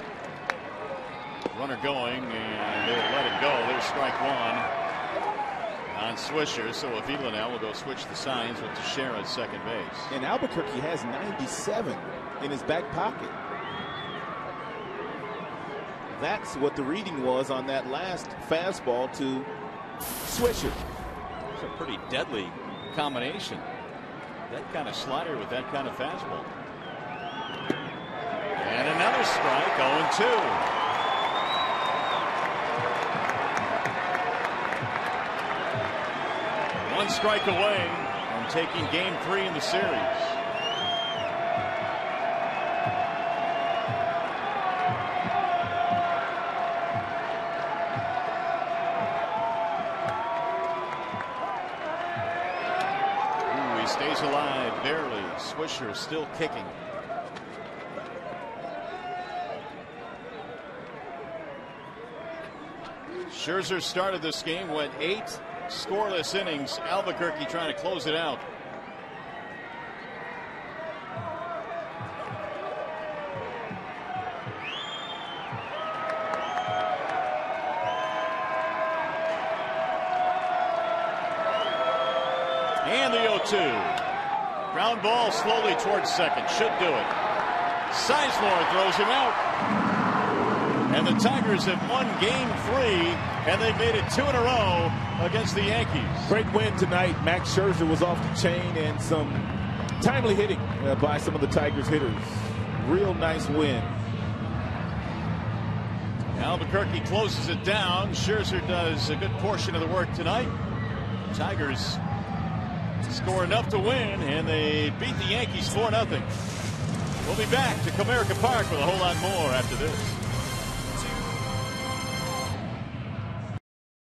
Runner going, and they let it go. There's strike 1 on Swisher. So Avila now will go switch the signs with Teixeira at second base. And Albuquerque has 97 in his back pocket. That's what the reading was on that last fastball to Swisher. It's a pretty deadly combination. That kind of slider with that kind of fastball. And another strike, 0-2. One strike away from taking game 3 in the series. Ooh, he stays alive barely. Swisher still kicking. Scherzer started this game, went 8 scoreless innings. Albuquerque trying to close it out. And the 0-2. Ground ball slowly towards second. Should do it. Sizemore throws him out. And the Tigers have won game 3, and they've made it 2 in a row against the Yankees. Great win tonight. Max Scherzer was off the chain, and some timely hitting by some of the Tigers hitters. Real nice win. Albuquerque closes it down. Scherzer does a good portion of the work tonight. Tigers score enough to win, and they beat the Yankees 4-0. We'll be back to Comerica Park with a whole lot more after this.